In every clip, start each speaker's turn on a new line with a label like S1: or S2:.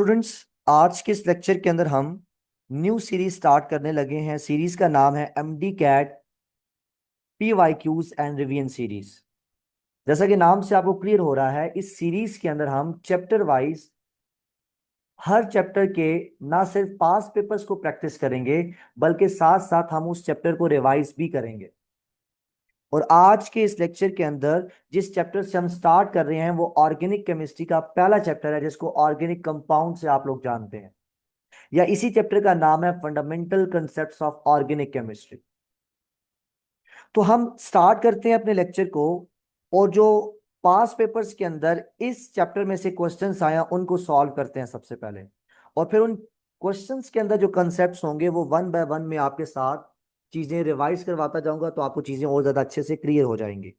S1: Students, आज के इस लेक्चर के अंदर हम न्यू सीरीज स्टार्ट करने लगे हैं। सीरीज का नाम है MD CAT PYQs and revision series. जैसा कि नाम से आपको क्लियर हो रहा है, इस सीरीज के अंदर हम चैप्टर वाइज हर चैप्टर के ना सिर्फ पास पेपर्स को प्रैक्टिस करेंगे, बल्कि साथ साथ हम उस चैप्टर को रिवाइज भी करेंगे। और आज के इस लेक्चर के अंदर जिस चैप्टर से हम स्टार्ट कर रहे हैं वो ऑर्गेनिक केमिस्ट्री का पहला चैप्टर है, जिसको ऑर्गेनिक कंपाउंड से आप लोग जानते हैं, या इसी चैप्टर का नाम है fundamental concepts of organic chemistry. तो हम स्टार्ट करते हैं अपने लेक्चर को, और जो पास पेपर्स के अंदर इस चैप्टर में से क्वेश्चंस आया उनको सॉल्व करते हैं सबसे पहले, और फिर उन क्वेश्चंस के अंदर जो कंसेप्ट्स होंगे वो वन बाय वन में आपके साथ चीजें रिवाइज करवाता जाऊंगा, तो आपको चीजें और ज्यादा अच्छे से क्लियर हो जाएंगी।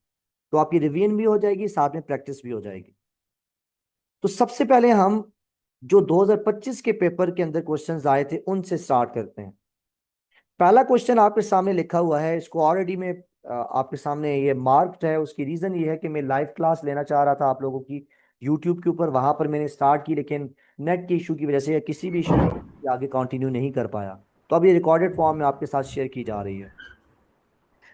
S1: तो आपकी रिवीजन भी हो जाएगी, साथ में प्रैक्टिस भी हो जाएगी। तो सबसे पहले हम जो 2025 के पेपर के अंदर क्वेश्चंस आए थे उनसे स्टार्ट करते हैं। पहला क्वेश्चन आपके सामने लिखा हुआ है, इसको ऑलरेडी मैं आपके सामने ये मार्क्ड है। उसकी रीजन ये है कि मैं लाइव क्लास लेना चाह रहा था आप लोगों की यूट्यूब के ऊपर, वहां पर मैंने स्टार्ट की, लेकिन नेट के इशू की वजह से या किसी भी इशू की वजह से आगे कंटिन्यू नहीं कर पाया। तो अब ये रिकॉर्डेड फॉर्म में आपके साथ शेयर की जा रही है।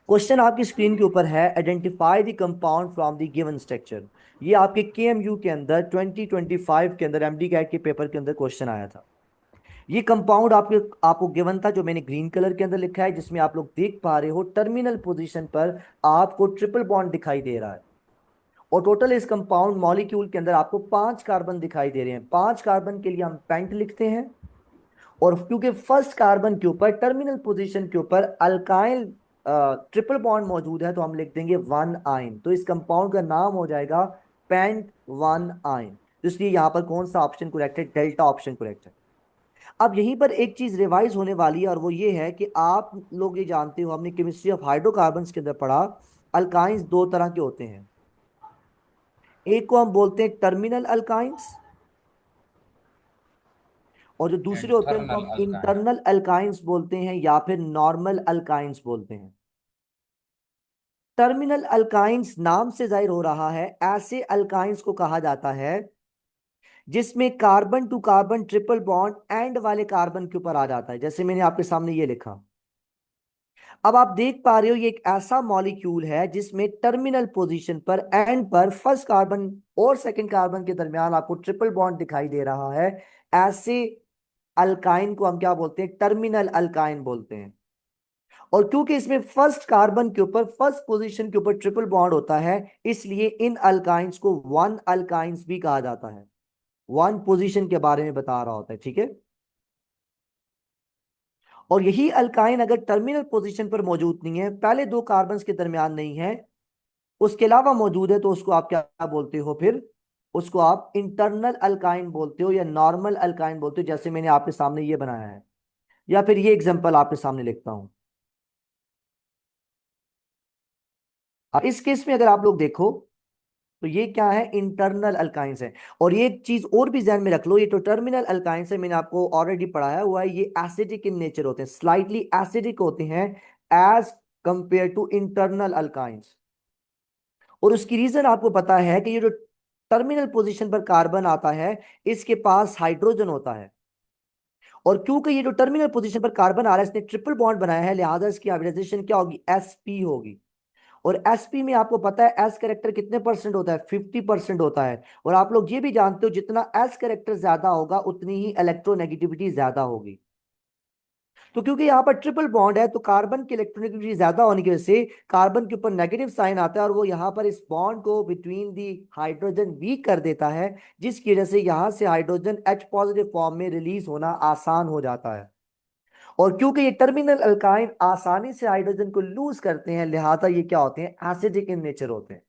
S1: क्वेश्चन आपकी स्क्रीन के ऊपर है, identify the compound from the given structure. ये आपके KMU के अंदर 2025 के अंदर MD कैट के पेपर के अंदर क्वेश्चन आया था। ये कंपाउंड आपको गिवन था, जो मैंने ग्रीन कलर के अंदर लिखा है, जिसमें आप लोग देख पा रहे हो टर्मिनल पोजीशन पर आपको ट्रिपल बॉन्ड दिखाई दे रहा है। और टोटल इस कंपाउंड मॉलिक्यूल के अंदर आपको 5 कार्बन दिखाई दे रहे हैं। 5 कार्बन के लिए हम पेंट लिखते हैं, और क्योंकि फर्स्ट कार्बन के ऊपर टर्मिनल पोजीशन के ऊपर अल्काइल ट्रिपल बॉन्ड मौजूद है, तो हम लिख देंगे 1 आइन। तो इस कंपाउंड का नाम हो जाएगा पेंट 1 आइन। तो इसलिए यहां पर कौन सा ऑप्शन करेक्ट है? डेल्टा ऑप्शन करेक्ट है। अब यहीं पर एक चीज रिवाइज होने वाली है, और वो ये है कि आप लोग ये जानते हो, हमने केमिस्ट्री ऑफ हाइड्रोकार्बन्स के अंदर पढ़ा, अल्काइंस दो तरह के होते हैं। एक को हम बोलते हैं टर्मिनल अल्काइंस, और जो दूसरे होते हैं उनको
S2: इंटरनल
S1: हम
S2: अल्काइन।
S1: इंटरनल अल्काइंस बोलते हैं, या फिर नॉर्मल अल्काइंस बोलते हैं। टर्मिनल अल्काइंस नाम से जाहिर हो रहा है, ऐसे अल्काइंस को कहा जाता है जिसमें carbon to carbon triple bond end वाले कार्बन के ऊपर आ जाता है। जैसे मैंने आपके सामने ये लिखा। अब आप देख पा रहे हो ये एक ऐसा मॉलिक्यूल है जिसमें टर्मिनल पोजीशन पर एंड पर फर्स्ट कार्बन और सेकंड कार्बन के दरमियान आपको ट्रिपल बॉन्ड दिखाई दे रहा है। ऐसे अल्काइन को हम क्या बोलते हैं? टर्मिनल अल्काइन बोलते हैं। और क्योंकि इसमें फर्स्ट कार्बन के ऊपर फर्स्ट पोजीशन के ऊपर ट्रिपल बॉन्ड होता है, इसलिए इन अल्काइंस को वन अल्काइंस भी कहा जाता है। वन पोजीशन के बारे में बता रहा होता है, ठीक है। और यही अल्काइन अगर टर्मिनल पोजीशन पर मौजूद नहीं है, पहले दो कार्बन के दरमियान नहीं है, उसके अलावा मौजूद है, तो उसको आप क्या बोलते हो फिर? उसको आप इंटरनल अल्काइन बोलते हो, या नॉर्मल अल्काइन बोलते हो, जैसे मैंने आपके सामने ये बनाया है। या फिर ये एग्जांपल आपके सामने लिखता हूं। अब इस केस में अगर आप लोग देखो, तो ये क्या है? इंटरनल अल्काइंस है। और ये एक चीज और भी ध्यान में रख लो, ये तो टर्मिनल अल्काइंस है, मैंने आपको ऑलरेडी पढ़ाया हुआ है, ये एसिडिक इन नेचर होते हैं, स्लाइटली एसिडिक होते हैं as compared to internal alkynes. और उसकी रीजन आपको पता है कि ये जो टर्मिनल पोजीशन पर कार्बन आता है, इसके पास हाइड्रोजन होता है। और क्योंकि ये जो टर्मिनल पोजीशन पर कार्बन आ रहा है, इसने ट्रिपल बॉन्ड बनाया है, लिहाजा इसकी हाइब्रिडाइजेशन क्या होगी? sp होगी। और sp में आपको पता है s कैरेक्टर कितने परसेंट होता है? 50% होता है। और आप लोग ये भी जानते हो, जितना s कैरेक्टर ज्यादा होगा उतनी ही इलेक्ट्रोनेगेटिविटी ज्यादा होगी। तो क्योंकि यहाँ पर ट्रिपल बॉन्ड है, तो कार्बन की इलेक्ट्रोनेगेटिविटी ज्यादा होने की वजह से कार्बन के ऊपर नेगेटिव साइन आता है, और वो यहाँ पर इस बॉन्ड को बिटवीन दी हाइड्रोजन वीक कर देता है, जिसकी वजह से यहाँ से हाइड्रोजन H पॉजिटिव फॉर्म में रिलीज होना आसान हो जाता है। और क्योंकि ये टर्मिनल अल्काइन आसानी से हाइड्रोजन को लूज करते हैं, लिहाजा ये क्या होते हैं? एसिडिक इन नेचर होते हैं।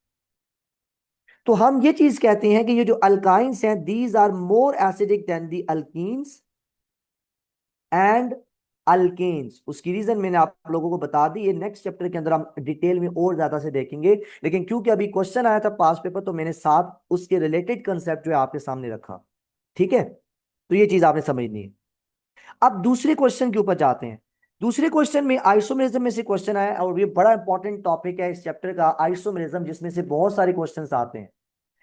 S1: तो हम ये चीज कहते हैं कि ये जो अल्काइंस हैं, these are more acidic than the alkenes and alkanes. उसकी रीजन मैंने आप लोगों को बता दी, ये नेक्स्ट चैप्टर के अंदर हम डिटेल में और ज्यादा से देखेंगे, लेकिन क्योंकि अभी क्वेश्चन आया था पास पेपर, तो मैंने साथ उसके रिलेटेड कंसेप्ट जो है आपके सामने रखा। ठीक है, तो ये चीज आपने समझनी है। अब दूसरे क्वेश्चन के ऊपर जाते हैं। दूसरे क्वेश्चन में आइसोमेरिज्म में से क्वेश्चन आया, और ये बड़ा इंपॉर्टेंट टॉपिक है इस चैप्टर का, आइसोमेरिज्म, जिसमें से बहुत सारे क्वेश्चन आते हैं।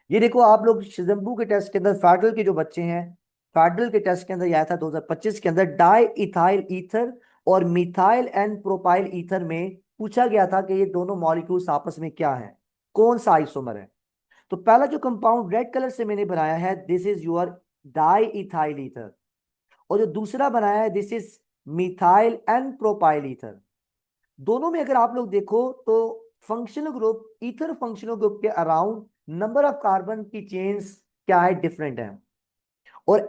S1: ये देखो, आप लोग शिजम्बू के टेस्ट के अंदर फेडरल के जो बच्चे हैं, फेडरल के टेस्ट के अंदर आया था 2025 के अंदर, डाई इथाइल ईथर और मिथाइल एंड प्रोपाइल ईथर में पूछा गया था कि ये दोनों मॉलिक्यूल्स आपस में क्या है, कौन सा आइसोमर है। तो पहला जो कंपाउंड रेड कलर से मैंने बनाया है, this is your di ethyl ether, और जो दूसरा बनाया है this is methyl and propyl ether. दोनों में अगर आप लोग देखो तो functional group, ether functional group के अराउंड नंबर ऑफ कार्बन की चेन्स क्या है, डिफरेंट है। और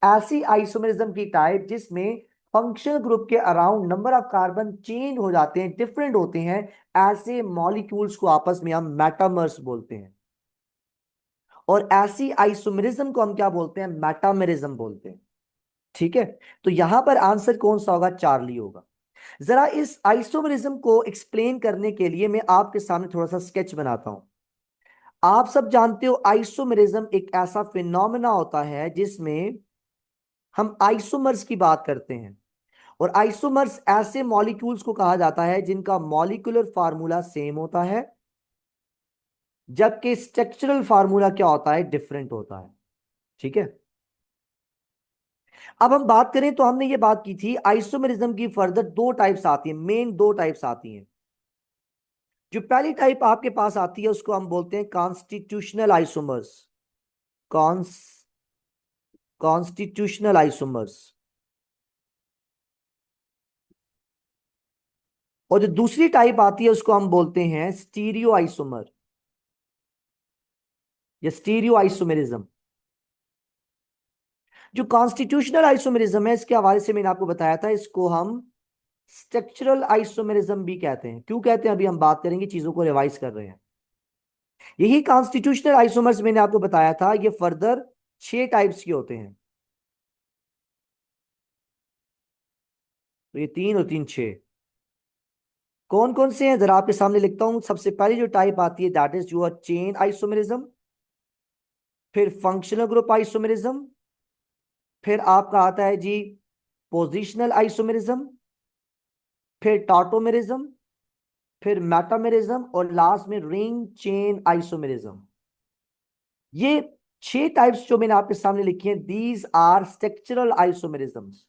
S1: ऐसी आइसोमेरिज्म की टाइप जिसमें फंक्शनल ग्रुप के around number of carbon change हो जाते हैं, डिफरेंट होते हैं, ऐसे मॉलिक्यूल्स को आपस में हम मेटामर्स बोलते हैं। और ऐसी आइसोमेरिज्म को हम क्या बोलते हैं, मेटामेरिज्म बोलते हैं। ठीक है, तो यहां पर आंसर कौन सा होगा, चार्ली होगा। जरा इस आइसोमेरिज्म को एक्सप्लेन करने के लिए मैं आपके सामने थोड़ा सा स्केच बनाता हूं। आप सब जानते हो आइसोमेरिज्म एक ऐसा फिनोमेना होता है जिसमें हम आइसोमर्स की बात करते हैं। और आइसोमर्स ऐसे मॉलिक्यूल्स को कहा जाता है जिनका मॉलिक्यूलर फार्मूला सेम होता है, जबकि स्ट्रक्चरल फार्मूला क्या होता है, डिफरेंट होता है। ठीक है, अब हम बात करें तो हमने ये बात की थी आइसोमेरिज्म की फर्दर दो टाइप्स आती हैं, मेन दो टाइप्स आती हैं। जो पहली टाइप आपके पास आती है उसको हम बोलते हैं constitutional isomers, cons constitutional isomers. और जो दूसरी टाइप आती है उसको हम बोलते हैं स्टीरियो आइसोमर या स्टीरियो आइसोमेरिज्म। जो कॉन्स्टिट्यूशनल आइसोमेरिज्म है इसके हवाले से मैंने आपको बताया था, इसको हम स्ट्रक्चरल आइसोमेरिज्म भी कहते हैं। क्यों कहते हैं अभी हम बात करेंगे, चीजों को रिवाइज कर रहे हैं। यही कॉन्स्टिट्यूशनल आइसोमर्स मैंने आपको बताया था, ये फर्दर 6 टाइप्स के होते हैं। तो ये 3 और 3 6 कौन कौन से हैं, जरा आपके सामने लिखता हूं। सबसे पहली जो टाइप आती है that is your chain isomerism, फिर फंक्शनल ग्रुप आइसोमेरिज्म, फिर आपका आता है जी पोजिशनल आइसोमेरिज्म, फिर टॉटोमेरिज्म, फिर मेटामेरिज्म, और लास्ट में रिंग चेन आइसोमेरिज्म। ये 6 टाइप्स जो मैंने आपके सामने लिखी हैं, दीज आर स्ट्रक्चरल आइसोमेरिज्म्स।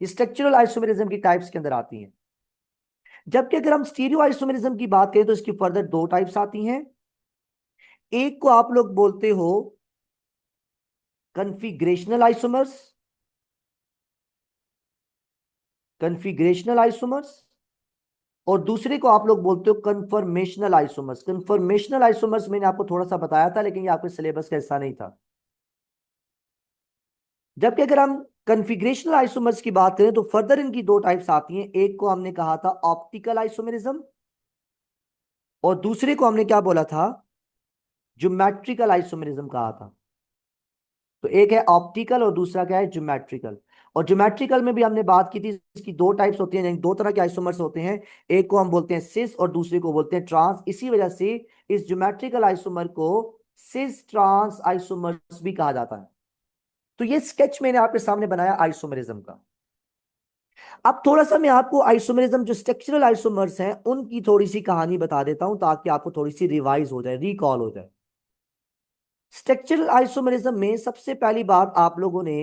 S1: ये स्ट्रक्चरल आइसोमेरिज्म की टाइप्स के अंदर आती हैं। जबकि अगर हम स्टीरियो आइसोमेरिज्म की बात करें तो इसकी फर्दर 2 टाइप्स आती हैं। एक को आप लोग बोलते हो कन्फिग्रेशनल आइसोमर्स, कन्फिग्रेशनल आइसोमर्स, और दूसरे को आप लोग बोलते हो कन्फर्मेशनल आइसोमर्स। कन्फर्मेशनल आइसोमर्स मैंने आपको थोड़ा सा बताया था लेकिन ये आपके सिलेबस का हिस्सा नहीं था। जबकि अगर हम कन्फिग्रेशनल आइसोमर्स की बात करें तो फर्दर इनकी 2 टाइप्स आती हैं। एक को हमने कहा था ऑप्टिकल आइसोमेरिज्म, और दूसरे को हमने क्या बोला था, ज्योमेट्रिकल आइसोमेरिज्म कहा था। तो एक है ऑप्टिकल और दूसरा क्या है, ज्योमेट्रिकल। और ज्योमेट्रिकल में भी हमने बात की थी, इसकी 2 टाइप्स होती हैं, यानी 2 तरह के आइसोमर्स होते हैं। एक को हम बोलते हैं सिस और दूसरे को बोलते हैं ट्रांस। इसी वजह से इस ज्योमेट्रिकल आइसोमर को सिस ट्रांस आइसोमर्स भी कहा जाता है। तो ये स्केच मैंने आपके सामने बनाया आइसोमेरिज्म का। अब थोड़ा सा मैं आपको आइसोमेरिज्म जो स्ट्रक्चरल आइसोमर्स हैं उनकी थोड़ी सी कहानी बता देता हूं ताकि आपको थोड़ी सी रिवाइज हो जाए, रिकॉल हो जाए। स्ट्रक्चरल आइसोमेरिज्म में सबसे पहली बात आप लोगों ने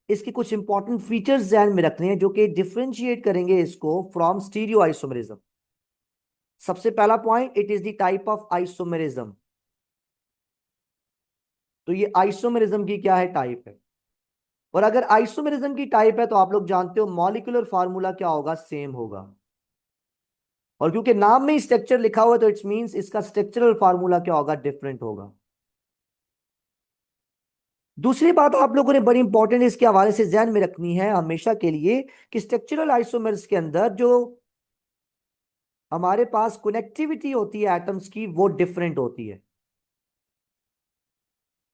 S1: इसके कुछ इंपॉर्टेंट फीचर्स ध्यान में रखने हैं जो कि डिफरेंशिएट करेंगे इसको फ्रॉम स्टीरियो आइसोमेरिज्म। सबसे पहला point, it is the type of isomerism. तो ये आइसोमेरिज्म की क्या है, टाइप है। और अगर आइसोमेरिज्म की टाइप है तो आप लोग जानते हो मॉलिक्यूलर फार्मूला क्या होगा, सेम होगा। और क्योंकि नाम में ही स्ट्रक्चर लिखा हुआ है तो इट्स मींस इसका स्ट्रक्चरल फार्मूला क्या होगा, डिफरेंट होगा। दूसरी बात आप लोगों ने बड़ी इंपॉर्टेंट इसके हवाले से ध्यान में रखनी है हमेशा के लिए कि स्ट्रक्चरल आइसोमर्स के अंदर जो हमारे पास कनेक्टिविटी होती है एटम्स की वो डिफरेंट होती है।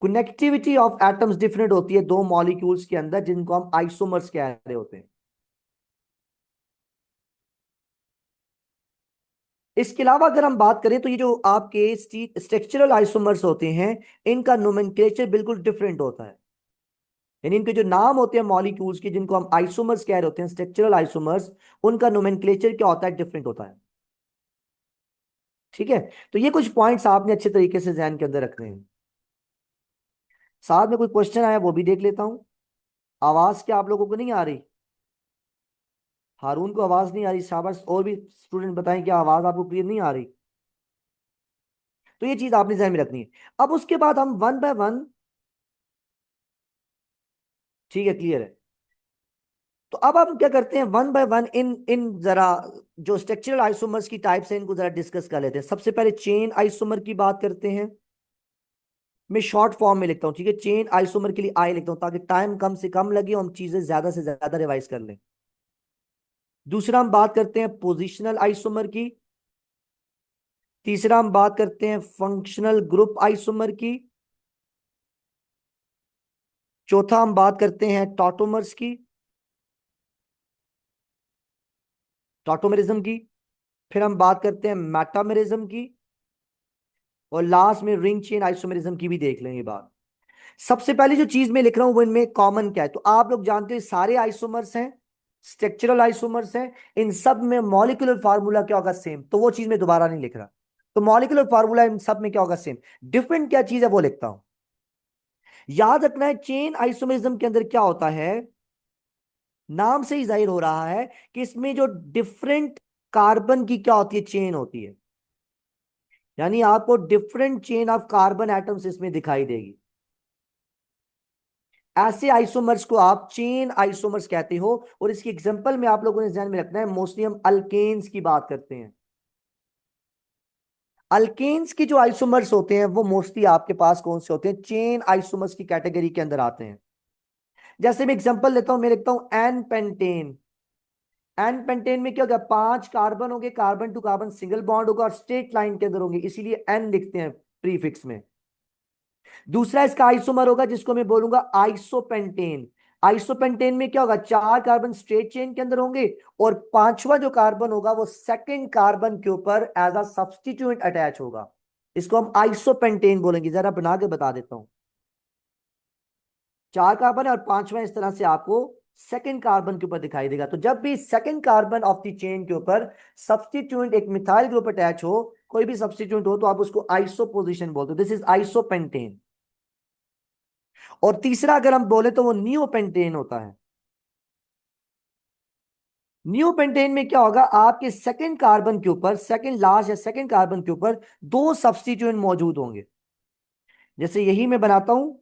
S1: कनेक्टिविटी ऑफ एटम्स डिफरेंट होती है दो मॉलिक्यूल्स के अंदर जिनको हम आइसोमर्स कह रहे होते हैं। इसके अलावा अगर हम बात करें तो ये जो आपके स्ट्रक्चरल आइसोमर्स होते हैं इनका नोमेनक्लेचर बिल्कुल डिफरेंट होता है। यानी इनके जो नाम होते हैं मॉलिक्यूल्स के जिनको हम आइसोमर्स कह रहे होते हैं, स्ट्रक्चरल आइसोमर्स, उनका नोमेनक्लेचर क्या होता है, डिफरेंट होता है। ठीक है, तो ये कुछ पॉइंट्स आपने अच्छे तरीके से ध्यान के अंदर रखने हैं। साथ में कोई क्वेश्चन आया वो भी देख लेता हूं। आवाज क्या आप लोगों को नहीं आ रही? हारून को आवाज नहीं आ रही, शाबाश। और भी स्टूडेंट बताएं क्या आवाज आपको क्लियर नहीं आ रही? तो ये चीज आपने ध्यान में रखनी है। अब उसके बाद हम वन बाय वन, ठीक है, क्लियर है। तो अब हम क्या करते हैं, वन बाय वन इन इन जरा जो स्ट्रक्चरल आइसोमर्स की टाइप्स हैं इनको जरा डिस्कस कर लेते हैं। सबसे पहले चेन आइसोमर की बात करते हैं। मैं शॉर्ट फॉर्म में लिखता हूं, ठीक है, चेन आइसोमर के लिए आई लिखता हूं ताकि टाइम कम से कम लगे और हम चीजें ज्यादा से ज्यादा रिवाइज कर लें। दूसरा हम बात करते हैं पोजिशनल आइसोमर की। तीसरा हम बात करते हैं फंक्शनल ग्रुप आइसोमर की। चौथा हम बात करते हैं टॉटोमर्स की, टॉटोमेरिज्म की। फिर हम बात करते हैं मेटामेरिज्म की। और लास्ट में रिंग चेन आइसोमेरिज्म की भी देख लेंगे बात। सबसे पहले जो चीज मैं लिख रहा हूं वो इनमें कॉमन क्या है, तो आप लोग जानते हो सारे आइसोमर्स हैं, स्ट्रक्चरल आइसोमर्स हैं। इन सब में मॉलिक्यूलर फार्मूला क्या होगा, सेम। तो वो चीज मैं दोबारा नहीं लिख रहा। तो मॉलिक्यूलर फार्मूला इन सब में क्या होगा, सेम। डिफरेंट क्या चीज है वो लिखता हूं। याद रखना है चेन आइसोमेरिज्म के अंदर क्या होता है, नाम से ही जाहिर हो रहा है कि इसमें जो डिफरेंट कार्बन की क्या होती है, चेन होती है। यानी आपको different chain of carbon atoms इसमें दिखाई देगी। ऐसे आइसोमर्स को आप चेन आइसोमर्स कहते हो। और इसकी एग्जांपल में आप लोगों ने ध्यान में रखना है, मोस्टली हम अल्केन्स की बात करते हैं। अल्केन्स की जो आइसोमर्स होते हैं वो मोस्टली आपके पास कौन से होते हैं, चेन आइसोमर्स की कैटेगरी के अंदर आते हैं। जैसे मैं एग्जांपल लेता हूं, मैं लिखता हूं एन पेंटेन। एन पेंटेन में क्या होगा, 5 कार्बन होंगे, carbon to carbon single bond होगा और स्ट्रेट लाइन के अंदर होंगे, इसीलिए एन लिखते हैं प्रीफिक्स में। दूसरा इसका आइसोमर होगा जिसको मैं बोलूंगा आइसोपेंटेन। आइसोपेंटेन में क्या होगा, 4 कार्बन स्ट्रेट चेन के अंदर होंगे और पांचवा जो कार्बन होगा वो सेकंड कार्बन के ऊपर एज अ सब्सटीट्यूएंट अटैच होगा। इसको हम आइसोपेंटेन बोलेंगे। जरा बना के बता देता हूं। 4 कार्बन है और पांचवा इस तरह से आपको सेकंड कार्बन के ऊपर दिखाई देगा। तो जब भी second carbon of the chain के ऊपर सब्सटीट्यूएंट एक मिथाइल ग्रुप अटैच हो, कोई भी सब्सटीट्यूएंट हो, तो आप उसको आइसो पोजिशन बोलते हो, दिस इज आइसोपेंटेन। और तीसरा अगर हम बोले तो वो नियोपेंटेन होता है। नियोपेंटेन में क्या होगा, आपके सेकंड कार्बन के ऊपर, सेकंड लास्ट या सेकंड कार्बन के ऊपर 2 सब्स्टिट्यूएंट मौजूद होंगे। जैसे यही मैं बनाता हूं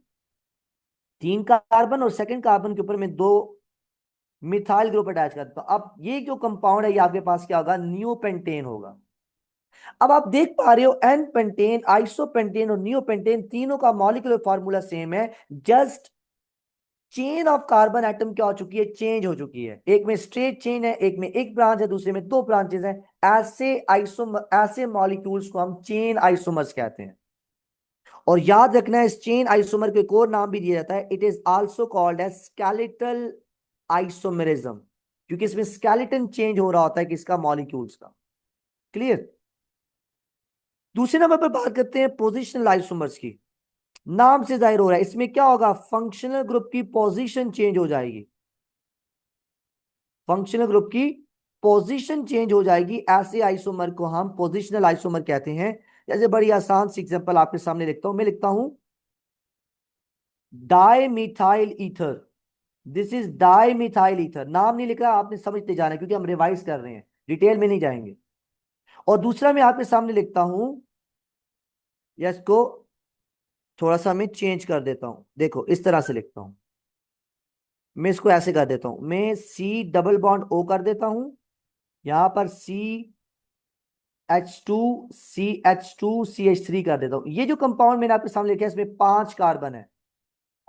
S1: 3 कार्बन और सेकंड कार्बन के ऊपर मैं 2 मिथाइल ग्रुप अटैच करता हूं। अब ये जो कंपाउंड है ये आपके पास क्या होगा, नियोपेंटेन होगा। अब आप देख पा रहे हो एन पेंटेन, आइसोपेंटेन और नियोपेंटेन तीनों का मॉलिक्यूलर फार्मूला सेम है। Just chain of carbon atom क्या हो चुकी है, चेंज हो चुकी है। एक में स्ट्रेट चेन है, एक में एक ब्रांच है, दूसरे में 2 ब्रांचेस हैं। ऐसे मॉलिक्यूल्स को हम चेन आइसोमर्स कहते हैं। और याद रखना है इस चेन आइसोमर को एक और नाम भी दिया जाता है, it is also called as skeletal isomerism, क्योंकि इसमें स्केलेटन चेंज हो रहा होता है किसका, मॉलिक्यूल्स का। क्लियर। दूसरे नंबर पर बात करते हैं पोजिशनल आइसोमर्स की। नाम से जाहिर हो रहा है इसमें क्या होगा, फंक्शनल ग्रुप की पोजीशन चेंज हो जाएगी। फंक्शनल ग्रुप की पोजीशन चेंज हो जाएगी। ऐसे आइसोमर को हम पोजिशनल आइसोमर कहते हैं। जैसे बड़ी आसान सी एग्जांपल आपके सामने लिखता हूं, मैं लिखता हूं di methyl ether. This is di methyl ether. नाम नहीं लिखा, आपने समझते जाना है, क्योंकि हम रिवाइज कर रहे हैं, डिटेल में नहीं जाएंगे। और दूसरा मैं आपके सामने लिखता हूं, या इसको थोड़ा सा मैं चेंज कर देता हूं, देखो इस तरह से लिखता हूं। मैं इसको ऐसे कर देता हूं, मैं सी डबल बॉन्ड ओ कर देता हूं, यहां पर CH2CH2CH3 कर देता हूं। ये जो कंपाउंड मैंने आपके सामने लिखा है इसमें 5 कार्बन है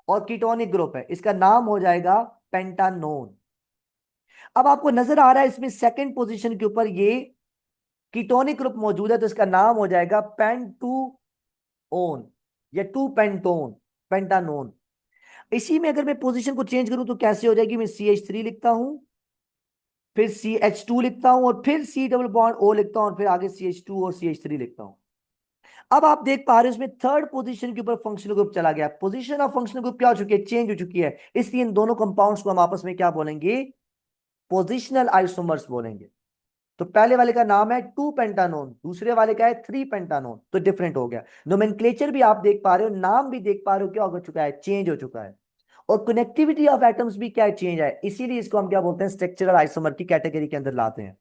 S1: और कीटोनिक ग्रुप है, इसका नाम हो जाएगा पेंटानोन। अब आपको नजर आ रहा है इसमें सेकंड पोजीशन के ऊपर ये कीटोनिक ग्रुप मौजूद है, तो इसका नाम हो जाएगा पेंटूओन या टू पेंटोन, पेंटानोन। इसी में अगर मैं पोजीशन को चेंज करूं तो कैसे हो जाएगी, मैं CH3 लिखता हूं, फिर CH2 लिखता हूं और फिर C डबल बॉन्ड O लिखता हूं और फिर आगे CH2 और CH3 लिखता हूं। अब आप देख पा रहे हो इसमें थर्ड पोजीशन के ऊपर फंक्शनल ग्रुप चला गया। पोजीशन ऑफ फंक्शनल ग्रुप क्या हो चुकी है, चेंज हो चुकी है। इसलिए इन दोनों कंपाउंड्स को हम आपस में क्या बोलेंगे, पोजिशनल आइसोमर्स बोलेंगे। तो पहले वाले का नाम है 2 पेंटानोन, दूसरे वाले का है 3 पेंटानोन, तो डिफरेंट हो गया। नोमेनक्लेचर भी आप देख पा रहे हो, नाम भी देख पा रहे हो, क्या हो चुका है, चेंज हो चुका है। और कनेक्टिविटी ऑफ एटम्स भी क्या चेंज है, इसीलिए इसको हम क्या बोलते हैं, स्ट्रक्चरल आइसोमर की कैटेगरी के अंदर लाते हैं।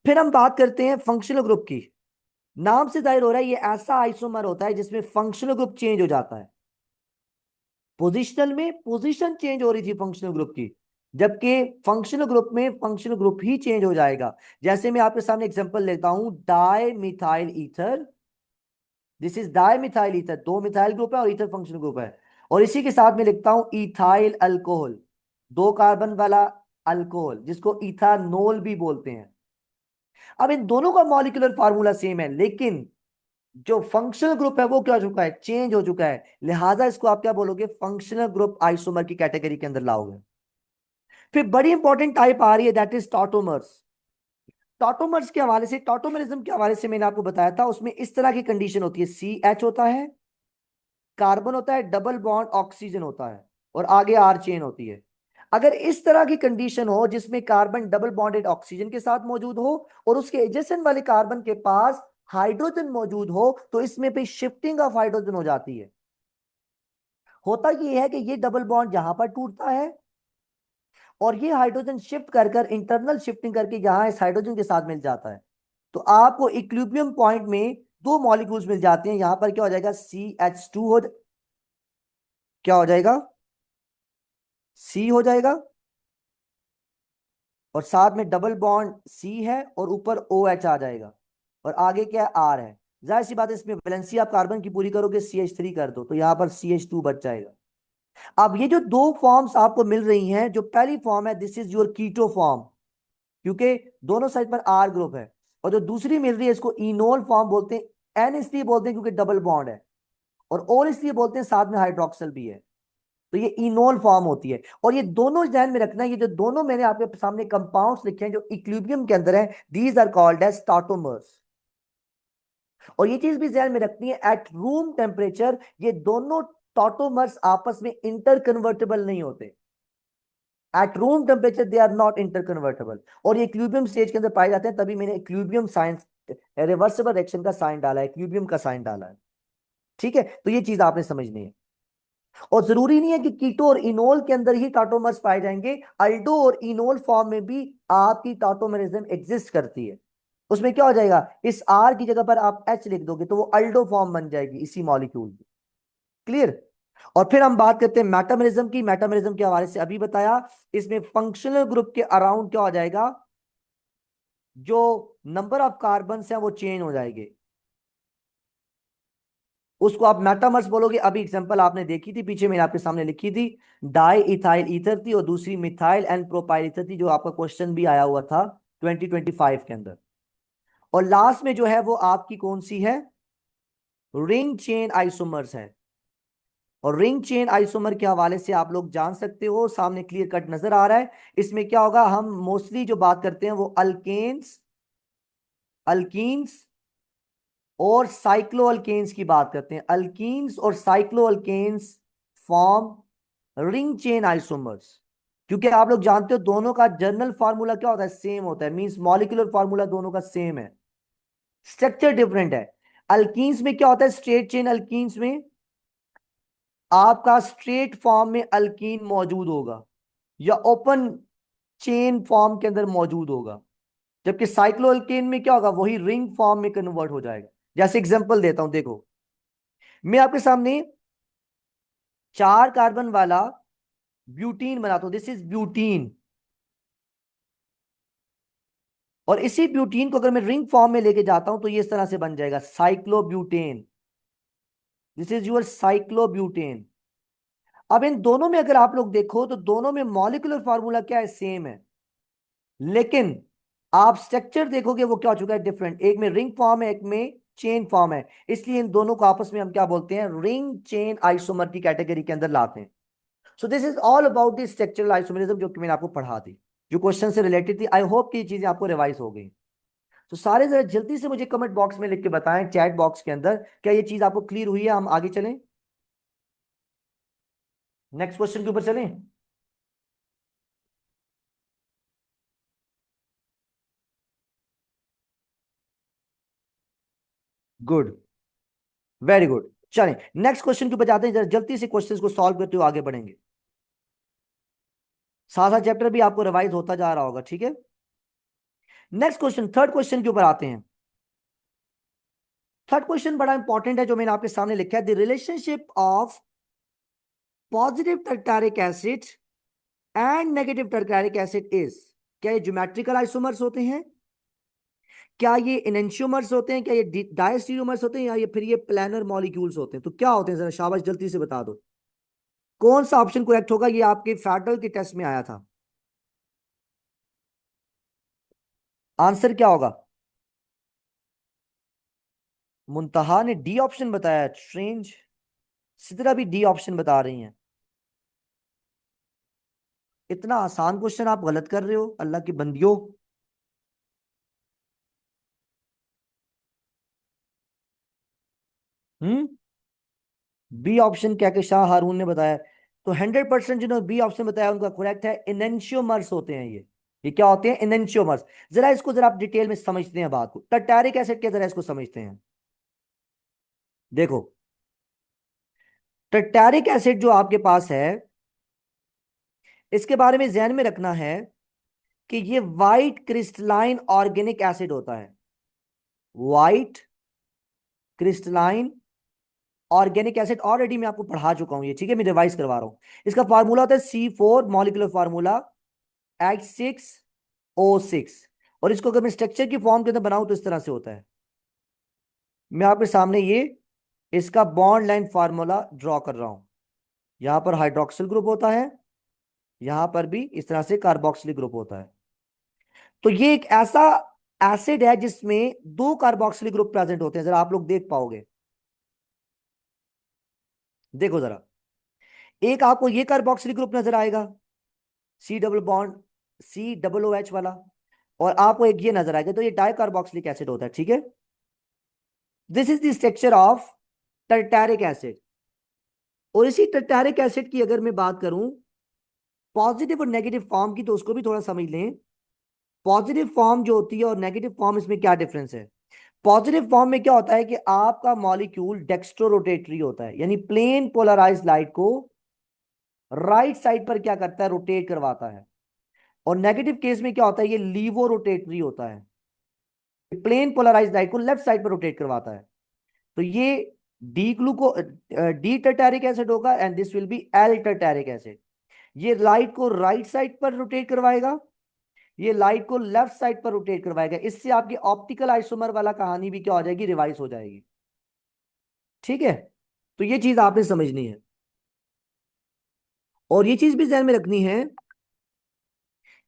S1: फिर हम बात करते हैं फंक्शनल ग्रुप की। नाम से जाहिर हो रहा है ये ऐसा आइसोमर होता है जिसमें फंक्शनल ग्रुप चेंज हो जाता है। पोजिशनल में पोजीशन चेंज हो रही थी फंक्शनल ग्रुप की, जबकि फंक्शनल ग्रुप में फंक्शनल ग्रुप ही चेंज हो जाएगा। जैसे मैं आपके सामने एग्जांपल लेता हूं, di methyl ether, this is di methyl ether, दो मिथाइल ग्रुप है और ईथर फंक्शनल ग्रुप है। और इसी के साथ में लिखता हूं इथाइल अल्कोहल, 2 कार्बन वाला अल्कोहल जिसको इथानोल भी बोलते हैं। अब इन दोनों का मॉलिक्यूलर फार्मूला सेम है, लेकिन जो फंक्शनल ग्रुप है वो क्या हो चुका है, चेंज हो चुका है। लिहाजा इसको आप क्या बोलोगे, फंक्शनल ग्रुप आइसोमर की कैटेगरी के अंदर लाओगे। फिर बड़ी इंपॉर्टेंट टाइप आ रही है, दैट इज टॉटोमर्स। टॉटोमर्स के हवाले से, टॉटोमरिज्म के हवाले से मैंने आपको बताया था, उसमें इस तरह की कंडीशन होती है, CH होता है, कार्बन होता है, डबल बॉन्ड ऑक्सीजन होता है, और आगे R चेन होती है। अगर इस तरह की कंडीशन हो जिसमें कार्बन डबल बॉन्डेड ऑक्सीजन के साथ मौजूद हो और उसके एडजेसेंट वाले कार्बन के पास हाइड्रोजन मौजूद हो, तो इसमें भी शिफ्टिंग ऑफ हाइड्रोजन हो जाती है। होता यह है कि ये डबल बॉन्ड यहां पर टूटता है और ये हाइड्रोजन शिफ्ट कर कर इंटरनल शिफ्टिंग करके यहां इस हाइड्रोजन के साथ मिल जाता है। तो आपको इक्विलिब्रियम पॉइंट में दो मॉलिक्यूल्स मिल जाते हैं। यहां पर क्या हो जाएगा, CH2 क्या हो जाएगा, C हो जाएगा, और साथ में डबल बॉन्ड C है और ऊपर OH आ जाएगा, और आगे क्या है, R है। जाहिर सी बात है, इसमें वैलेंसी आप कार्बन की पूरी करोगे, CH3 कर दो तो यहां पर CH2 बच जाएगा। अब ये जो दो फॉर्म्स आपको मिल रही हैं, जो पहली फॉर्म है this is your keto form, क्योंकि दोनों साइड पर R ग्रुप है। और जो दूसरी मिल रही है इसको इनोल फॉर्म बोलते हैं, N इसलिए बोलते हैं क्योंकि डबल बॉन्ड है, और ओल इसलिए बोलते हैं साथ में हाइड्रोक्सल भी है, तो ये इनोल फॉर्म होती है। और ये दोनों ध्यान में रखना, ये जो दोनों मैंने आपके सामने कंपाउंड्स लिखे हैं जो इक्विलिब्रियम के अंदर है, दीज आर कॉल्ड एज टाटोमर्स। और ये चीज भी ध्यान में रखनी है, एट रूम टेम्परेचर ये दोनों टाटोमर्स आपस में इंटर कन्वर्टेबल नहीं होते। At room temperature they are not interconvertible, और ये इक्विलिब्रियम स्टेज के अंदर पाए जाते हैं, तभी मैंने इक्विलिब्रियम साइंस, रिवर्सिबल रिएक्शन का साइन डाला है, इक्विलिब्रियम का साइन डाला है। ठीक है, तो ये चीज आपने समझनी है। और जरूरी नहीं है कि कीटो और इनोल के अंदर ही टाटोमर्स पाए जाएंगे, अल्डो और इनोल फॉर्म में भी आपकी टाटोमरिज्म एग्जिस्ट करती है। उसमें क्या हो जाएगा, इस R की जगह पर आप H लिख दोगे तो वो अल्डो फॉर्म बन जाएगी इसी मॉलिक्यूल की। क्लियर। और फिर हम बात करते हैं मेटामरिज्म की। मेटामरिज्म के हवाले से अभी बताया, इसमें फंक्शनल ग्रुप के अराउंड क्या हो जाएगा, जो नंबर ऑफ कार्बन है वो चेंज हो जाएंगे, उसको आप मेटामर्स बोलोगे। अभी एग्जांपल आपने देखी थी पीछे, मैंने आपके सामने लिखी थी, डाई इथाइल ईथर थी और दूसरी मिथाइल एंड प्रोपाइल ईथर थी, जो आपका क्वेश्चन भी आया हुआ था 2025 के अंदर। और लास्ट में जो है वो आपकी कौन सी है, रिंग चेन आइसोमर्स है। और रिंग चेन आइसोमर के हवाले से आप लोग जान सकते हो, सामने क्लियर कट नजर आ रहा है। इसमें क्या होगा, हम मोस्टली जो बात करते हैं वो अल्केन्स, अल्कीन्स और साइक्लो अल्केन्स की बात करते हैं। अल्कीन्स और cycloalkanes form ring chain isomers, क्योंकि आप लोग जानते हो दोनों का जर्नल फार्मूला क्या होता है, सेम होता है, मींस मॉलिक्यूलर फार्मूला दोनों का सेम है, स्ट्रक्चर डिफरेंट है। अल्कीन्स में क्या होता है, स्ट्रेट चेन अल्कीन्स में आपका स्ट्रेट फॉर्म में अल्कीन मौजूद होगा या ओपन चेन फॉर्म के अंदर मौजूद होगा, जबकि साइक्लोअल्केन में क्या होगा, वही रिंग फॉर्म में कन्वर्ट हो जाएगा। जैसे एग्जांपल देता हूं, देखो मैं आपके सामने 4 कार्बन वाला ब्यूटीन बनाता हूं, दिस इज ब्यूटीन, और इसी ब्यूटीन को अगर मैं रिंग फॉर्म में लेके जाता हूं तो ये इस तरह से बन जाएगा cyclobutane, this is your cyclobutane. अब इन दोनों में अगर आप लोग देखो तो दोनों में मॉलिक्यूलर फार्मूला क्या है, सेम है, लेकिन आप स्ट्रक्चर देखोगे वो क्या हो चुका है, डिफरेंट। एक में रिंग फॉर्म है, एक में चेन फॉर्म है, इसलिए इन दोनों को आपस में हम क्या बोलते हैं, रिंग चेन आइसोमर की कैटेगरी के अंदर लाते हैं। So this is all about the structural isomerism, जो कि मैंने आपको पढ़ा दी, जो क्वेश्चन से रिलेटेड थी। आई होप कि ये चीजें आपको रिवाइज हो गई। तो सारे जरा जल्दी से मुझे कमेंट बॉक्स में लिख के बताएं, चैट बॉक्स के अंदर, क्या ये चीज आपको क्लियर हुई है। हम आगे चलें, नेक्स्ट क्वेश्चन के ऊपर चलें। Good, very good. चलें नेक्स्ट क्वेश्चन के ऊपर जाते हैं, जरा जल्दी से क्वेश्चंस को सॉल्व करते हुए आगे बढ़ेंगे। सारा चैप्टर भी आपको रिवाइज होता जा रहा होगा, ठीक है। नेक्स्ट क्वेश्चन, थर्ड क्वेश्चन के ऊपर आते हैं। थर्ड क्वेश्चन बड़ा इंपॉर्टेंट है जो मैंने आपके सामने लिखा है, the relationship of positive tartaric acid and negative tartaric acid is. क्या ये ज्योमेट्रिकल आइसोमर्स होते हैं, क्या ये इनेंशियोमर्स होते हैं, क्या ये डायस्टीरियोमर्स होते हैं, या ये फिर ये प्लानर मॉलिक्यूल्स होते हैं? तो क्या होते हैं, जरा शाबाश जल्दी से बता दो कौन सा ऑप्शन करेक्ट होगा। ये आपके फैटल के टेस्ट में आया था। आंसर क्या होगा? मुंतहा ने डी ऑप्शन बताया, स्ट्रेंज। सिद्रा भी डी ऑप्शन बता रही हैं। इतना आसान क्वेश्चन आप गलत कर रहे हो, अल्लाह की बंदियों। हम्म, बी ऑप्शन क्या के शाह हारून ने बताया। तो 100% जिन्होंने बी ऑप्शन बताया उनका करेक्ट है, इनेंशियोमर्स होते हैं ये क्या होते हैं? इनेंशियोमर्स। जरा इसको जरा आप डिटेल में समझते हैं बात को, टर्टारिक एसिड के जरा इसको समझते हैं। देखो, टर्टारिक एसिड जो आपके पास है, इसके बारे में ध्यान में रखना है कि ये वाइट क्रिस्टलाइन ऑर्गेनिक एसिड होता है। White crystalline organic acid already मैं आपको पढ़ा चुका हूं ये, ठीक है, मैं रिवाइज करवा रहा हूं। इसका फार्मूला होता है C4 मॉलिक्यूलर फार्मूला H6O6। और इसको अगर मैं स्ट्रक्चर की फॉर्म के अंदर बनाऊं तो इस तरह से होता है। मैं आपके सामने ये इसका बॉन्ड लाइन फार्मूला ड्रॉ कर रहा हूं। यहां पर हाइड्रोक्सिल ग्रुप होता है, यहां पर भी इस तरह से कार्बोक्सिलिक ग्रुप होता है। तो ये एक ऐसा एसिड है जिसमें दो कार्बोक्सिलिक ग्रुप प्रेजेंट होते हैं, जरा आप लोग देख पाओगे। देखो जरा, एक आपको ये कार्बोक्सिलिक ग्रुप नजर आएगा, सी डबल बॉन्ड COOH वाला, और आपको एक ये नजर आएगा, तो ये डाई कार्बोक्सिलिक एसिड होता है, ठीक है। This is the structure of tartaric acid. और इसी टर्टारिक एसिड की अगर मैं बात करूं पॉजिटिव और नेगेटिव फॉर्म की, तो उसको भी थोड़ा समझ लें। पॉजिटिव फॉर्म जो होती है और नेगेटिव फॉर्म, इसमें क्या डिफरेंस है? पॉजिटिव फॉर्म में क्या होता है कि आपका मॉलिक्यूल डेक्स्ट्रो रोटेटरी होता है, यानी प्लेन पोलराइज लाइट को राइट साइड पर क्या करता है? रोटेट करवाता है। और नेगेटिव केस में क्या होता है? ये लीवो रोटेटरी होता है, प्लेन पोलराइज लाइट को लेफ्ट साइड पर रोटेट करवाता है। तो ये D gluco D tartaric acid होगा and this will be L tartaric acid. ये लाइट को राइट साइड पर रोटेट करवाएगा, ये लाइट को लेफ्ट साइड पर रोटेट करवाएगा। इससे आपकी ऑप्टिकल आइसोमर वाला कहानी भी क्या हो जाएगी? रिवाइज हो जाएगी, ठीक है। तो ये चीज आपने समझनी है, और ये चीज भी ध्यान में रखनी है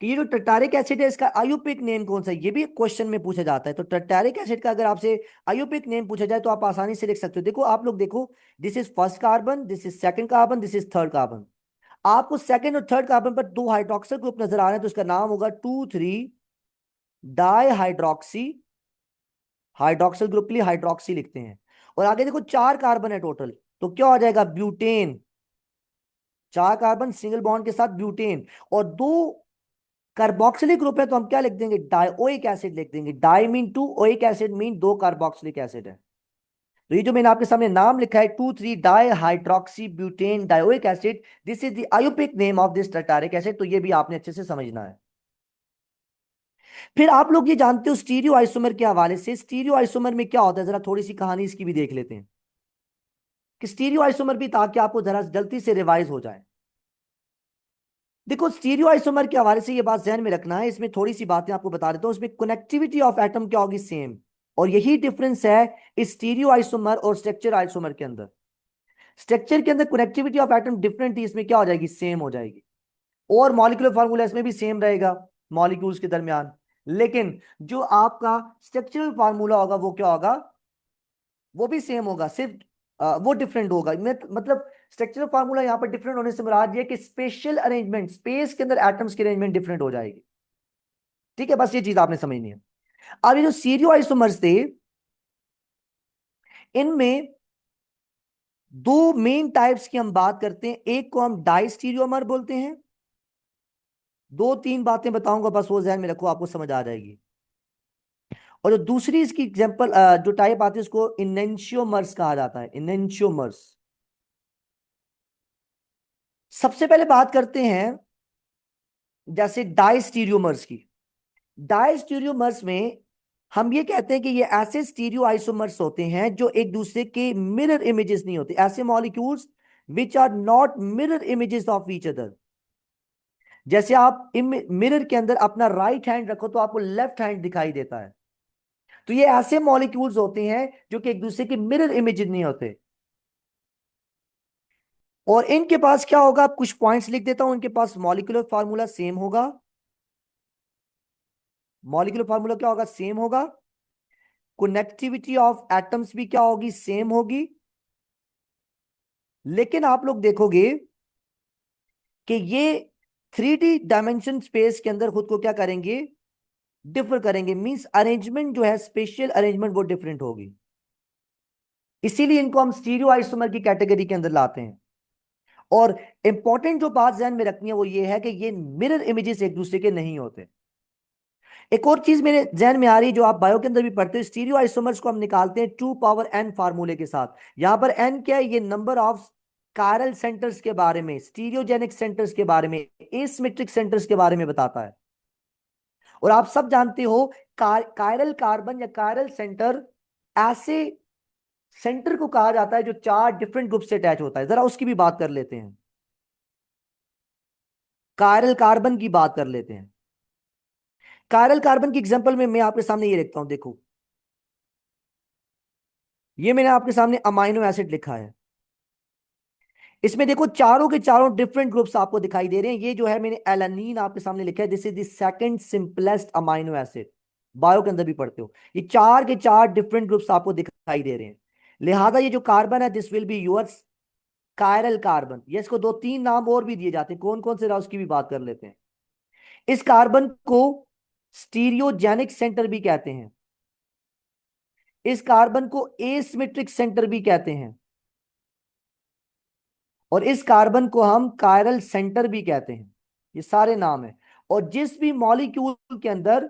S1: कि ये जो टर्टारिक एसिड है इसका आयुपिक नेम कौन सा है, ये भी क्वेश्चन में पूछा जाता है। तो टर्टारिक एसिड का अगर आपसे आयुपिक नेम पूछा जाए तो आप आसानी से लिख सकते हो। देखो आप लोग देखो, this is first carbon, this is second carbon, this is third carbon. आपको सेकंड और थर्ड कार्बन पर दो हाइड्रोक्सिल ग्रुप नजर आ रहे हैं, तो इसका नाम होगा 2,3 डाई हाइड्रोक्सी। हाइड्रोक्सिल ग्रुप के लिए हाइड्रोक्सी लिखते हैं। और आगे देखो चार कार्बन है टोटल, तो क्या हो जाएगा? ब्यूटेन। चार कार्बन सिंगल बॉन्ड के साथ ब्यूटेन, और दो कार्बोक्सिलिक ग्रुप है तो हम क्या लिख देंगे? डाइओइक एसिड लिख देंगे। Di mean two, oic acid mean दो कार्बोक्सिलिक एसिड है। तो ये जो मैंने आपके सामने नाम लिखा है 2,3 di hydroxy butane dioic acid, this is the IUPAC name of this tartaric acid. तो ये भी आपने अच्छे से समझना है। फिर आप लोग ये जानते हो स्टीरियो आइसोमर के हवाले से, स्टीरियो आइसोमर में क्या होता है, जरा थोड़ी सी कहानी इसकी भी देख लेते हैं कि स्टीरियो आइसोमर भी, ताकि आपको जरा जल्दी से रिवाइज हो जाए। देखो स्टीरियो आइसोमर के हवाले से ये बात ध्यान में रखना है, इसमें थोड़ी सी बातें आपको बता देता हूं। इसमें कनेक्टिविटी ऑफ एटम क्या होगी? सेम। और यही डिफरेंस है इस स्टीरियो आइसोमर और स्ट्रक्चर आइसोमर के अंदर। स्ट्रक्चर के अंदर कनेक्टिविटी ऑफ एटम डिफरेंट थी, इसमें क्या हो जाएगी? सेम हो जाएगी। और मॉलिक्यूलर फार्मूला इसमें भी सेम रहेगा मॉलिक्यूल्स के दरमियान। लेकिन जो आपका स्ट्रक्चरल फार्मूला होगा वो क्या होगा? वो भी सेम होगा, सिर्फ वो डिफरेंट होगा। मतलब स्ट्रक्चरल फार्मूला यहाँ पर डिफरेंट होने से मुराद ये कि स्पेशल अरेंजमेंट, स्पेस के अंदर एटम्स की अरेंजमेंट डिफरेंट हो जाएगी, ठीक है। बस ये चीज आपने समझनी है। अब ये जो सीरियो आइसोमर्स थे, इनमें दो मेन टाइप्स की हम बात करते हैं। एक को हम डाइस्टीरियोमर बोलते हैं। दो तीन बातें बताऊंगा, बस वो ध्यान में रखो, आपको समझ आ जाएगी। और जो दूसरी इसकी एग्जांपल जो टाइप आती है उसको इनेंशियोमर्स कहा जाता है, इनेंशियोमर्स। सबसे पहले बात करते हैं जैसे डायस्टीरियोमर्स की। डायस्टीरियोमर्स में हम ये कहते हैं कि ये ऐसे स्टीरियो आइसोमर्स होते हैं जो एक दूसरे के मिरर इमेजेस नहीं होते, ऐसे molecules which are not mirror images of each other. जैसे आप मिरर के अंदर अपना राइट हैंड रखो तो आपको लेफ्ट हैंड दिखाई देता है, तो ये ऐसे मॉलिक्यूल्स होते हैं जो कि एक दूसरे के मिरर इमेजेस नहीं होते। और इनके पास क्या होगा, आप कुछ पॉइंट्स लिख देता हूं, इनके पास मॉलिक्यूलर फार्मूला सेम होगा। मॉलिक्यूलर फार्मूला क्या होगा, सेम होगा। कनेक्टिविटी ऑफ एटम्स भी क्या होगी, सेम होगी। लेकिन आप लोग देखोगे कि ये 3D डायमेंशन स्पेस के अंदर खुद को क्या करेंगे, डिफर करेंगे। मींस अरेंजमेंट जो है, स्पेशियल अरेंजमेंट वो डिफरेंट होगी। इसीलिए इनको हम स्टीरियो आइसोमर की कैटेगरी के अंदर लाते हैं। और इंपॉर्टेंट जो बात ध्यान में रखनी है वो ये है कि ये मिरर इमेजेस एक दूसरे के नहीं होते। एक और चीज मेरे जहन में आ रही है जो आप बायो के अंदर भी पढ़ते हो, स्टीरियो आइसोमर्स को हम निकालते हैं 2 पावर n फार्मूले के साथ। यहां पर n क्या है, ये नंबर ऑफ कायरल सेंटर्स के बारे में, स्टीरियोजेनिक सेंटर्स के बारे में, एसिमेट्रिक सेंटर्स के बारे में बताता है। और आप सब जानते हो कायरल कार्बन या कायरल सेंटर ऐसे सेंटर को कहा जाता है जो 4 डिफरेंट ग्रुप से अटैच होता है। जरा उसकी भी बात कर लेते हैं, कायरल कार्बन की बात कर लेते हैं। कायरल कार्बन की एग्जांपल में मैं आपके सामने ये लिखता हूं, देखो ये मैंने आपके सामने अमाइनो एसिड लिखा है। इसमें देखो चारों के चारों डिफरेंट ग्रुप्स आपको दिखाई दे रहे हैं। ये जो है मैंने एलानीन आपके सामने लिखा है, this is the second simplest amino acid. Bio के अंदर भी पढ़ते हो, ये चार के चार डिफरेंट ग्रुप्स आपको दिखाई दे रहे हैं। लिहाजा ये जो कार्बन है, this will be yours chiral carbon. ये इसको 2-3 नाम और भी दिए जाते हैं, कौन कौन से रहा उसकी भी बात कर लेते हैं। इस कार्बन को स्टीरियोजेनिक सेंटर भी कहते हैं। इस कार्बन को एसिमेट्रिक सेंटर भी कहते हैं। और इस कार्बन को हम कायरल सेंटर भी कहते हैं। ये सारे नाम है। और जिस भी मॉलिक्यूल के अंदर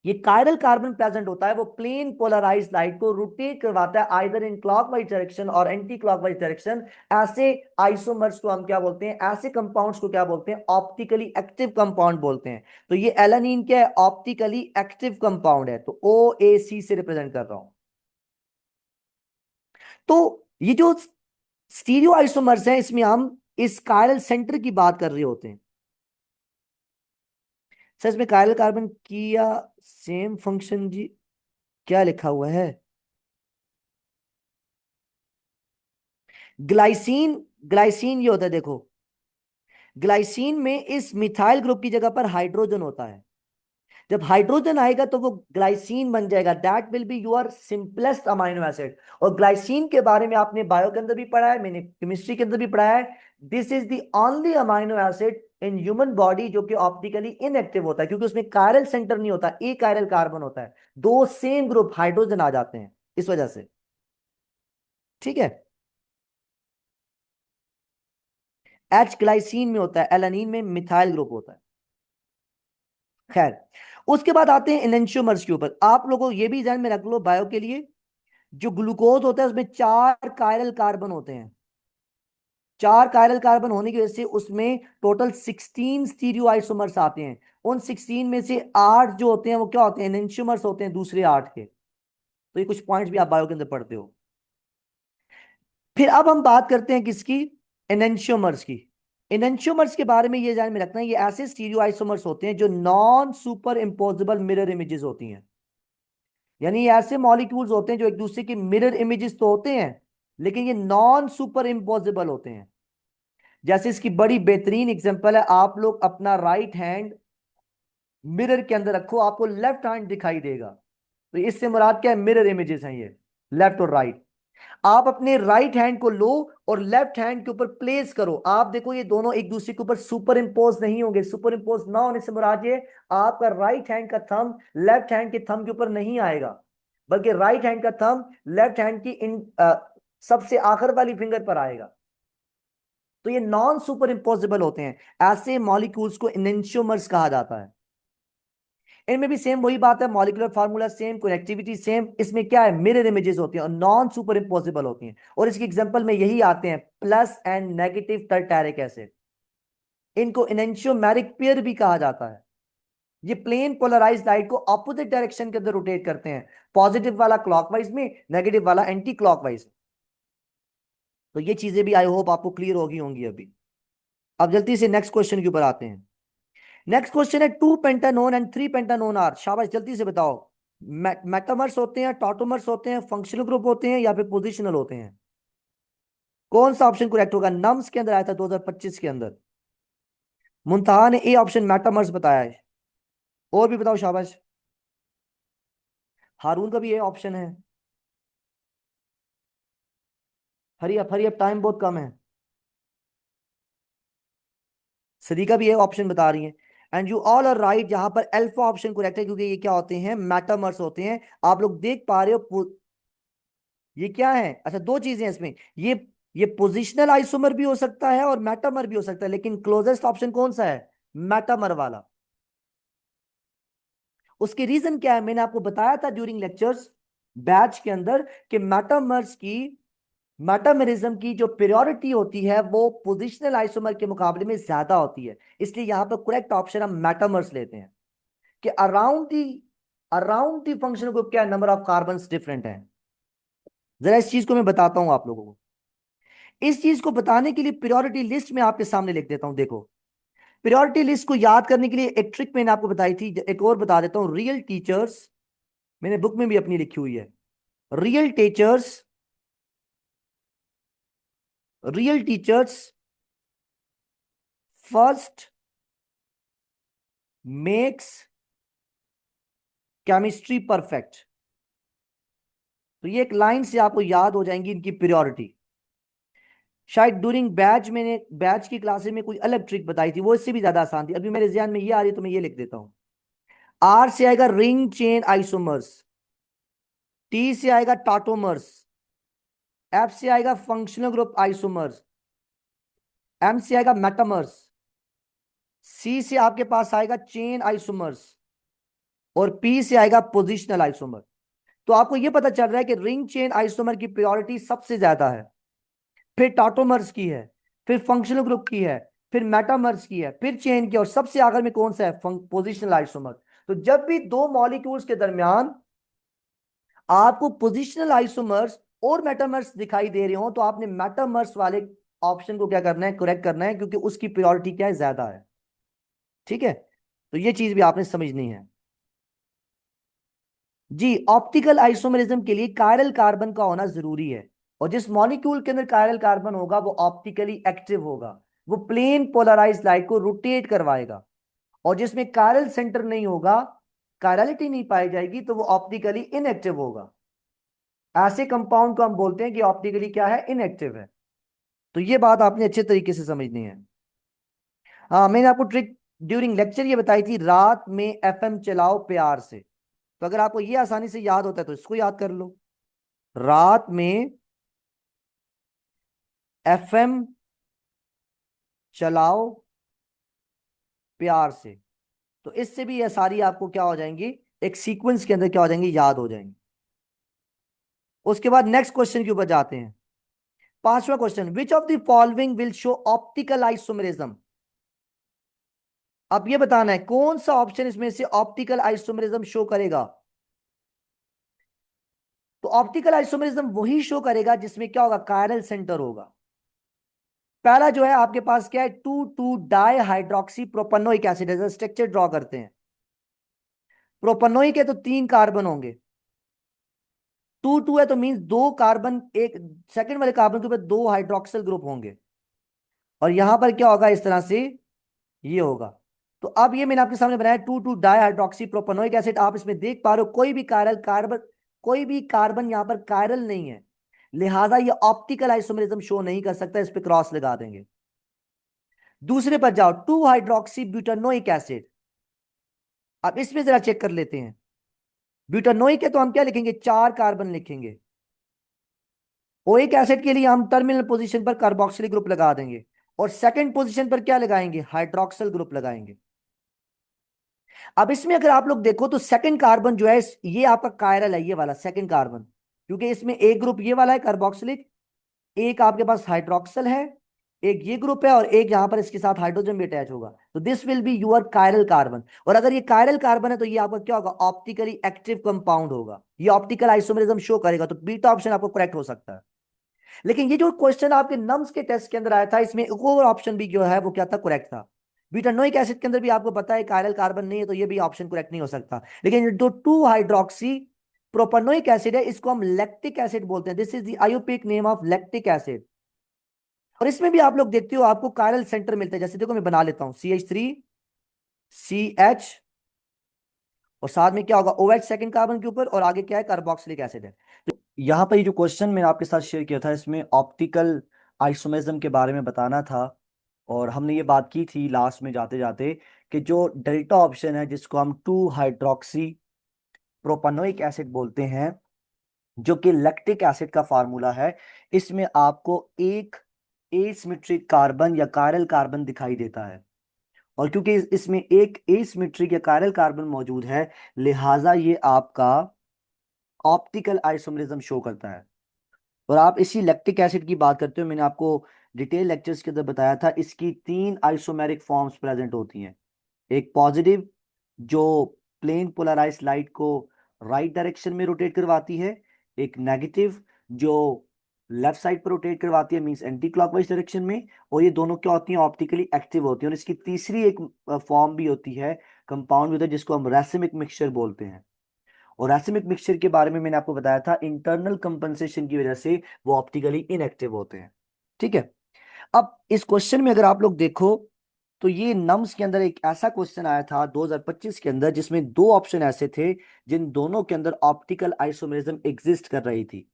S1: ये कायरल कार्बन प्रेजेंट होता है वो प्लेन पोलराइज्ड लाइट को रोटेट करवाता है आइदर इन क्लॉकवाइज डायरेक्शन और एंटी क्लॉकवाइज डायरेक्शन। ऐसे आइसोमर्स को हम क्या बोलते हैं, ऐसे कंपाउंड्स को क्या बोलते हैं, ऑप्टिकली एक्टिव कंपाउंड बोलते हैं। तो ये एलानीन क्या है, ऑप्टिकली एक्टिव कंपाउंड है, तो OAC से रिप्रेजेंट कर रहा हूं। तो ये जो स्टीरियो आइसोमर्स हैं इसमें हम इस कायरल सेंटर की बात कर रहे होते हैं। सर इसमें कायरल कार्बन की या सेम फंक्शन जी, क्या लिखा हुआ है, ग्लाइसीन। ग्लाइसीन ये होता है, देखो ग्लाइसीन में इस मिथाइल ग्रुप की जगह पर हाइड्रोजन होता है। जब हाइड्रोजन आएगा तो वो ग्लाइसीन बन जाएगा, that will be your simplest amino acid. और ग्लाइसीन के बारे में आपने बायो के अंदर भी पढ़ा है, मैंने केमिस्ट्री के अंदर भी पढ़ा है। This is the only amino acid in human body जो कि ऑप्टिकली इनएक्टिव होता है, क्योंकि उसमें कायरल सेंटर नहीं होता, एक कायरल कार्बन होता है, दो सेम ग्रुप हाइड्रोजन आ जाते हैं इस वजह से। ठीक है, एच ग्लाइसीन में होता है, एलानीन में मिथाइल ग्रुप होता है। खैर, उसके बाद आते हैं इनेंशियोमर्स के ऊपर। आप लोगों को ये भी ध्यान में रख लो, बायो के लिए जो ग्लूकोज होता है उसमें 4 कायरल कार्बन होते हैं। 4 कायरल कार्बन होने की वजह से उसमें टोटल 16 स्टीरियो आइसोमर्स आते हैं। उन 16 में से 8 जो होते हैं वो क्या होते हैं, एनेंशियोमर्स होते हैं, दूसरे 8 के। तो ये कुछ पॉइंट्स भी आप बायो के अंदर पढ़ते हो। फिर अब हम बात करते हैं किसकी, एनेंशियोमर्स की। एनेंशियोमर्स के बारे में ये ध्यान में रखना है, ये ऐसे स्टीरियो आइसोमर्स होते हैं जो non super imposable mirror images होती हैं। यानी ये ऐसे मॉलिक्यूल्स होते हैं जो एक दूसरे के मिरर इमेजेस तो होते हैं, लेकिन ये नॉन सुपर इम्पोजिबल होते हैं। जैसे इसकी बड़ी बेहतरीन एग्जांपल है, आप लोग अपना राइट हैंड मिरर के अंदर रखो, आपको लेफ्ट हैंड दिखाई देगा। तो इससे मुराद क्या है, मिरर इमेजेस हैं ये, लेफ्ट और राइट। आप अपने राइट हैंड को लो और लेफ्ट हैंड के ऊपर प्लेस करो, आप देखो ये दोनों एक दूसरे के ऊपर सुपर इंपोज नहीं होंगे। सुपर इंपोज ना होने से मुराद ये, आपका राइट हैंड का थंब लेफ्ट हैंड के थंब के ऊपर नहीं आएगा, बल्कि राइट हैंड का थंब लेफ्ट हैंड की सबसे आखिर वाली फिंगर पर आएगा। तो ये नॉन सुपर इंपोजिबल होते हैं, ऐसे मॉलिक्यूल्स को इनेंशियोमर्स कहा जाता है। इनमें भी सेम वही बात है, molecular formula same, connectivity same. इसमें क्या है, मिरर इमेजेस होती हैं और नॉन सुपर इम्पोजिबल होती हैं। और इसकी एग्जांपल में यही आते हैं, प्लस एंड नेगेटिव टर्टैरिक एसिड। इनको इनेंशियोमेरिक पेयर भी कहा जाता है। ये प्लेन पोलराइज लाइट को ऑपोजिट डायरेक्शन के अंदर रोटेट करते हैं, पॉजिटिव वाला क्लॉकवाइज में, नेगेटिव वाला एंटी क्लॉकवाइज। तो ये चीजें भी आई होप आपको क्लियर होगी होंगी अभी। अब जल्दी से नेक्स्ट क्वेश्चन के ऊपर आते हैं। नेक्स्ट क्वेश्चन है, two pentanone and three pentanone are, शाबाश जल्दी से बताओ, मेटामर्स होते हैं, टॉटोमर्स होते हैं, फंक्शनल ग्रुप होते हैं, या फिर पोजिशनल होते हैं? कौन सा ऑप्शन करेक्ट होगा? नम्स के अंदर आया था 2025 के अंदर। मुंतहा ने ए ऑप्शन मेटामर्स बताया है। और भी बताओ, शाबाश। हारून का भी ये ऑप्शन है। हरी अप हरी अप, टाइम बहुत कम है। सदीका भी ये ऑप्शन बता रही है। And you all are right, यहां पर अल्फा ऑप्शन करेक्ट है, क्योंकि ये क्या होते हैं, मेटामर्स होते हैं। आप लोग देख पा रहे हो ये क्या है, अच्छा दो चीजें हैं इसमें। ये पोजिशनल आइसोमर भी हो सकता है और मेटामर भी हो सकता है, लेकिन क्लोजेस्ट ऑप्शन कौन सा है, मेटामर वाला। उसकी रीजन क्या है, मैंने आपको बताया था ड्यूरिंग लेक्चर्स बैच के अंदर, कि मेटामर्स की, मेटामेरिज्म की जो प्योरिटी होती है वो पोजिशनल आइसोमर के मुकाबले में ज्यादा होती है। इसलिए यहां पर करेक्ट ऑप्शन हम मेटामर्स लेते हैं, कि अराउंड दी फंक्शनल ग्रुप क्या नंबर ऑफ कार्बन डिफरेंट है। जरा इस चीज को मैं बताता हूं आप लोगों को। इस चीज को बताने के लिए प्रियोरिटी लिस्ट में आपके सामने लिख देता हूं, देखो। प्रियोरिटी लिस्ट को याद करने के लिए एक ट्रिक मैंने आपको बताई थी, एक और बता देता हूं। रियल टीचर्स, मैंने बुक में भी अपनी लिखी हुई है। Real teachers, real teachers first makes chemistry perfect. तो ये एक लाइन से आपको याद हो जाएंगी इनकी प्रियोरिटी। शायद ड्यूरिंग बैच मैंने बैच की क्लासेस में कोई अलग ट्रिक बताई थी, वो इससे भी ज्यादा आसान थी। अभी मेरे ध्यान में ये आ रही है तो मैं ये लिख देता हूं। आर से आएगा रिंग चेन आइसोमर्स, टी से आएगा टाटोमर्स, एफ से आएगा फंक्शनल ग्रुप आइसोमर्स, एम से आएगा मेटामर्स, सी से आपके पास आएगा चेन आइसोमर्स, और पी से आएगा पोजिशनल आइसोमर। तो आपको यह पता चल रहा है कि रिंग चेन आइसोमर की प्रायोरिटी सबसे ज्यादा है, फिर टाटोमर्स की है, फिर फंक्शनल ग्रुप की है, फिर मेटामर्स की है, फिर चेन की, और सबसे आखिर में कौन सा है, पोजिशनल आइसोमर। तो जब भी दो मॉलिक्यूल्स के दरमियान आपको पोजिशनल आइसोमर्स और मेटामर्स दिखाई दे रहे हो, तो आपने मेटामर्स वाले ऑप्शन को क्या करना है, करेक्ट करना है, क्योंकि उसकी प्रायोरिटी क्या है, ज्यादा है। ठीक है, तो ये चीज भी आपने समझनी है जी। ऑप्टिकल आइसोमरिज्म के लिए कायरल कार्बन का होना जरूरी है, और जिस मॉलिक्यूल के अंदर कायरल कार्बन होगा वो ऑप्टिकली एक्टिव होगा, वो प्लेन पोलराइज लाइट को रोटेट करवाएगा। और जिसमें कायरल सेंटर नहीं होगा, कायरलिटी नहीं पाई जाएगी, तो वो ऑप्टिकली इनएक्टिव होगा। ऐसे कंपाउंड को हम बोलते हैं कि ऑप्टिकली क्या है, इनएक्टिव है। तो ये बात आपने अच्छे तरीके से समझनी है। हाँ, मैंने आपको ट्रिक ड्यूरिंग लेक्चर ये बताई थी, रात में एफएम चलाओ प्यार से। तो अगर आपको ये आसानी से याद होता है तो इसको याद कर लो। रात में एफएम चलाओ प्यार से। तो इससे भी ये सारी आपको क्या हो जाएंगी, एक सीक्वेंस के अंदर क्या हो जाएंगी, याद हो जाएंगी। उसके बाद नेक्स्ट क्वेश्चन के ऊपर जाते हैं। पांचवा question, which of the following will show optical isomerism. अब ये बताना है कौन सा ऑप्शन इसमें से ऑप्टिकल आइसोमेरिज्म शो करेगा। तो ऑप्टिकल आइसोमेरिज्म वही शो करेगा जिसमें क्या होगा, कायरल सेंटर होगा। पहला जो है आपके पास क्या है, two two dihydroxy propanoic acid, ऐसा स्ट्रक्चर ड्रॉ करते हैं। प्रोपनोइक है तो तीन कार्बन होंगे, टू टू है तो मींस दो कार्बन, एक सेकंड वाले कार्बन के ऊपर दो हाइड्रोक्सिल ग्रुप होंगे, और यहां पर क्या होगा, इस तरह से ये होगा। तो अब ये मैंने आपके सामने बनाया two two dihydroxy propanoic acid. आप इसमें देख पा रहे हो कोई भी कायरल कार्बन, कोई भी कार्बन यहां पर कायरल नहीं है, लिहाजा ये ऑप्टिकल आइसोमेरिज्म शो नहीं कर सकता, इस पे क्रॉस लगा देंगे। दूसरे पर जाओ, टू हाइड्रोक्सी ब्यूटानोइक एसिड। अब इसमें जरा चेक कर लेते हैं। ब्यूटानोइक है तो हम क्या लिखेंगे, चार कार्बन लिखेंगे। ओइक एसिड के लिए हम टर्मिनल पोजीशन पर कार्बोक्सिलिक ग्रुप लगा देंगे, और सेकंड पोजीशन पर क्या लगाएंगे, हाइड्रोक्सिल ग्रुप लगाएंगे। अब इसमें अगर आप लोग देखो तो सेकंड कार्बन जो है ये आपका कायरल है, ये वाला सेकंड कार्बन, क्योंकि इसमें एक ग्रुप ये वाला है कार्बोक्सिलिक, एक आपके पास हाइड्रोक्सल है, एक ये ग्रुप है, और एक यहां पर इसके साथ हाइड्रोजन भी अटैच होगा, तो this will be your chiral carbon. और अगर ये कायरल कार्बन है तो ये आपका क्या होगा, ऑप्टिकली एक्टिव कंपाउंड होगा, ये ऑप्टिकल आइसोमेरिज्म शो करेगा, तो बीटा ऑप्शन आपको करेक्ट हो सकता है। लेकिन ये जो क्वेश्चन आपके नम्स के टेस्ट के अंदर आया था, इसमें एक और ऑप्शन भी जो है वो क्या था, करेक्ट था। बीटानोइक एसिड के अंदर भी आपको पता है कायरल कार्बन नहीं है, तो ये भी ऑप्शन करेक्ट नहीं हो सकता। लेकिन जो 2 हाइड्रोक्सी प्रोपेनोइक एसिड है, इसको हम लैक्टिक एसिड बोलते हैं, this is the IUPAC name of lactic acid. और इसमें भी आप लोग देखते हो आपको कायरल सेंटर मिलता है, जैसे देखो मैं बना लेता हूं CH3CH, और साथ में क्या होगा OH सेकंड कार्बन के ऊपर, और आगे क्या है, कार्बोक्सिलिक एसिड है। तो यहाँ पर ये जो क्वेश्चन मैंने आपके साथ शेयर किया था, इसमें ऑप्टिकल आइसोमेरिज्म के बारे में बताना था। और हमने ये बात की थी लास्ट में जाते जाते कि जो डेल्टा ऑप्शन है, जिसको हम 2 हाइड्रोक्सी प्रोपानोइक एसिड बोलते हैं, जो कि लैक्टिक एसिड का फार्मूला है, इसमें आपको एक एसिमेट्रिक कार्बन या कायरल कार्बन दिखाई देता है। और क्योंकि इसमें एक एसिमेट्रिक या कायरल कार्बन मौजूद है, लिहाजा ये आपका ऑप्टिकल आइसोमेरिज्म शो करता है। और आप इसी लैक्टिक एसिड की बात करते हो, मैंने आपको डिटेल लेक्चर्स के अंदर बताया था, इसकी 3 आइसोमेरिक फॉर्म्स प्रेजेंट होती हैं। एक पॉजिटिव, जो प्लेन पोलराइज लाइट को राइट डायरेक्शन में रोटेट करवाती है, एक नेगेटिव जो लेफ्ट साइड पर रोटेट करवाती है, मींस एंटी क्लॉकवाइज डायरेक्शन में, और ये दोनों क्या होती हैं, ऑप्टिकली एक्टिव होती हैं। और इसकी तीसरी एक फॉर्म भी होती है, कंपाउंड होता है, जिसको हम रैसिमिक मिक्सचर बोलते हैं। और रैसिमिक मिक्सचर के बारे में मैंने आपको बताया था, इंटरनल कंपनसेशन की वजह से वो ऑप्टिकली इनएक्टिव होते हैं। ठीक है। अब इस क्वेश्चन में अगर आप लोग देखो तो ये नम्स के अंदर एक ऐसा क्वेश्चन आया था 2025 के अंदर, जिसमें 2 ऑप्शन ऐसे थे जिन दोनों के अंदर ऑप्टिकल आइसोमेरिज्म एग्जिस्ट कर रही थी।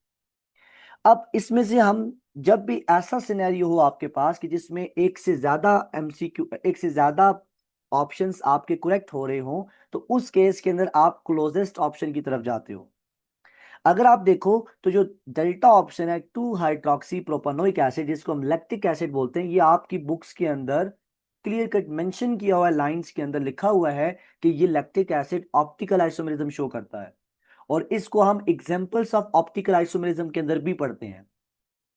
S1: अब इसमें से हम, जब भी ऐसा सिनेरियो हो आपके पास कि जिसमें एक से ज्यादा MCQ, एक से ज्यादा ऑप्शंस आपके करेक्ट हो रहे हो, तो उस केस के अंदर आप क्लोजेस्ट ऑप्शन की तरफ जाते हो। अगर आप देखो तो जो डेल्टा ऑप्शन है 2 हाइड्रोक्सी प्रोपानोइक एसिड, जिसको हम लैक्टिक एसिड बोलते हैं, ये आपकी बुक्स के अंदर क्लियर कट मेंशन किया हुआ है, लाइंस के अंदर लिखा हुआ है कि ये lactic acid optical isomerism show करता है। और इसको हम एग्जांपल्स ऑफ ऑप्टिकल आइसोमेरिज्म के अंदर भी पढ़ते हैं।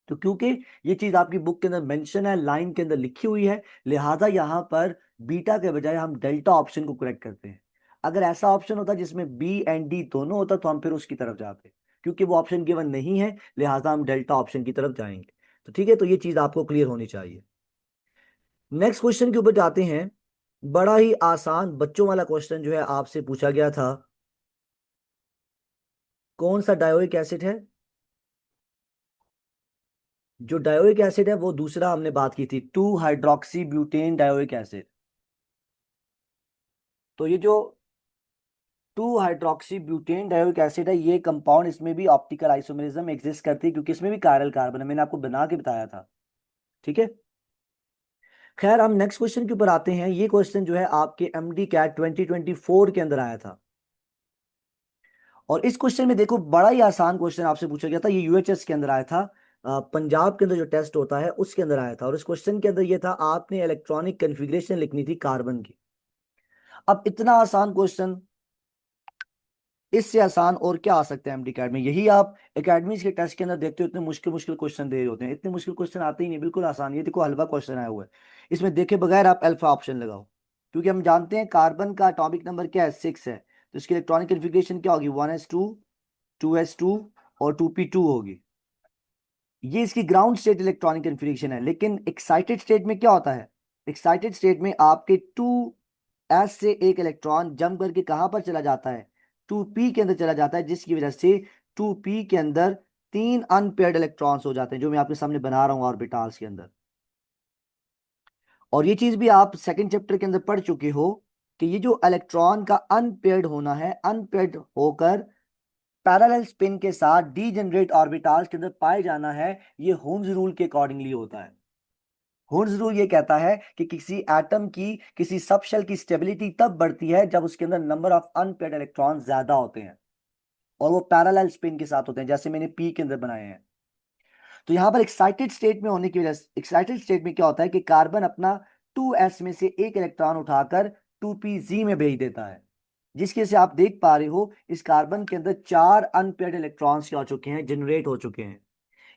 S1: तो क्योंकि ये चीज आपकी बुक के अंदर मेंशन है, लाइन के अंदर लिखी हुई है, लिहाजा यहां पर बीटा के बजाय हम डेल्टा ऑप्शन को करेक्ट करते हैं। अगर ऐसा ऑप्शन होता जिसमें बी एंड डी दोनों होता, तो हम फिर उसकी तरफ जाते। क्योंकि वो ऑप्शन गिवन नहीं है, लिहाजा हम डेल्टा ऑप्शन की तरफ जाएंगे। तो ठीक है, तो ये चीज आपको क्लियर होनी चाहिए। नेक्स्ट क्वेश्चन के ऊपर जाते हैं। बड़ा ही आसान बच्चों वाला क्वेश्चन जो है आपसे पूछा गया था, कौन सा डायोइक एसिड है। जो डायोइक एसिड है वो दूसरा हमने बात की थी, 2 हाइड्रोक्सी ब्यूटेन डायोइक एसिड। तो ये जो 2 हाइड्रोक्सी ब्यूटेन डायोइक एसिड है, ये कंपाउंड, इसमें भी ऑप्टिकल आइसोमेरिज्म एग्जिस्ट करती है, क्योंकि इसमें भी कायरल कार्बन है, मैंने आपको बना के बताया था। ठीक है। खैर, हम नेक्स्ट क्वेश्चन के ऊपर आते हैं। ये क्वेश्चन जो है आपके MD कैट 2024 के अंदर आया था। और इस क्वेश्चन में देखो, बड़ा ही आसान क्वेश्चन आपसे पूछा गया था, ये UHS के अंदर आया था। पंजाब के अंदर जो टेस्ट होता है उसके अंदर आया था। और इस क्वेश्चन के अंदर ये था, आपने इलेक्ट्रॉनिक कन्फिग्रेशन लिखनी थी कार्बन की। अब इतना आसान क्वेश्चन, इससे आसान और क्या आ सकता है MD कैट में। यही आप एकेडमीज के टेस्ट के अंदर देखते हो, इतने मुश्किल मुश्किल क्वेश्चन दे रहे होते हैं, इतने मुश्किल क्वेश्चन आते ही नहीं, बिल्कुल आसान। ये देखो हलवा क्वेश्चन आया हुआ है, इसमें देखे बगैर आप अल्फा ऑप्शन लगाओ, क्योंकि हम जानते हैं कार्बन का एटॉमिक नंबर क्या है, 6 है। तो इसकी इलेक्ट्रॉनिक कन्फिग्रेशन क्या होगी, 1s2, 2s2 और 2p2 होगी। ये इसकी ग्राउंड स्टेट इलेक्ट्रॉनिक कन्फिग्रेशन है। लेकिन एक्साइटेड स्टेट में क्या होता है, एक्साइटेड स्टेट में आपके 2s से एक इलेक्ट्रॉन जंप करके कहां पर चला जाता है, 2p के अंदर चला जाता है, जिसकी वजह से 2p के अंदर 3 अनपेयर्ड इलेक्ट्रॉन्स हो जाते हैं, जो मैं आपके सामने बना रहा हूं ऑर्बिटल्स के अंदर। और ये चीज भी आप सेकंड चैप्टर के अंदर पढ़ चुके हो कि ये जो इलेक्ट्रॉन का अनपेयर्ड होना है, अनपेयर्ड होकर पैरेलल स्पिन के साथ डीजेनरेट ऑर्बिटल्स के अंदर पाए जाना है, ये होम्स रूल के अकॉर्डिंगली होता है। होम्स रूल ये कहता है कि किसी एटम की, किसी सबशेल की स्टेबिलिटी तब बढ़ती है जब उसके अंदर नंबर ऑफ अनपेयर्ड इलेक्ट्रॉन ज्यादा होते हैं, और वो पैरेलल स्पिन के साथ होते हैं, जैसे मैंने पी के अंदर बनाए हैं। तो यहां पर एक्साइटेड स्टेट में होने की वजह से, एक्साइटेड स्टेट में क्या होता है कि कार्बन अपना 2s में से एक इलेक्ट्रॉन उठाकर 2pz में भेज देता है, जिसकी वजह से आप देख पा रहे हो इस कार्बन के अंदर 4 अनपेयर्ड इलेक्ट्रॉन्स क्या हो चुके हैं, जनरेट हो चुके हैं।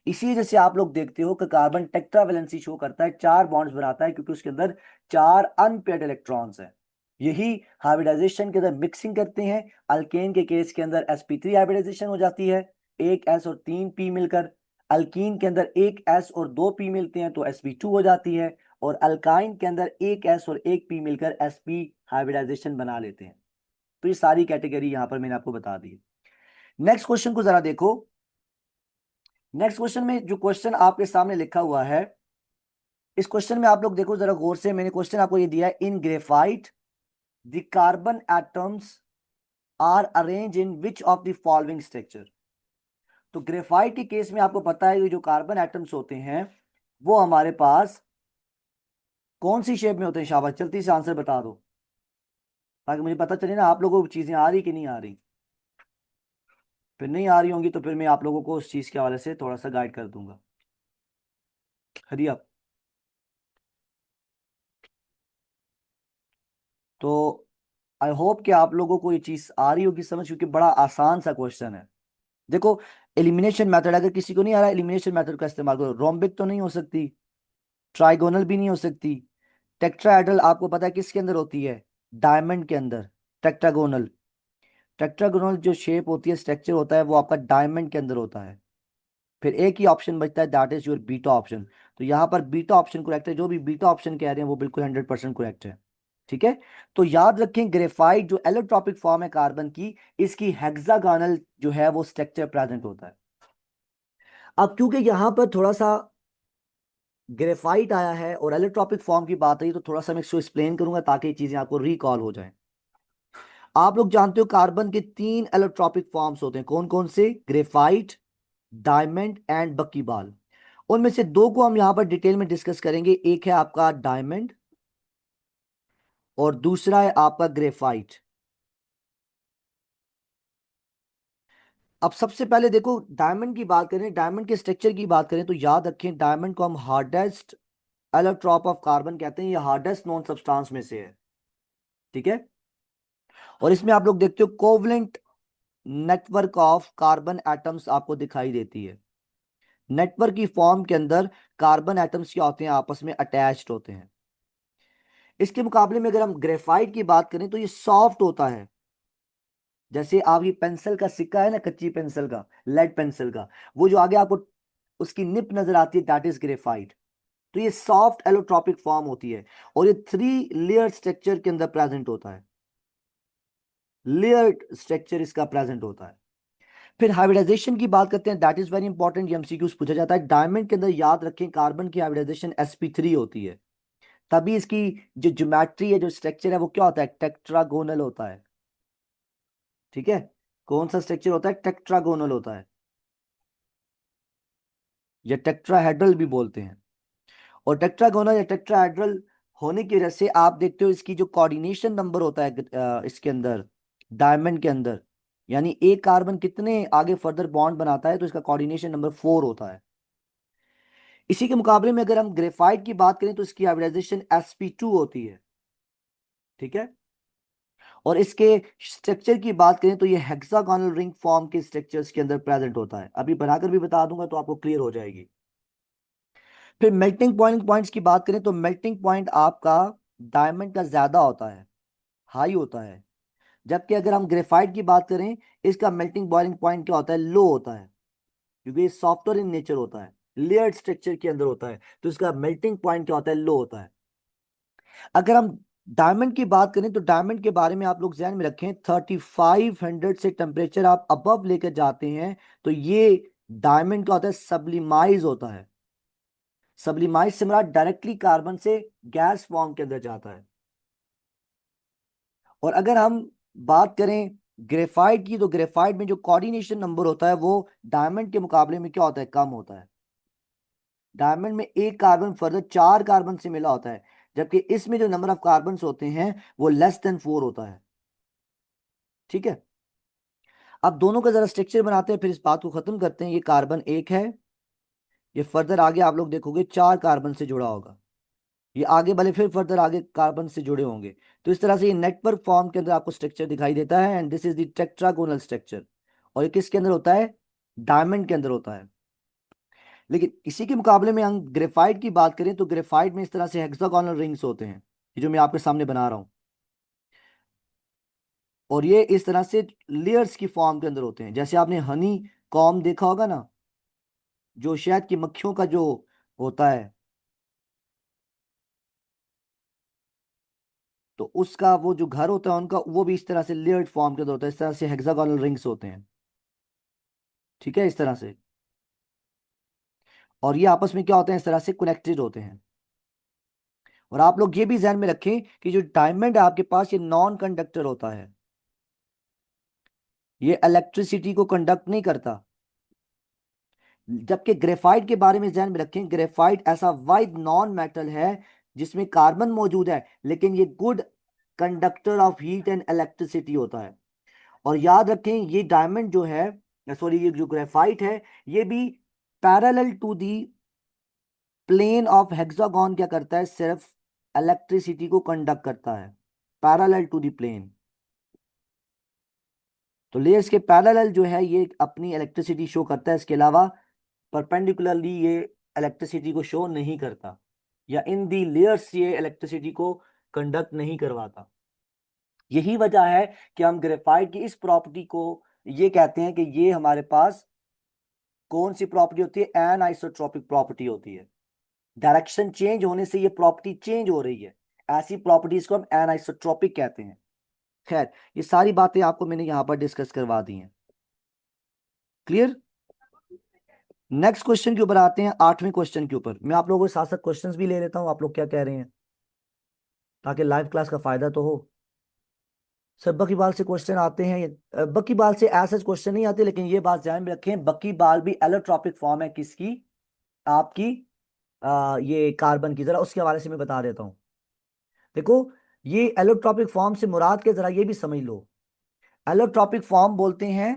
S1: इसी वजह से आप लोग देखते हो कि कार्बन टेट्रावैलेंसी शो करता है, 4 बॉन्ड्स बनाता है, क्योंकि उसके अंदर 4 अनपेयर्ड इलेक्ट्रॉन्स हैं। यही हाइब्रिडाइजेशन के अंदर मिक्सिंग करते हैं। अल्केन के केस के अंदर sp3 हाइब्रिडाइजेशन हो जाती है, एक s और 3 p मिलकर। अल्कीन के अंदर एक s और 2 p मिलते हैं तो sp2 हो जाती है। और अल्काइन के अंदर एक s और एक p मिलकर sp हाइब्रिडाइजेशन बना लेते हैं। तो ये सारी कैटेगरी यहां पर मैंने आपको बता दी। नेक्स्ट क्वेश्चन को जरा देखो। नेक्स्ट क्वेश्चन में जो क्वेश्चन आपके सामने लिखा हुआ है, इस क्वेश्चन में आप लोग देखो जरा गौर से। मैंने क्वेश्चन आपको ये दिया है, in graphite the carbon atoms are arrange in which of the following structure. तो ग्रेफाइट के केस में आपको पता है ये जो कार्बन एटम्स होते हैं वो हमारे पास कौन सी शेप में होते हैं। शाबाश, जल्दी से आंसर बता दो ताकि मुझे पता चले ना आप लोगों को चीजें आ रही कि नहीं आ रही। फिर नहीं आ रही होंगी तो फिर मैं आप लोगों को उस चीज के हवाले से थोड़ा सा गाइड कर दूंगा। हरी आप। तो आई होप कि आप लोगों को ये चीज आ रही होगी समझ, क्योंकि बड़ा आसान सा क्वेश्चन है। देखो, एलिमिनेशन मेथड, अगर किसी को नहीं आ रहा एलिमिनेशन मेथड का इस्तेमाल करो। रोम्बिक तो नहीं हो सकती, ट्राइगोनल भी नहीं हो सकती। टेट्राहेड्रल आपको पता है किसके अंदर होती है, डायमंड के अंदर। टेट्रागोनल, टेट्रागोनल जो शेप होती है, स्ट्रक्चर होता है, वो आपका डायमंड के अंदर होता है। फिर एक ही ऑप्शन बचता है, that is your beta option. तो यहाँ पर बीटा ऑप्शन करेक्ट है। जो भी बीटा ऑप्शन कह रहे हैं वो बिल्कुल 100% करेक्ट है। ठीक है, तो याद रखें ग्रेफाइट जो एलोट्रॉपिक फॉर्म है कार्बन की, इसकी हेक्सागोनल जो है वो स्ट्रक्चर प्रेजेंट होता है। अब क्योंकि यहां पर थोड़ा सा ग्रेफाइट आया है और एलोट्रॉपिक फॉर्म की बात आई, तो थोड़ा सा मैं इसको एक्सप्लेन करूंगा ताकि ये चीजें आपको रिकॉल हो जाएं। आप लोग जानते हो कार्बन के 3 एलोट्रॉपिक फॉर्म्स होते हैं, कौन कौन से, ग्रेफाइट, डायमंड एंड बक्कीबाल। उनमें से दो को हम यहां पर डिटेल में डिस्कस करेंगे। एक है आपका डायमंड और दूसरा है आपका ग्रेफाइट। अब सबसे पहले देखो, डायमंड की बात करें, डायमंड के स्ट्रक्चर की बात करें, तो याद रखें डायमंड को हम हार्डेस्ट एलोट्रॉप ऑफ कार्बन कहते हैं। ये हार्डेस्ट नॉन सब्सटेंस में से है। ठीक है, और इसमें आप लोग देखते हो covalent network of carbon atoms आपको दिखाई देती है। नेटवर्क की फॉर्म के अंदर कार्बन एटम्स क्या होते हैं, आपस में अटैच्ड होते हैं। इसके मुकाबले में अगर हम ग्रेफाइट की बात करें तो ये सॉफ्ट होता है। जैसे आपकी पेंसिल का सिक्का है ना, कच्ची पेंसिल का, लेड पेंसिल का, वो जो आगे आपको उसकी निप नजर आती है, दैट इज ग्रेफाइट। तो ये सॉफ्ट एलोट्रॉपिक फॉर्म होती है और ये 3 लेयर स्ट्रक्चर के अंदर प्रेजेंट होता है। लेयर्ड स्ट्रक्चर इसका प्रेजेंट होता है। फिर हाइब्रिडाइजेशन की बात करते हैं, दैट इज वेरी इंपॉर्टेंट, ये एमसीक्यूज पूछा जाता है। डायमंड के अंदर याद रखें कार्बन की हाइब्रिडाइजेशन sp3 होती है, तभी इसकी जो ज्योमेट्री है, जो स्ट्रक्चर है, वो क्या होता है, टेट्रागोनल होता है। ठीक है, कौन सा स्ट्रक्चर होता है, टेट्रागोनल होता है, या टेट्राहेड्रल भी बोलते हैं। और टेट्रागोनल या टेट्राहेड्रल होने की वजह से आप देखते हो इसकी जो कोऑर्डिनेशन नंबर होता है इसके अंदर, डायमंड के अंदर, यानी एक कार्बन कितने आगे फर्दर बॉन्ड बनाता है, तो इसका कोऑर्डिनेशन नंबर 4 होता है। इसी के मुकाबले में अगर हम ग्रेफाइट की बात करें तो इसकी हाइब्रिडाइजेशन sp2 होती है। ठीक है, और इसके स्ट्रक्चर की बात करें तो ये हेक्सागोनल रिंग फॉर्म के स्ट्रक्चर्स के अंदर प्रेजेंट होता है। अभी बनाकर भी बता दूंगा तो आपको क्लियर हो जाएगी। फिर मेल्टिंग पॉइंट पॉइंट्स की बात करें तो मेल्टिंग पॉइंट आपका डायमंड का ज्यादा होता है, हाई होता है। जबकि अगर हम ग्रेफाइट की बात करें, इसका मेल्टिंग बॉइलिंग पॉइंट क्या होता है, लो होता है, क्योंकि ये सॉफ्टवेयर इन नेचर होता है, लेयर्ड स्ट्रक्चर के अंदर होता है, तो इसका मेल्टिंग पॉइंट क्या होता है, लो होता है। अगर हम डायमंड की बात करें तो डायमंड के बारे में आप लोग ध्यान में रखें, 3500 से टेम्परेचर आप अबव लेकर जाते हैं तो ये डायमंड क्या होता है, सब्लिमाइज होता है। सब्लिमाइज से हमारा डायरेक्टली कार्बन से गैस फॉर्म के अंदर जाता है। और अगर हम बात करें ग्रेफाइट की, तो ग्रेफाइट में जो कोऑर्डिनेशन नंबर होता है वो डायमंड के मुकाबले में क्या होता है, कम होता है। डायमंड में एक कार्बन फर्दर 4 कार्बन से मिला होता है, जबकि इसमें जो नंबर ऑफ कार्बन होते हैं वो लेस देन 4 होता है। ठीक है, अब दोनों का जरा स्ट्रक्चर बनाते हैं, फिर इस बात को खत्म करते हैं। ये कार्बन एक है, ये फर्दर आगे आप लोग देखोगे 4 कार्बन से जुड़ा होगा। ये आगे भले फिर फर्दर आगे कार्बन से जुड़े होंगे। तो इस तरह से ये नेटवर्क फॉर्म के अंदर आपको स्ट्रक्चर दिखाई देता है, and this is the tetragonal structure. और ये किसके अंदर होता है? डायमंड के अंदर होता है। लेकिन इसी के मुकाबले में हम ग्रेफाइट की बात करें तो ग्रेफाइट में इस तरह से हेक्सागोनल रिंग्स होते हैं, ये जो मैं आपके सामने बना रहा हूं। और ये इस तरह से लेयर्स की फॉर्म के अंदर होते हैं। जैसे आपने हनी कॉम देखा होगा ना, जो शहद की मक्खियों का जो होता है, तो उसका वो जो घर होता है उनका, वो भी इस तरह से लेयर्ड फॉर्म के अंदर होता है। इस तरह से हेक्सागोनल रिंग्स होते हैं, ठीक है, इस तरह से। और ये आपस में क्या होते हैं? इस तरह से कनेक्टेड होते हैं। और आप लोग ये भी ध्यान में रखें कि जो डायमंड है आपके पास, ये नॉन कंडक्टर होता है, ये इलेक्ट्रिसिटी को कंडक्ट नहीं करता। जबकि ग्रेफाइट के बारे में ध्यान में रखें, ग्रेफाइट ऐसा वाइड नॉन मेटल है जिसमें कार्बन मौजूद है, लेकिन ये good conductor of heat and electricity होता है। और याद रखें, ये डायमंड जो है, सॉरी, ये जो ग्रेफाइट है, ये भी parallel to the plane of hexagon क्या करता है? सिर्फ इलेक्ट्रिसिटी को कंडक्ट करता है, पैरेलल टू दी प्लेन। तो लेयर्स के पैरेलल जो है ये अपनी इलेक्ट्रिसिटी शो करता है, इसके अलावा परपेंडिकुलरली ये इलेक्ट्रिसिटी को शो नहीं करता, या इन दी लेयर्स ये इलेक्ट्रिसिटी को कंडक्ट नहीं करवाता। यही वजह है कि हम ग्रेफाइट की इस प्रॉपर्टी को ये कहते हैं कि ये हमारे पास कौन सी प्रॉपर्टी होती है? एन आइसोट्रोपिक प्रॉपर्टी होती है। डायरेक्शन चेंज होने से ये प्रॉपर्टी चेंज हो रही है, ऐसी प्रॉपर्टीज को हम एन आइसोट्रोपिक कहते हैं। खैर, ये सारी बातें आपको मैंने यहां पर डिस्कस करवा दी हैं। क्लियर? नेक्स्ट क्वेश्चन के ऊपर आते हैं, 8वें क्वेश्चन के ऊपर। मैं आप लोगों के साथ साथ क्वेश्चंस भी ले लेता हूं, आप लोग क्या कह रहे हैं, ताकि लाइव क्लास का फायदा तो हो। सर बकीबाल से क्वेश्चन आते हैं, बकीबाल से ऐसे क्वेश्चन नहीं आते, लेकिन ये बात ध्यान में रखें, बकीबाल भी एलोट्रॉपिक फॉर्म है किसकी? आपकी ये कार्बन की। जरा उसके हवाले से मैं बता देता हूं। देखो, ये एलोट्रॉपिक फॉर्म से मुराद के जरा ये भी समझ लो। एलोट्रॉपिक फॉर्म बोलते हैं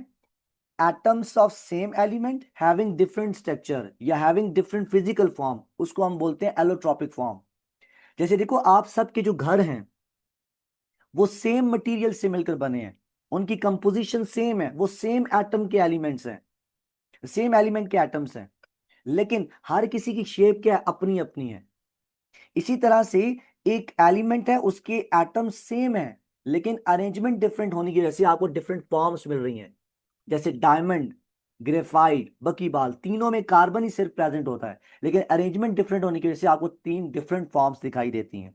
S1: atoms of same element having different structure या हैविंग डिफरेंट फिजिकल फॉर्म, उसको हम बोलते हैं एलोट्रॉपिक फॉर्म। जैसे देखो, आप सबके जो घर हैं वो सेम मटेरियल से मिलकर बने हैं, उनकी कंपोजिशन सेम है, वो सेम एटम के एलिमेंट्स हैं, सेम एलिमेंट के एटम्स हैं, लेकिन हर किसी की शेप क्या है? अपनी अपनी है। इसी तरह से एक एलिमेंट है, उसके एटम सेम है, लेकिन अरेंजमेंट डिफरेंट होने की वजह से आपको डिफरेंट फॉर्म्स मिल रही हैं। जैसे डायमंड, ग्रेफाइट, बकीबाल, तीनों में कार्बन ही सिर्फ प्रेजेंट होता है, लेकिन अरेंजमेंट डिफरेंट होने की वजह से आपको 3 डिफरेंट फॉर्म्स दिखाई देती हैं।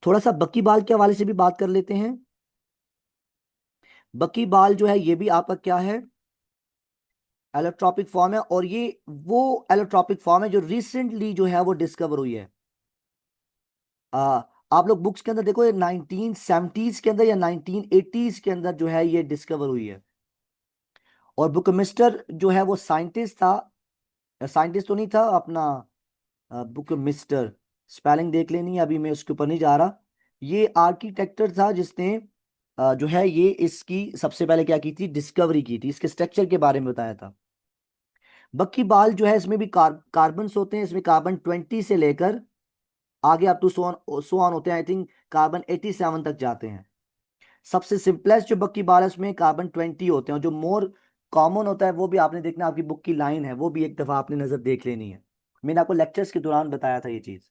S1: थोड़ा सा बकीबाल के हवाले से भी बात कर लेते हैं। बकीबाल जो है ये भी आपका क्या है? एलोट्रॉपिक फॉर्म है, और ये वो एलोट्रॉपिक फॉर्म है जो रिसेंटली जो है वो डिस्कवर हुई है। आ, आप लोग बुक्स के अंदर देखो, ये 1970s के अंदर या 1980s के अंदर जो है ये डिस्कवर हुई है। और बुकमिस्टर जो है वो साइंटिस्ट था, साइंटिस्ट तो नहीं था अपना, बुकमिस्टर, स्पेलिंग देख लेनी है, अभी मैं उसके ऊपर नहीं जा रहा। ये आर्किटेक्टर था जिसने जो है ये इसकी सबसे पहले क्या की थी? डिस्कवरी की थी, इसके स्ट्रक्चर के बारे में बताया था। बक्की बाल जो है इसमें भी कार्बन्स होते हैं, इसमें कार्बन 20 से लेकर आगे आप टू सो ऑन होते हैं, आई थिंक कार्बन 87 तक जाते हैं। सबसे सिंपलेस्ट जो बक्की बाल है उसमें कार्बन 20 होते हैं, और जो मोर कॉमन होता है वो भी आपने देखना, आपकी बुक की लाइन है वो भी एक दफा आपने नजर देख लेनी है। मैंने आपको लेक्चर्स के दौरान बताया था ये चीज।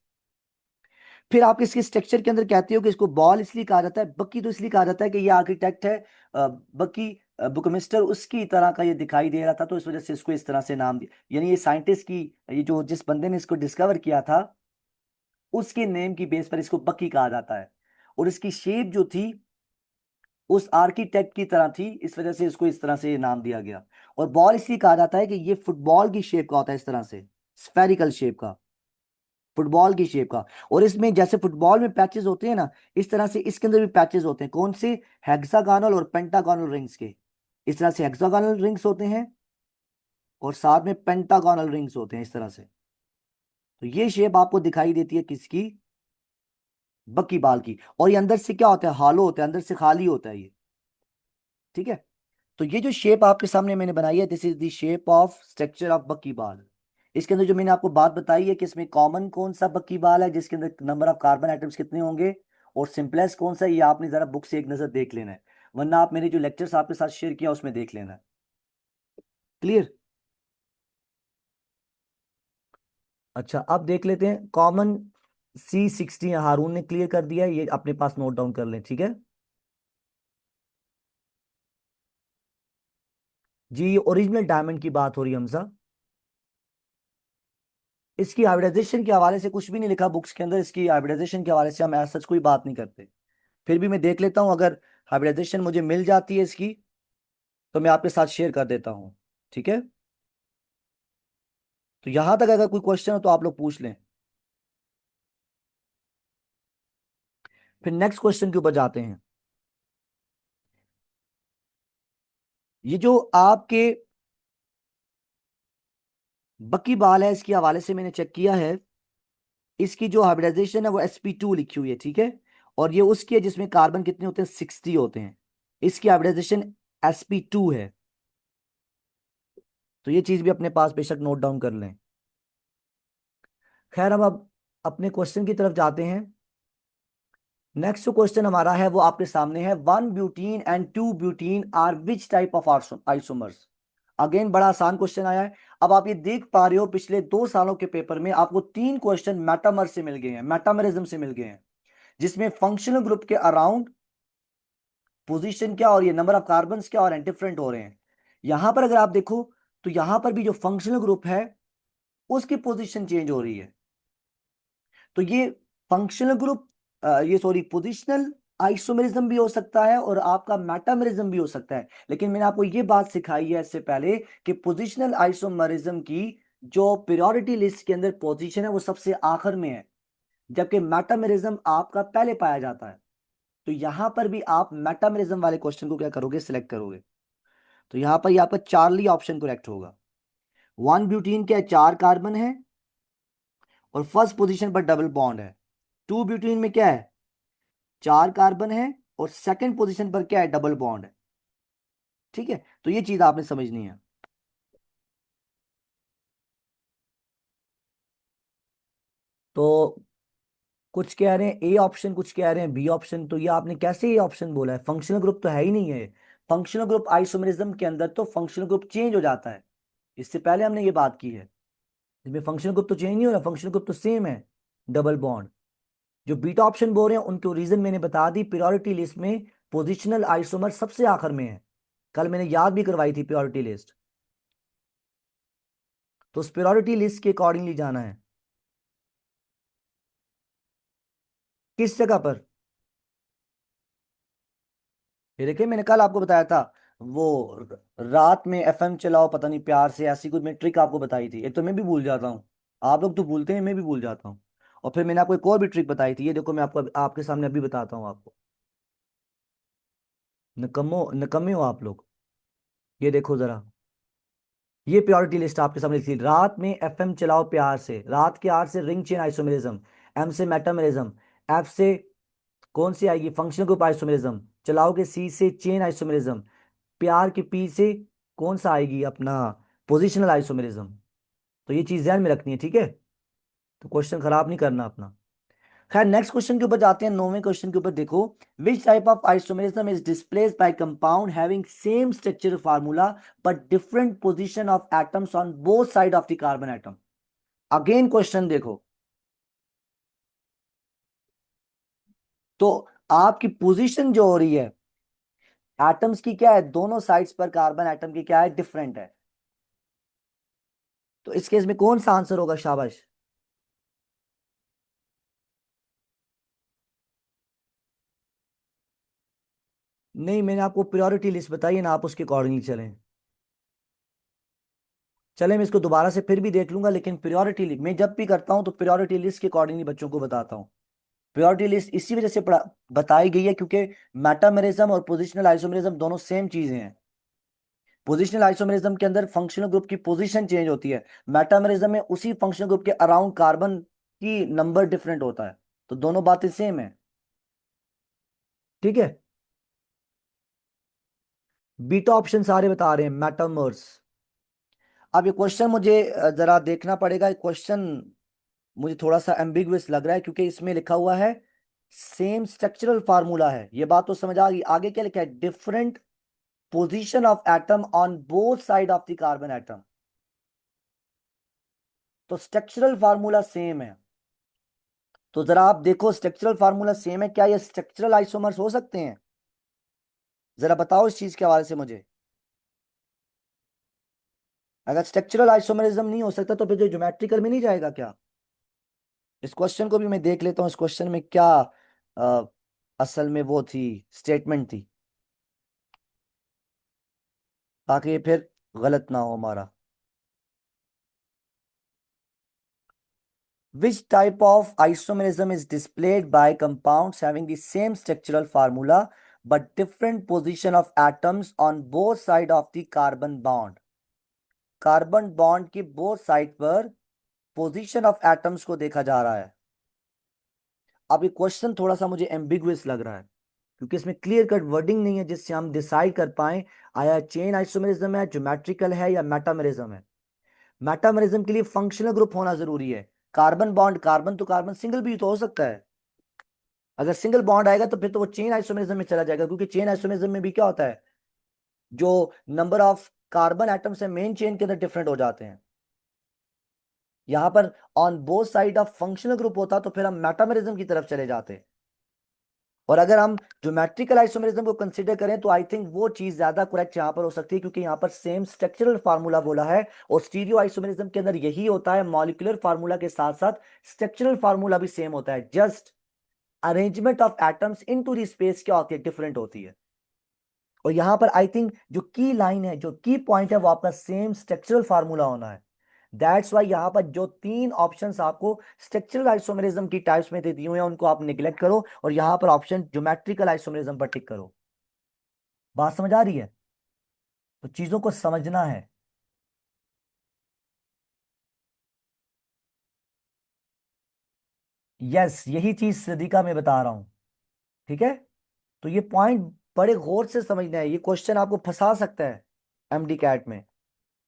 S1: फिर आप इसके स्ट्रक्चर के अंदर कहते हो कि इसको बॉल इसलिए कहा जाता है, बक्की तो इसलिए कहा जाता है कि ये आर्किटेक्ट है, बक्की बुकमिस्टर उसकी तरह का ये दिखाई दे रहा था, तो इस वजह से इसको इस तरह से नाम दिया। यानी ये साइंटिस्ट की, ये जो जिस बंदे ने इसको डिस्कवर किया था उसके नेम की बेस पर इसको बक्की कहा जाता है। और इसकी शेप जो थी उस आर्किटेक्ट की तरह थी, इस वजह से इसको इस तरह से ये नाम दिया गया। और बॉल इसलिए कहा जाता है कि ये फुटबॉल की शेप का होता है, इस तरह से स्फेरिकल शेप का, फुटबॉल की शेप का। और इसमें जैसे फुटबॉल में पैचेस होते हैं ना, इस तरह से इसके अंदर भी पैचेस होते हैं। कौन से? हेक्सागोनल और पेंटागोनल रिंग्स के। इस तरह से हेक्सागोनल रिंग्स होते हैं और साथ में पेंटागोनल रिंग्स होते हैं, इस तरह से। तो ये शेप आपको दिखाई देती है किसकी? बक्की बाल की। और ये अंदर से क्या होता है? हालो होता है, अंदर से खाली होता है ये, ठीक है। तो ये जो शेप आपके सामने मैंने बनाई है, this is the shape of structure of बक्की बाल। इसके अंदर जो मैंने आपको बात बताई है कि इसमें कॉमन कौन सा बकीबाल है जिसके अंदर नंबर ऑफ कार्बन एटम्स कितने होंगे, और सिंपलेस्ट कौन सा है, ये आपने जरा बुक से एक नजर देख लेना है, वरना आप मेरे जो लेक्चर्स आपके साथ शेयर किया उसमें देख लेना है। क्लियर? अच्छा, अब देख लेते हैं कॉमन C60। हारून ने क्लियर कर दिया है, ये अपने पास नोट डाउन कर लें, ठीक है जी। ये ओरिजिनल डायमंड की बात हो रही है हमजा। इसकी हाइब्रिडाइजेशन के हवाले से कुछ भी नहीं लिखा बुक्स के अंदर, इसकी हाइब्रिडाइजेशन के हवाले से हम ऐसा सच कोई बात नहीं करते। फिर भी मैं देख लेता हूं, अगर हाइब्रिडाइजेशन मुझे मिल जाती है इसकी तो मैं आपके साथ शेयर कर देता हूं, ठीक है। तो यहां तक अगर कोई क्वेश्चन हो तो आप लोग पूछ लें, फिर नेक्स्ट क्वेश्चन के ऊपर जाते हैं। ये जो आपके बकी बाल है इसके हवाले से मैंने चेक किया है, इसकी जो हाइब्रिडाइजेशन है वो sp2 लिखी हुई है, ठीक है। और ये उसकी है जिसमें कार्बन कितने होते हैं, 60 होते हैं। इसकी हाइब्रिडाइजेशन sp2 है। तो ये चीज भी अपने पास बेशक नोट डाउन कर लें। खैर, हम अब अपने क्वेश्चन की तरफ जाते हैं। नेक्स्ट जो क्वेश्चन हमारा है वो आपके सामने है, 1 butene and 2 butene are which type of isomers. Again बड़ा आसान क्वेश्चन आया है। अब आप ये देख पा रहे हो पिछले 2 सालों के पेपर में आपको 3 क्वेश्चन मेटामर से मिल गए हैं, मेटामरिज्म से मिल गए हैं, जिसमें फंक्शनल ग्रुप के अराउंड पोजीशन क्या और ये नंबर ऑफ कार्बन क्या और डिफरेंट हो रहे हैं। यहां पर अगर आप देखो तो यहां पर भी जो फंक्शनल ग्रुप है उसकी पोजीशन चेंज हो रही है। तो ये फंक्शनल ग्रुप, ये सॉरी पोजिशनल आइसोमेरिज्म भी हो सकता है और आपका मेटामेरिज्म भी हो सकता है। लेकिन मैंने आपको ये बात सिखाई है इससे पहले कि पोजिशनल आइसोमेरिज्म की जो पीरियोडिटी लिस्ट के अंदर पोजीशन है वो सबसे आखिर में है, जबकि मेटामेरिज्म आपका पहले पाया जाता है। तो यहां पर भी आप मेटामेरिज्म वाले क्वेश्चन को क्या करोगे, सिलेक्ट करोगे। तो यहां पर आपका चार्ली ऑप्शन करेक्ट होगा। 1 ब्यूटीन के 4 कार्बन है और फर्स्ट पोजीशन पर डबल बॉन्ड है। 2 ब्यूटीन में क्या है, 4 कार्बन है और सेकंड पोजीशन पर क्या है, डबल बॉन्ड है। ठीक है, तो ये चीज आपने समझनी है। तो कुछ कह रहे हैं ए ऑप्शन, कुछ कह रहे हैं बी ऑप्शन। तो ये आपने कैसे ए ऑप्शन बोला है, फंक्शनल ग्रुप तो है ही नहीं है। फंक्शनल ग्रुप आइसोमेरिज्म के अंदर तो फंक्शनल ग्रुप चेंज हो जाता है, इससे पहले हमने ये बात की है। इसमें फंक्शनल ग्रुप तो चेंज नहीं हो रहा, फंक्शनल ग्रुप तो सेम है, डबल बॉन्ड। जो बीटा ऑप्शन बोल रहे हैं उनको रीजन मैंने बता दी, प्योरिटी लिस्ट में पोजिशनल आइसोमर सबसे आखिर में है। कल मैंने याद भी करवाई थी प्योरिटी लिस्ट, तो उस प्योरिटी लिस्ट के अकॉर्डिंगली जाना है। किस जगह पर, ये देखिए मैंने कल आपको बताया था, वो रात में एफएम चलाओ पता नहीं प्यार से, ऐसी कुछ मैं ट्रिक आपको बताई थी। एक तो मैं भी भूल जाता हूँ, आप लोग तो भूलते हैं, मैं भी भूल जाता हूँ। और फिर मैंने आपको एक और भी ट्रिक बताई थी, ये देखो मैं आपको आपके सामने अभी बताता हूँ आपको। नकम्मे हो आप लोग। ये देखो जरा, ये प्योरिटी लिस्ट आपके सामने थी। रात में एफएम चलाओ प्यार से, रात के आर से रिंग चेन आइसोमेरिज्म, एम से मेटामेरिज्म, एफ से कौन सी आएगी, फंक्शनल ग्रुप आइसोमेरिज्म, चलाओ के सी से चेन आइसोमेरिज्म, प्यार की पी से कौन सा आएगी अपना पोजिशनल आइसोमेरिज्म। तो ये चीज ध्यान में रखनी है, ठीक है। तो क्वेश्चन खराब नहीं करना अपना। खैर नेक्स्ट क्वेश्चन के ऊपर जाते हैं, 9वें क्वेश्चन के ऊपर देखो, विच type of isomerism is displaced by compound having same structure formula but different position of atoms on both side of the carbon atom. Again question देखो, तो आपकी पोजीशन जो हो रही है एटम्स की क्या है, दोनों साइड्स पर कार्बन एटम की क्या है, डिफरेंट है। तो इस केस में कौन सा आंसर होगा, शाबाश। नहीं, मैंने आपको प्रायोरिटी लिस्ट बताई है ना, आप उसके अकॉर्डिंगली चलें। चले, मैं इसको दोबारा से फिर भी देख लूंगा, लेकिन प्रायोरिटी लिस्ट मैं जब भी करता हूं तो प्रायोरिटी लिस्ट के अकॉर्डिंगली बच्चों को बताता हूं। प्रायोरिटी लिस्ट इसी वजह से बताई गई है क्योंकि मेटामेरिज्म और पोजिशनल आइसोमेरिज्म दोनों सेम चीजें हैं। पोजिशनल आइसोमेरिज्म के अंदर फंक्शनल ग्रुप की पोजीशन चेंज होती है, मेटामेरिज्म में उसी फंक्शनल ग्रुप के अराउंड कार्बन की नंबर डिफरेंट होता है। तो दोनों बातें सेम है, ठीक है। बीटा ऑप्शन सारे बता रहे हैं मेटामर्स। अब ये क्वेश्चन मुझे जरा देखना पड़ेगा। क्वेश्चन मुझे थोड़ा सा एम्बिगुअस लग रहा है, क्योंकि इसमें लिखा हुआ है सेम स्ट्रक्चरल फार्मूला है। ये बात तो समझ आ गई। आगे क्या लिखा है? Different position of atom on both side of the carbon atom. तो स्ट्रक्चरल फार्मूला सेम है। तो जरा आप देखो, स्ट्रक्चरल फार्मूला सेम है, क्या ये स्ट्रक्चरल आइसोमर्स हो सकते हैं? जरा बताओ इस चीज के हवाले से मुझे। अगर स्ट्रक्चरल आइसोमरिज्म नहीं हो सकता तो फिर जो ज्योमेट्रिकल में नहीं जाएगा क्या? इस क्वेश्चन को भी मैं देख लेता हूँ, इस क्वेश्चन में क्या अ, असल में वो थी, स्टेटमेंट थी, ताकि ये फिर गलत ना हो हमारा। Which type of isomerism is displayed by compounds having the same structural formula but different position of atoms on both side of the carbon bond? Carbon bond की बोथ साइड पर पोजीशन ऑफ एटम्स को देखा जा रहा है। अब ये question थोड़ा सा मुझे एम्बिगुअस लग रहा है, क्योंकि इसमें क्लियर कट वर्डिंग नहीं है जिससे हम डिसाइड कर पाए आया चेन आइसोमेरिज्म है, ज्योमेट्रिकल है, या मेटामेरिज्म है। मेटामेरिज्म के लिए फंक्शनल ग्रुप होना जरूरी है। कार्बन बॉन्ड, कार्बन तो कार्बन सिंगल भी तो हो सकता है। अगर सिंगल बॉन्ड आएगा तो फिर तो वो चेन आइसोमेरिज्म में चला जाएगा, क्योंकि चेन आइसोमेरिज्म में भी क्या होता है, जो नंबर ऑफ कार्बन एटम्स है मेन चेन के अंदर डिफरेंट हो जाते हैं। यहां पर on both side of functional group होता तो फिर हम मेटामेरिज्म की तरफ चले जाते। और अगर हम ज्योमेट्रिकल आइसोमेरिज्म को कंसीडर करें तो आई थिंक वो चीज ज्यादा करेक्ट यहां पर हो सकती है, क्योंकि यहां पर सेम स्ट्रक्चरल फार्मूला बोला है। और स्टीरियो आइसोमेरिज्म के अंदर यही होता है, मॉलिक्यूलर फार्मूला के साथ साथ स्ट्रक्चरल फार्मूला भी सेम होता है, just arrangement of atoms into the space क्या होती है, डिफरेंट होती है। और यहां पर आई थिंक जो की लाइन है, जो की पॉइंट है, वो आपका सेम स्ट्रक्चरल फार्मूला होना है। दैट्स वाई यहां पर जो तीन ऑप्शंस आपको स्ट्रक्चरल आइसोमेरिज्म की टाइप्स में दे दी हुई हैं उनको आप निगलेक्ट करो, और यहां पर ऑप्शन ज्योमेट्रिकल आइसोमेरिज्म पर टिक करो। बात समझ आ रही है? तो चीजों को समझना है। यस, यही चीज सदीका में बता रहा हूं। ठीक है, तो ये पॉइंट बड़े गौर से समझना है, ये क्वेश्चन आपको फंसा सकता है एमडी कैट में।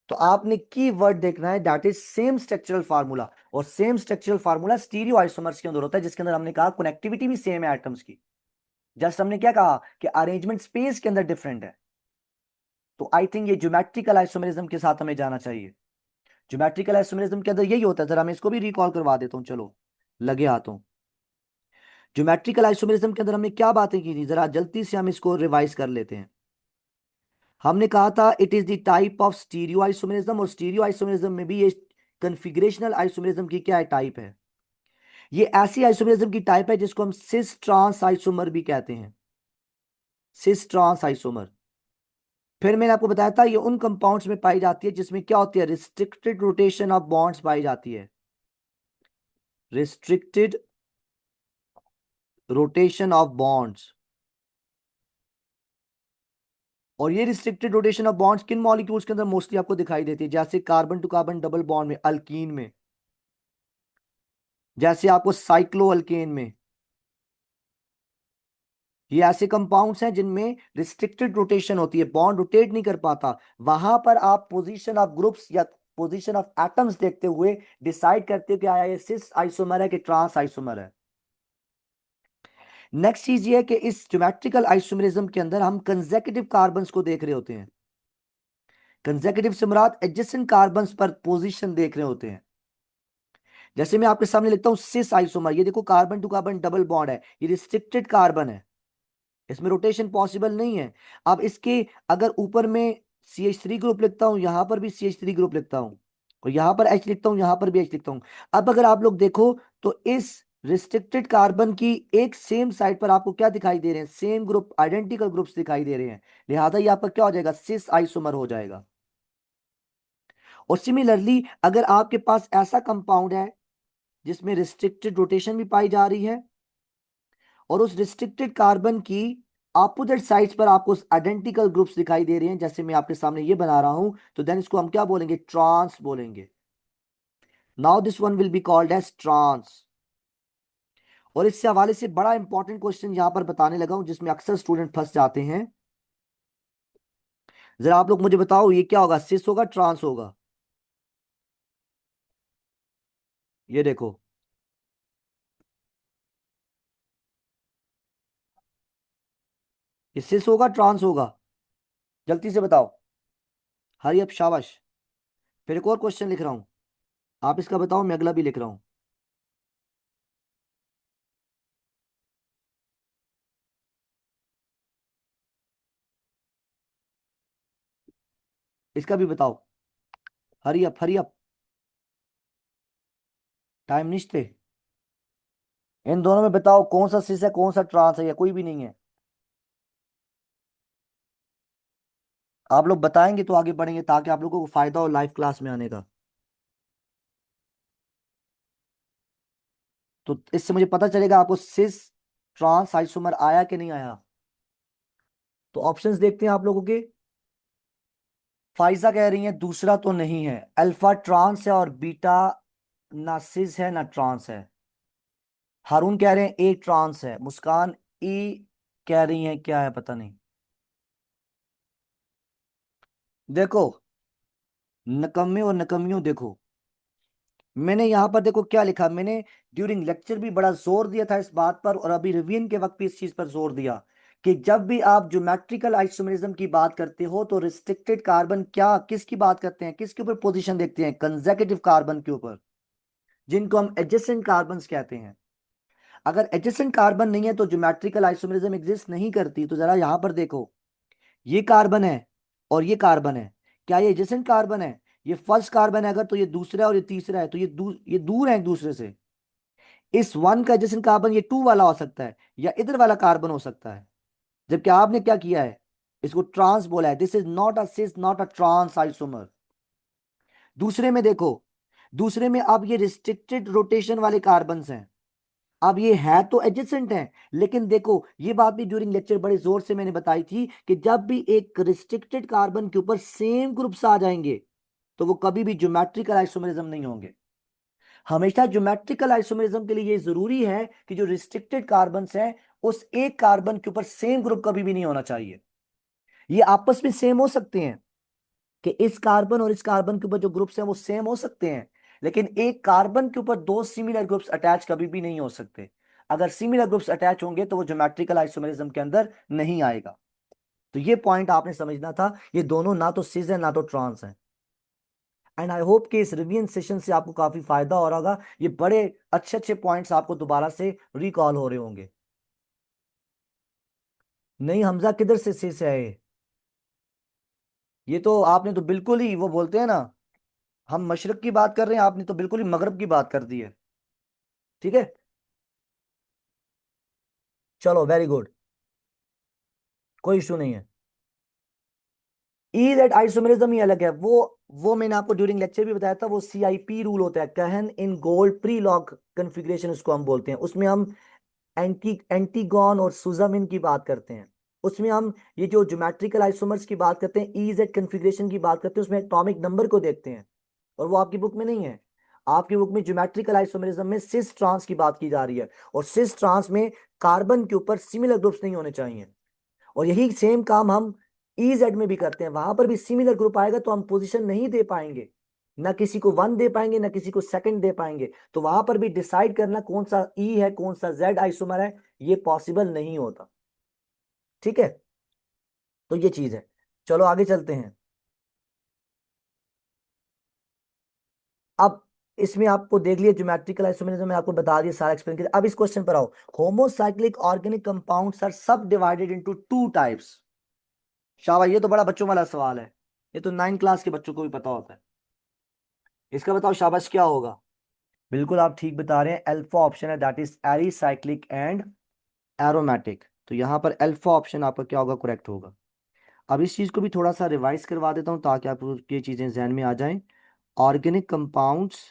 S1: तो आपने की वर्ड देखना है, that is same structural formula. और same structural formula stereo isomers के अंदर होता है, जिसके अंदर हमने कहा कनेक्टिविटी भी सेम है एटम्स की। जस्ट हमने क्या कहा कि अरेंजमेंट स्पेस के अंदर डिफरेंट है। तो आई थिंक ये ज्योमेट्रिकल आइसोमेरिज्म के साथ हमें जाना चाहिए। ज्योमेट्रिकल आइसोमेरिज्म के अंदर यही होता है। जरा मैं इसको भी रिकॉल करवा देता हूं, चलो लगे हाथों। ज्योमेट्रिकल आइसोमेरिज्म के अंदर हमने क्या बातें की थी, जरा जल्दी से हम इसको रिवाइज कर लेते हैं। हमने कहा था it is the type of stereo isomerism, और स्टीरियो आइसोमेरिज्म में भी ये कन्फिग्रेशनल आइसोमेरिज्म की क्या है, टाइप है। ये ऐसी आइसोमेरिज्म की टाइप है जिसको हम सिस ट्रांस आइसोमर भी कहते हैं, सिस ट्रांस आइसोमर। फिर मैंने आपको बताया था ये उन कंपाउंड्स में पाई जाती है जिसमें क्या होती है, रिस्ट्रिक्टेड रोटेशन ऑफ बॉन्ड्स पाई जाती है, रिस्ट्रिक्टेड रोटेशन ऑफ बॉन्ड्स। और ये रिस्ट्रिक्टेड रोटेशन ऑफ बॉन्ड्स किन मॉलिक्यूल्स के अंदर मोस्टली आपको दिखाई देती है, जैसे carbon to carbon double bond में, अल्कीन में, जैसे आपको साइक्लो अल्केन में। ये ऐसे कंपाउंड्स हैं जिनमें रिस्ट्रिक्टेड रोटेशन होती है, बॉन्ड रोटेट नहीं कर पाता। वहां पर आप पोजीशन ऑफ ग्रुप्स या पोजीशन ऑफ एटम्स देखते हुए डिसाइड करते हो कि आया ये सिस आइसोमर है कि ट्रांस आइसोमर है। नेक्स्ट चीज ये है कि इस ज्योमेट्रिकल आइसोमरिज्म के अंदर हम कंसेक्यूटिव कार्बन्स को देख रहे होते हैं। कंसेक्यूटिव से मुराद एडजेसेंट कार्बन्स पर पोजीशन देख रहे होते हैं। जैसे मैं आपके सामने लिखता हूं सिस आइसोमर, ये देखो carbon to carbon double bond है, ये रिस्ट्रिक्टेड कार्बन है, इसमें रोटेशन पॉसिबल नहीं है। अब इसके अगर ऊपर में CH3 ग्रुप लिखता हूं, यहां पर भी CH3 ग्रुप लिखता हूं, और यहां पर H लिखता हूं, यहां पर भी H लिखता हूं। अब अगर आप लोग देखो तो इस रिस्ट्रिक्टेड कार्बन की एक सेम साइड पर आपको क्या दिखाई दे रहे हैं, सेम ग्रुप, आइडेंटिकल ग्रुप्स दिखाई दे रहे हैं। लिहाजा ये आपका क्या हो जाएगा, सिस आइसोमर हो जाएगा। और सिमिलरली अगर आपके पास ऐसा कंपाउंड है जिसमें रिस्ट्रिक्टेड रोटेशन भी पाई जा रही है, और उस रिस्ट्रिक्टेड कार्बन की अपोजिट साइड्स पर आपको आइडेंटिकल ग्रुप्स दिखाई दे रहे हैं, जैसे मैं आपके सामने ये बना रहा हूं, तो देन इसको हम क्या बोलेंगे, ट्रांस बोलेंगे। Now this one will be called as trans. और इससे हवाले से बड़ा इंपॉर्टेंट क्वेश्चन यहां पर बताने लगा हूं जिसमें अक्सर स्टूडेंट फंस जाते हैं। जरा आप लोग मुझे बताओ ये क्या होगा, सिस होगा ट्रांस होगा? ये देखो, ये सिस होगा ट्रांस होगा? जल्दी से बताओ। हरी अब, शाबाश। फिर एक और क्वेश्चन लिख रहा हूं, आप इसका बताओ, मैं अगला भी लिख रहा हूं। इसका भी बताओ। Hurry up, hurry up. Time निश्ते। इन दोनों में बताओ कौन सा सिस है, कौन सा ट्रांस है, या कोई भी नहीं है? आप लोग बताएंगे तो आगे बढ़ेंगे, ताकि आप लोगों को फायदा हो लाइव क्लास में आने का। तो इससे मुझे पता चलेगा आपको सिस ट्रांस आइसोमर आया कि नहीं आया। तो ऑप्शंस देखते हैं आप लोगों के। फाइजा कह रही है दूसरा तो नहीं है, अल्फा ट्रांस है और बीटा ना सिस है ना ट्रांस है। हारून कह रहे हैं ए ट्रांस है। मुस्कान ई कह रही है क्या है पता नहीं। देखो, नकम्मे और नकम्मियों, देखो मैंने यहां पर देखो क्या लिखा। मैंने ड्यूरिंग लेक्चर भी बड़ा जोर दिया था इस बात पर, और अभी रिवीजन के वक्त भी इस चीज पर जोर दिया कि जब भी आप ज्योमेट्रिकल आइसोमेरिज्म की बात करते हो तो रिस्ट्रिक्टेड कार्बन क्या किसकी बात करते हैं, किसके ऊपर पोजीशन देखते हैं? कंसेक्यूटिव कार्बन के ऊपर, जिनको हम एडजेसेंट कार्बन्स कहते हैं। अगर एडजेसेंट कार्बन नहीं है तो ज्योमेट्रिकल आइसोमेरिज्म एग्जिस्ट नहीं करती। तो जरा यहां पर देखो, ये कार्बन है और ये कार्बन है, क्या ये एडजेसेंट कार्बन है? ये फर्स्ट कार्बन है अगर, तो ये दूसरा है, और ये तीसरा है, तो ये दूर है एक दूसरे से। इस वन का एडजेसेंट कार्बन ये टू वाला हो सकता है, या इधर वाला कार्बन हो सकता है। जबकि आपने क्या किया है, इसको ट्रांस बोला है। This is not a cis, not a trans isomer. दूसरे में देखो, दूसरे में अब ये रिस्ट्रिक्टेड रोटेशन वाले कार्बन हैं। अब ये है तो एडजेसेंट है, लेकिन देखो ये बात भी ड्यूरिंग लेक्चर बड़े जोर से मैंने बताई थी कि जब भी एक रिस्ट्रिक्टेड कार्बन के ऊपर सेम ग्रुप्स आ जाएंगे तो वो कभी भी ज्योमेट्रिकल आइसोमेरिज्म नहीं होंगे। हमेशा ज्योमेट्रिकल आइसोमेरिज्म के लिए ये जरूरी है कि जो रिस्ट्रिक्टेड कार्बन हैं उस एक कार्बन के ऊपर सेम ग्रुप कभी भी नहीं होना चाहिए। ये आपस में सेम हो सकते हैं कि इस कार्बन और इस कार्बन के ऊपर जो ग्रुप्स हैं वो सेम हो सकते हैं, लेकिन एक कार्बन के ऊपर दो सिमिलर ग्रुप्स अटैच कभी भी नहीं हो सकते। अगर सिमिलर ग्रुप्स अटैच होंगे तो वो ज्योमेट्रिकल आइसोमेरिज्म के अंदर नहीं आएगा। तो ये पॉइंट आपने समझना था, ये दोनों ना तो सिस है ना तो ट्रांस है। एंड आई होप कि इस रिवीजन सेशन से आपको काफी फायदा हो रहा होगा। ये बड़े अच्छे अच्छे पॉइंट्स आपको दोबारा से रिकॉल हो रहे होंगे। नहीं हमजा, किधर से सिस है ये तो आपने तो बिल्कुल ही, वो बोलते हैं ना, हम मशरक की बात कर रहे हैं, आपने तो बिल्कुल ही मगरब की बात कर दी है। ठीक है, चलो वेरी गुड, कोई इशू नहीं है। ई दैट आइसोमेरिज्म ही अलग है। वो मैंने आपको ड्यूरिंग लेक्चर भी बताया था, वो सीआईपी रूल होता है, कहन in gold pre lock configuration उसको हम बोलते हैं। उसमें हम एंटीगॉन और सुजामिन की बात करते हैं। उसमें हम ये जो ज्योमेट्रिकल आइसोमर्स की बात करते हैं, ई जेड कन्फिग्रेशन की बात करते हैं, उसमें एटॉमिक नंबर को देखते हैं, और वो आपकी बुक में नहीं है। आपकी बुक में ज्योमेट्रिकल आइसोमेरिज्म में सिस ट्रांस की बात की जा रही है, और सिस ट्रांस में कार्बन के ऊपर सिमिलर ग्रुप्स नहीं होने चाहिए। और यही सेम काम हम ई जेड में भी करते हैं, वहां पर भी सिमिलर ग्रुप आएगा तो हम पोजीशन नहीं दे पाएंगे, ना किसी को वन दे पाएंगे ना किसी को सेकंड दे पाएंगे। तो वहां पर भी डिसाइड करना कौन सा ई है कौन सा जेड आइसोमर है, ये पॉसिबल नहीं होता। ठीक है, तो ये चीज है। चलो आगे चलते हैं। अब इसमें आपको देख लिया ज्योमेट्रिकल आइसोमरिज्म में, आपको बता दिया सारा एक्सप्लेन किया। अब इस क्वेश्चन पर आओ। होमोसाइक्लिक ऑर्गेनिक कंपाउंड्स आर सब डिवाइडेड इनटू टू टाइप्स। शाबाश, ये तो बड़ा बच्चों वाला सवाल है, ये तो 9 क्लास के बच्चों को भी पता होता है। इसका बताओ शाबाश क्या होगा। बिल्कुल आप ठीक बता रहे हैं, अल्फा ऑप्शन है, दैट इज एरिसाइक्लिक एंड एरोमेटिक। तो यहां पर अल्फा ऑप्शन आपका क्या होगा, करेक्ट होगा। अब इस चीज को भी थोड़ा सा रिवाइज करवा देता हूं ताकि आपको ये चीजें जहन में आ जाएं। ऑर्गेनिक कंपाउंड्स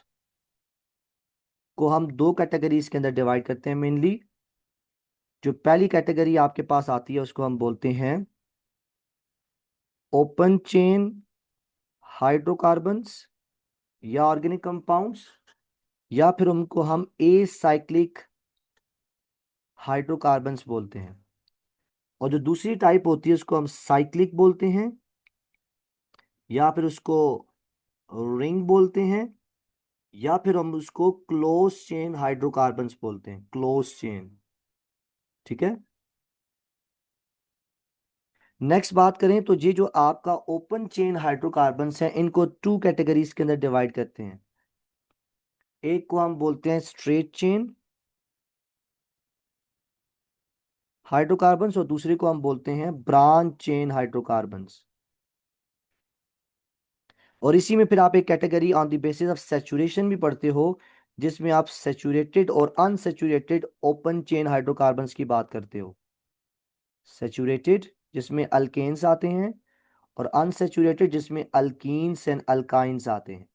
S1: को हम दो कैटेगरीज के अंदर डिवाइड करते हैं मेनली। जो पहली कैटेगरी आपके पास आती है उसको हम बोलते हैं ओपन चेन हाइड्रोकार्बन्स या ऑर्गेनिक कंपाउंड्स, या फिर उनको हम ए साइक्लिक हाइड्रोकार्बन्स बोलते हैं। और जो दूसरी टाइप होती है उसको हम साइक्लिक बोलते हैं, या फिर उसको रिंग बोलते हैं, या फिर हम उसको क्लोज चेन हाइड्रोकार्बन्स बोलते हैं, क्लोज चेन। ठीक है। नेक्स्ट बात करें तो ये जो आपका ओपन चेन हाइड्रोकार्बन्स हैं, इनको टू कैटेगरीज के अंदर डिवाइड करते हैं। एक को हम बोलते हैं स्ट्रेट चेन हाइड्रोकार्बन्स और दूसरे को हम बोलते हैं ब्रांच चेन हाइड्रोकार्बन्स। और इसी में फिर आप एक category on the basis of saturation भी पढ़ते हो, जिसमें आप सैचुरेटेड और अनसैचुरेटेड ओपन चेन हाइड्रोकार्बन्स की बात करते हो। सैचुरेटेड जिसमें अल्केन्स आते हैं और अनसैचुरेटेड जिसमें अल्कीन्स एंड अल्काइंस आते हैं।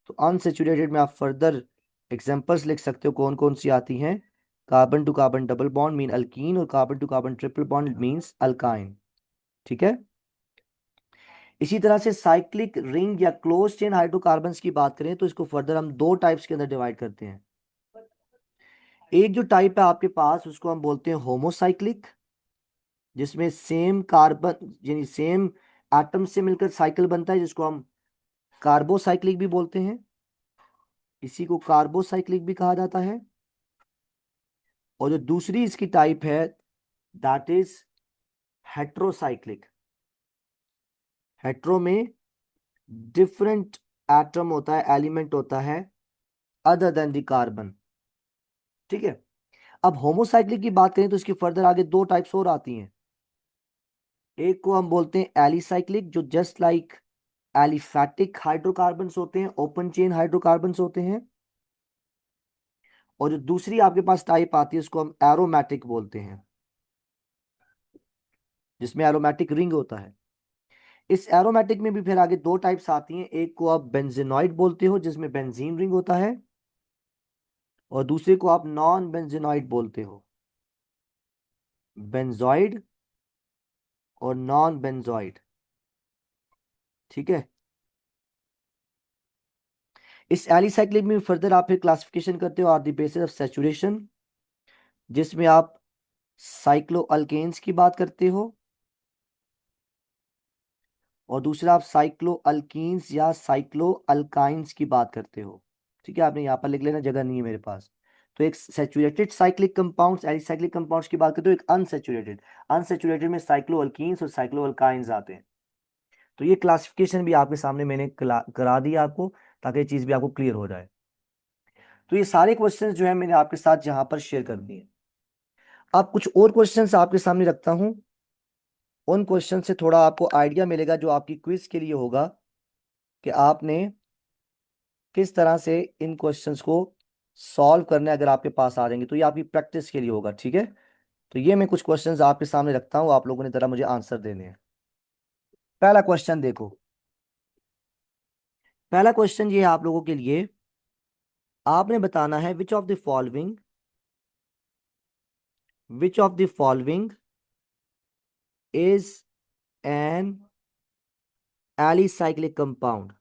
S1: तो अनसैचुरेटेड में आप फर्दर एग्जांपल्स लिख सकते हो कौन कौन सी आती हैं। Carbon to carbon double bond mean alkene और carbon to carbon triple bond means alkyne. ठीक है। इसी तरह से साइक्लिक रिंग या क्लोज चेन हाइड्रोकार्बन्स की बात करें तो इसको फर्दर हम दो टाइप्स के अंदर डिवाइड करते हैं। एक जो टाइप है आपके पास उसको हम बोलते हैं होमोसाइक्लिक, जिसमें सेम कार्बन यानी सेम एटम से मिलकर साइकिल बनता है, जिसको हम कार्बोसाइक्लिक भी बोलते हैं। इसी को कार्बोसाइक्लिक भी कहा जाता है। और जो दूसरी इसकी टाइप है दैट इज हेट्रोसाइक्लिक। हेट्रो में डिफरेंट एटम होता है, एलिमेंट होता है अदर देन द कार्बन। ठीक है। अब होमोसाइक्लिक की बात करें तो इसकी फर्दर आगे दो टाइप्स और आती हैं। एक को हम बोलते हैं एलिसाइक्लिक, जो जस्ट लाइक एलिफैटिक हाइड्रोकार्बन्स होते हैं, ओपन चेन हाइड्रोकार्बन्स होते हैं। और जो दूसरी आपके पास टाइप आती है उसको हम एरोमेटिक बोलते हैं, जिसमें एरोमेटिक रिंग होता है। इस एरोमेटिक में भी फिर आगे दो टाइप्स आती हैं। एक को आप बेंजीनॉइड बोलते हो जिसमें बेंजीन रिंग होता है, और दूसरे को आप नॉन बेंजीनॉइड बोलते हो, बेंजॉइड और नॉन बेंजॉइड। ठीक है। इस एलिसाइक्लिक में फर्दर आप फिर क्लासिफिकेशन करते हो on the basis of saturation, जिसमें आप साइक्लो अल्केन्स की बात करते हो और दूसरा आप साइक्लो अल्कीन्स या साइक्लो अल्काइंस की बात करते हो। ठीक है। आपने यहाँ पर लिख लेना, जगह नहीं है मेरे पास। तो एक saturated cyclic compounds alicyclic compounds की बात करते हो, एक अनसैचुरेटेड। अनसैचुरेटेड में साइक्लो अल्कीन्स और साइक्लो अल्काइंस आते हैं। तो ये क्लासिफिकेशन भी आपके सामने मैंने करा दी आपको, ताकि ये चीज भी आपको क्लियर हो जाए। तो ये सारे क्वेश्चंस जो है मैंने आपके साथ यहाँ पर शेयर कर दिए। अब कुछ और क्वेश्चंस आपके सामने रखता हूँ। उन क्वेश्चन से थोड़ा आपको आइडिया मिलेगा जो आपकी क्विज के लिए होगा, कि आपने किस तरह से इन क्वेश्चंस को सॉल्व करने अगर आपके पास आ जाएंगे तो ये आपकी प्रैक्टिस के लिए होगा। ठीक है। तो ये मैं कुछ क्वेश्चंस आपके सामने रखता हूँ, आप लोगों ने जरा मुझे आंसर देने हैं। पहला क्वेश्चन देखो। पहला क्वेश्चन ये है आप लोगों के लिए। आपने बताना है which of the following is N alicyclic compound.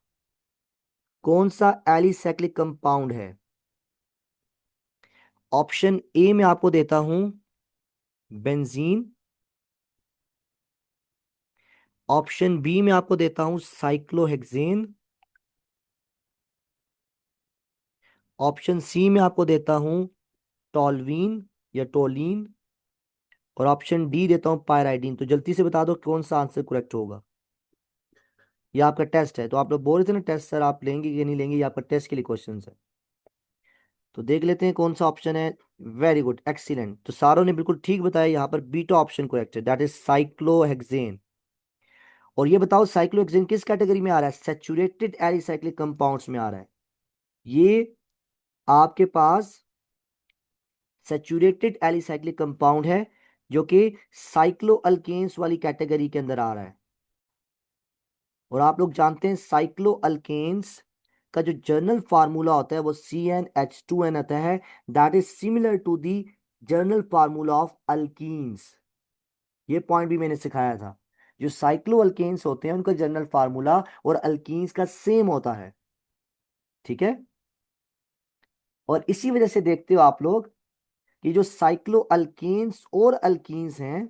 S1: कौन सा एलिसाइक्लिक कंपाउंड है। ऑप्शन ए में आपको देता हूं बेंजीन, ऑप्शन बी में आपको देता हूं साइक्लोहेक्सेन, ऑप्शन सी में आपको देता हूं टॉल्वीन या टोलीन, और ऑप्शन डी देता हूं पायराइडीन। तो जल्दी से बता दो कौन सा आंसर करेक्ट होगा। ये आपका टेस्ट है, तो आप लोग बोल रहे थे ना टेस्ट सर आप लेंगे कि नहीं लेंगे, ये आपका टेस्ट के लिए क्वेश्चन है। तो देख लेते हैं कौन सा ऑप्शन है। Very good, excellent. तो सारों ने बिल्कुल ठीक बताया, यहाँ पर बीटा ऑप्शन करेक्ट है, दैट इज साइक्लोहेक्सेन। और ये बताओ साइक्लोहेक्सेन किस कैटेगरी में आ रहा है। सैचुरेटेड एलिसाइक्लिक कंपाउंड्स में आ रहा है। ये आपके पास सैचुरेटेड एलिसाइक्लिक कंपाउंड है, जो कि साइक्लो अल्केन्स वाली कैटेगरी के अंदर आ रहा है। और आप लोग जानते हैं साइक्लो अल्केन्स का जो जर्नल फार्मूला होता है वो CnH2n आता है, that is similar to the general formula of alkenes. ये पॉइंट भी मैंने सिखाया था। जो साइक्लो अल्केन्स होते हैं उनका जर्नल फार्मूला और अल्कीन्स का सेम होता है। ठीक है। और इसी वजह से देखते हो आप लोग कि जो साइक्लो अल्केन्स और अल्कीन्स हैं,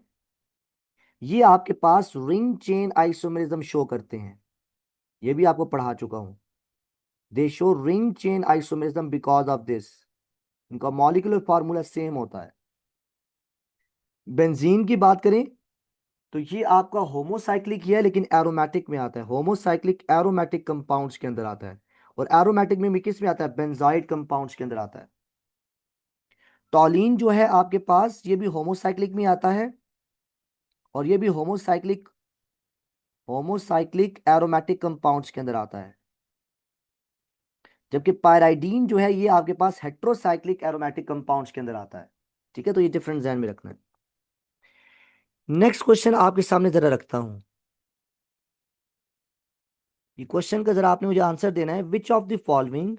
S1: ये आपके पास रिंग चेन आइसोमेरिज्म शो करते हैं। ये भी आपको पढ़ा चुका हूं। दे show ring chain isomerism because of this. इनका मॉलिक्यूलर फार्मूला सेम होता है। बेंजीन की बात करें तो ये आपका होमोसाइक्लिक ही है, लेकिन एरोमेटिक में आता है। होमोसाइक्लिक एरोमेटिक कंपाउंड्स के अंदर आता है। और एरोमेटिक में भी किस में आता है? बेंजाइड कंपाउंड्स के अंदर आता है। टॉलिन जो है आपके पास, ये भी होमोसाइक्लिक में आता है, और ये भी होमोसाइक्लिक होमोसाइक्लिक एरोमेटिक कंपाउंड्स के अंदर आता है। जबकि पायराइडीन जो है ये आपके पास हेट्रोसाइक्लिक एरोमेटिक कंपाउंड्स के अंदर आता है। ठीक है, तो ये डिफरेंस ध्यान में रखना है। नेक्स्ट क्वेश्चन आपके सामने जरा रखता हूं। ये क्वेश्चन का जरा आपने मुझे आंसर देना है। Which of the following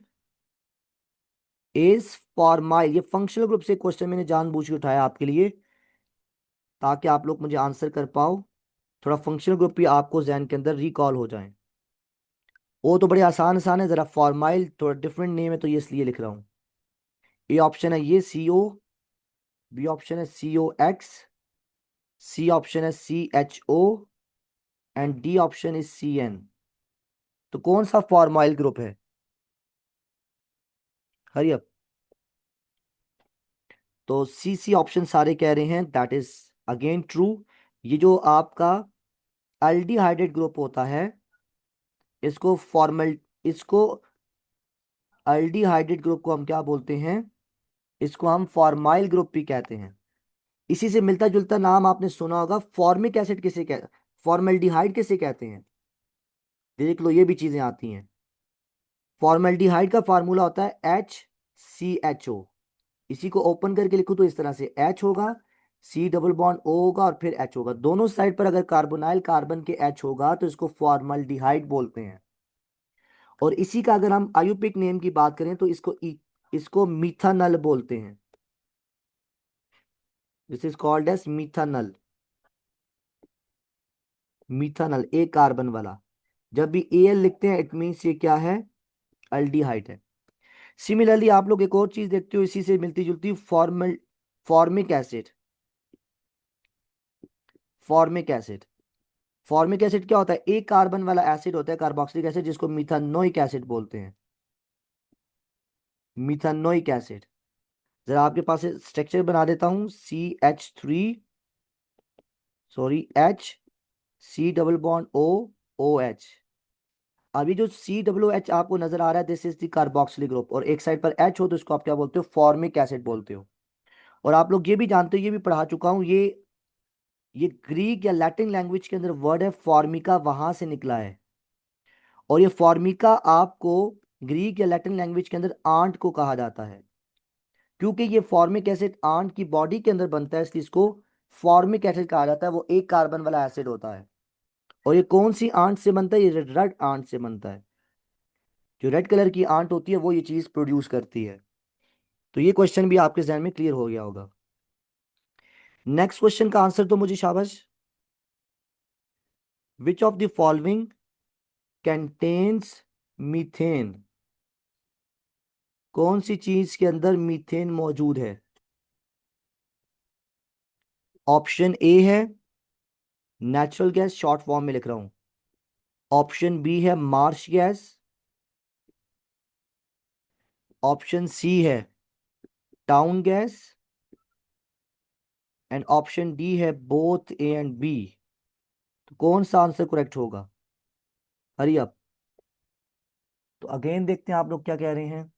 S1: is formyl. ये फंक्शनल ग्रुप से क्वेश्चन मैंने जानबूझ के उठाया आपके लिए, ताकि आप लोग मुझे आंसर कर पाओ, थोड़ा फंक्शनल ग्रुप भी आपको जहन के अंदर रिकॉल हो जाए। वो तो बड़े आसान आसान है, जरा फॉर्माइल थोड़ा डिफरेंट नेम है तो ये इसलिए लिख रहा हूं। ए ऑप्शन है ये CO, बी ऑप्शन है COX, सी ऑप्शन है CHO, and D option is CN। तो कौन सा फॉर्माइल ग्रुप है? Hurry up. तो सी ऑप्शन सारे कह रहे हैं दैट इज अगेन ट्रू। ये जो आपका एल्डिहाइडेड ग्रुप होता है, इसको फॉर्मल इसको एल्डिहाइडेड ग्रुप को हम क्या बोलते हैं? इसको हम फॉर्माइल ग्रुप भी कहते हैं। इसी से मिलता जुलता नाम आपने सुना होगा, फॉर्मिक एसिड किसे कहते, फॉर्मल्डिहाइड किसे कहते हैं? देख लो, ये भी चीजें आती हैं। फॉर्मल्डिहाइड का फार्मूला होता है HCHO। इसी को ओपन करके लिखो तो इस तरह से H होगा, C डबल बॉन्ड O होगा, और फिर H होगा। दोनों साइड पर अगर कार्बोनाइल कार्बन के H होगा तो इसको फॉर्मल्डिहाइड बोलते हैं। और इसी का अगर हम आयुपिक नेम की बात करें तो इसको मिथानल बोलते हैं। This is called as methanal. Methanal एक कार्बन वाला। जब भी Al लिखते हैं इट मीन्स ये क्या है? अल्डिहाइड है। सिमिलरली आप लोग एक और चीज देखते हो इसी से मिलती जुलती, formic acid. Formic acid formic acid क्या होता है? एक कार्बन वाला एसिड होता है, कार्बोक्सिलिक एसिड, जिसको मिथानोइक एसिड बोलते हैं। मिथानोइक एसिड। जरा आपके पास स्ट्रक्चर बना देता हूं। CH3, sorry HC double bond OH। अभी जो COOH आपको नजर आ रहा है, this is the carboxylic group, और एक साइड पर H हो तो इसको आप क्या बोलते हो? फॉर्मिक एसिड बोलते हो। और आप लोग ये भी जानते हो, ये भी पढ़ा चुका हूं, ये ग्रीक या लैटिन लैंग्वेज के अंदर वर्ड है फॉर्मिका, वहां से निकला है। और ये फॉर्मिका आपको ग्रीक या लैटिन लैंग्वेज के अंदर आंट को कहा जाता है। क्योंकि ये फॉर्मिक एसिड आंट की बॉडी के अंदर बनता है, इसलिए इसको फॉर्मिक एसिड कहा जाता है। वो एक कार्बन वाला एसिड होता है। और ये कौन सी आंट से बनता है? ये रेड आंट से बनता है। जो रेड कलर की आंट होती है वो ये चीज प्रोड्यूस करती है। तो ये क्वेश्चन भी आपके जहन में क्लियर हो गया होगा। नेक्स्ट क्वेश्चन का आंसर तो मुझे शाबाश। विच of the following contains methane. कौन सी चीज के अंदर मीथेन मौजूद है? ऑप्शन ए है नेचुरल गैस, शॉर्ट फॉर्म में लिख रहा हूं। ऑप्शन बी है मार्श गैस। ऑप्शन सी है town gas. And option D है बोथ ए एंड बी। तो कौन सा आंसर करेक्ट होगा? Hurry up. तो अगेन देखते हैं आप लोग क्या कह रहे हैं।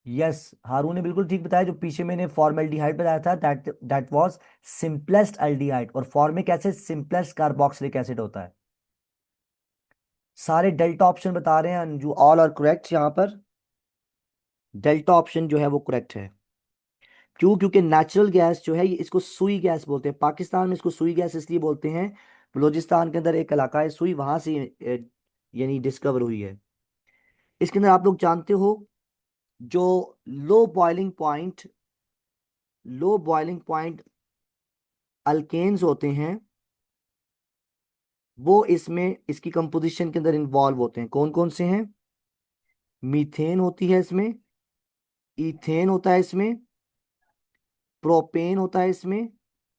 S1: यस, हारून ने बिल्कुल ठीक बताया। जो पीछे मैंने फॉर्मेल्डिहाइड बताया था, दैट वाज सिंपलेस्ट एल्डिहाइड, और formic acid simplest carboxylic acid होता है। सारे डेल्टा ऑप्शन बता रहे हैं जो ऑल आर करेक्ट। यहां पर डेल्टा ऑप्शन जो है वो करेक्ट है। क्यों? क्योंकि नेचुरल गैस जो है ये इसको सुई गैस बोलते हैं। पाकिस्तान में इसको सुई गैस इसलिए बोलते हैं, बलूचिस्तान के अंदर एक इलाका है सुई, वहां से यानी डिस्कवर हुई है। इसके अंदर आप लोग जानते हो, जो low boiling point low boiling point alkanes होते हैं, वो इसमें इसकी कंपोजिशन के अंदर इन्वॉल्व होते हैं। कौन कौन से हैं? मीथेन होती है इसमें, इथेन होता है इसमें, प्रोपेन होता है इसमें,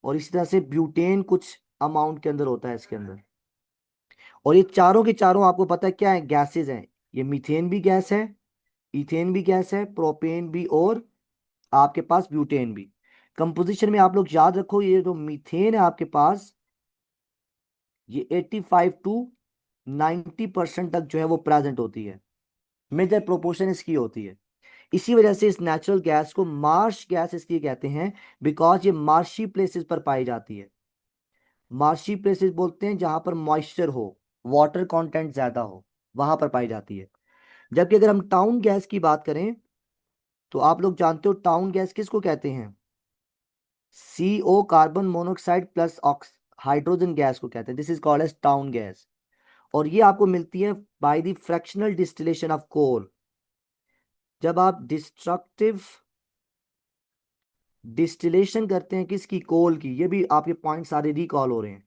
S1: और इसी तरह से ब्यूटेन कुछ अमाउंट के अंदर होता है इसके अंदर। और ये चारों के चारों आपको पता है क्या है, गैसेज हैं। ये मीथेन भी गैस है, इथेन भी गैस है, प्रोपेन भी, और आपके पास ब्यूटेन भी। कंपोजिशन में आप लोग याद रखो, ये जो मीथेन है आपके पास, ये 85 to 90% तक जो है वो प्रेजेंट होती है, मेजर प्रोपोर्शन इसकी होती है। इसी वजह से इस नेचुरल गैस को मार्श गैस इसलिए कहते हैं, बिकॉज ये मार्शी प्लेसेस पर पाई जाती है। मार्शी प्लेसेस बोलते हैं जहां पर मॉइस्चर हो, वाटर कंटेंट ज्यादा हो, वहां पर पाई जाती है। जबकि अगर हम टाउन गैस की बात करें, तो आप लोग जानते हो टाउन गैस किसको कहते हैं, CO, carbon monoxide plus hydrogen gas को कहते हैं। This is called as town gas. और ये आपको मिलती है by the fractional distillation of coal. जब आप डिस्ट्रक्टिव डिस्टिलेशन करते हैं किसकी, कोल की, ये भी आपके पॉइंट सारे रिकॉल हो रहे हैं।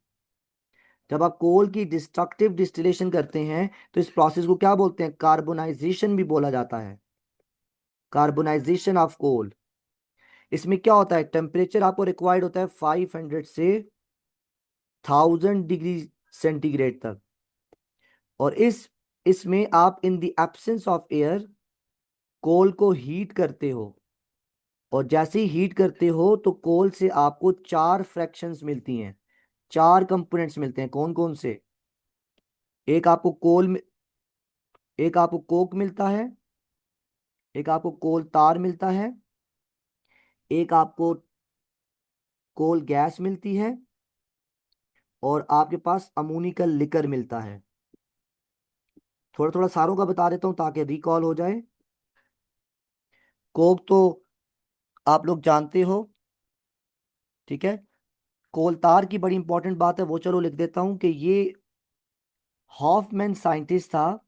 S1: जब आप कोल की डिस्ट्रक्टिव डिस्टिलेशन करते हैं तो इस प्रोसेस को क्या बोलते हैं, कार्बोनाइजेशन भी बोला जाता है, कार्बोनाइजेशन ऑफ कोल। इसमें क्या होता है, टेम्परेचर आपको रिक्वायर्ड होता है 500 से 1000 डिग्री सेंटीग्रेड तक। और इसमें आप in the absence of air coal को हीट करते हो, और जैसे ही हीट करते हो तो कोल से आपको चार फ्रैक्शंस मिलती हैं, चार कंपोनेंट्स मिलते हैं। कौन कौन से, एक आपको एक आपको कोक मिलता है, एक आपको कोल तार मिलता है, एक आपको कोल गैस मिलती है, और आपके पास अमोनिकल लिकर मिलता है। थोड़ा थोड़ा सारों का बता देता हूं ताकि रिकॉल हो जाए। कोक तो आप लोग जानते हो, ठीक है। कोल तार की बड़ी इंपॉर्टेंट बात है, वो चलो लिख देता हूं कि ये हॉफमैन साइंटिस्ट था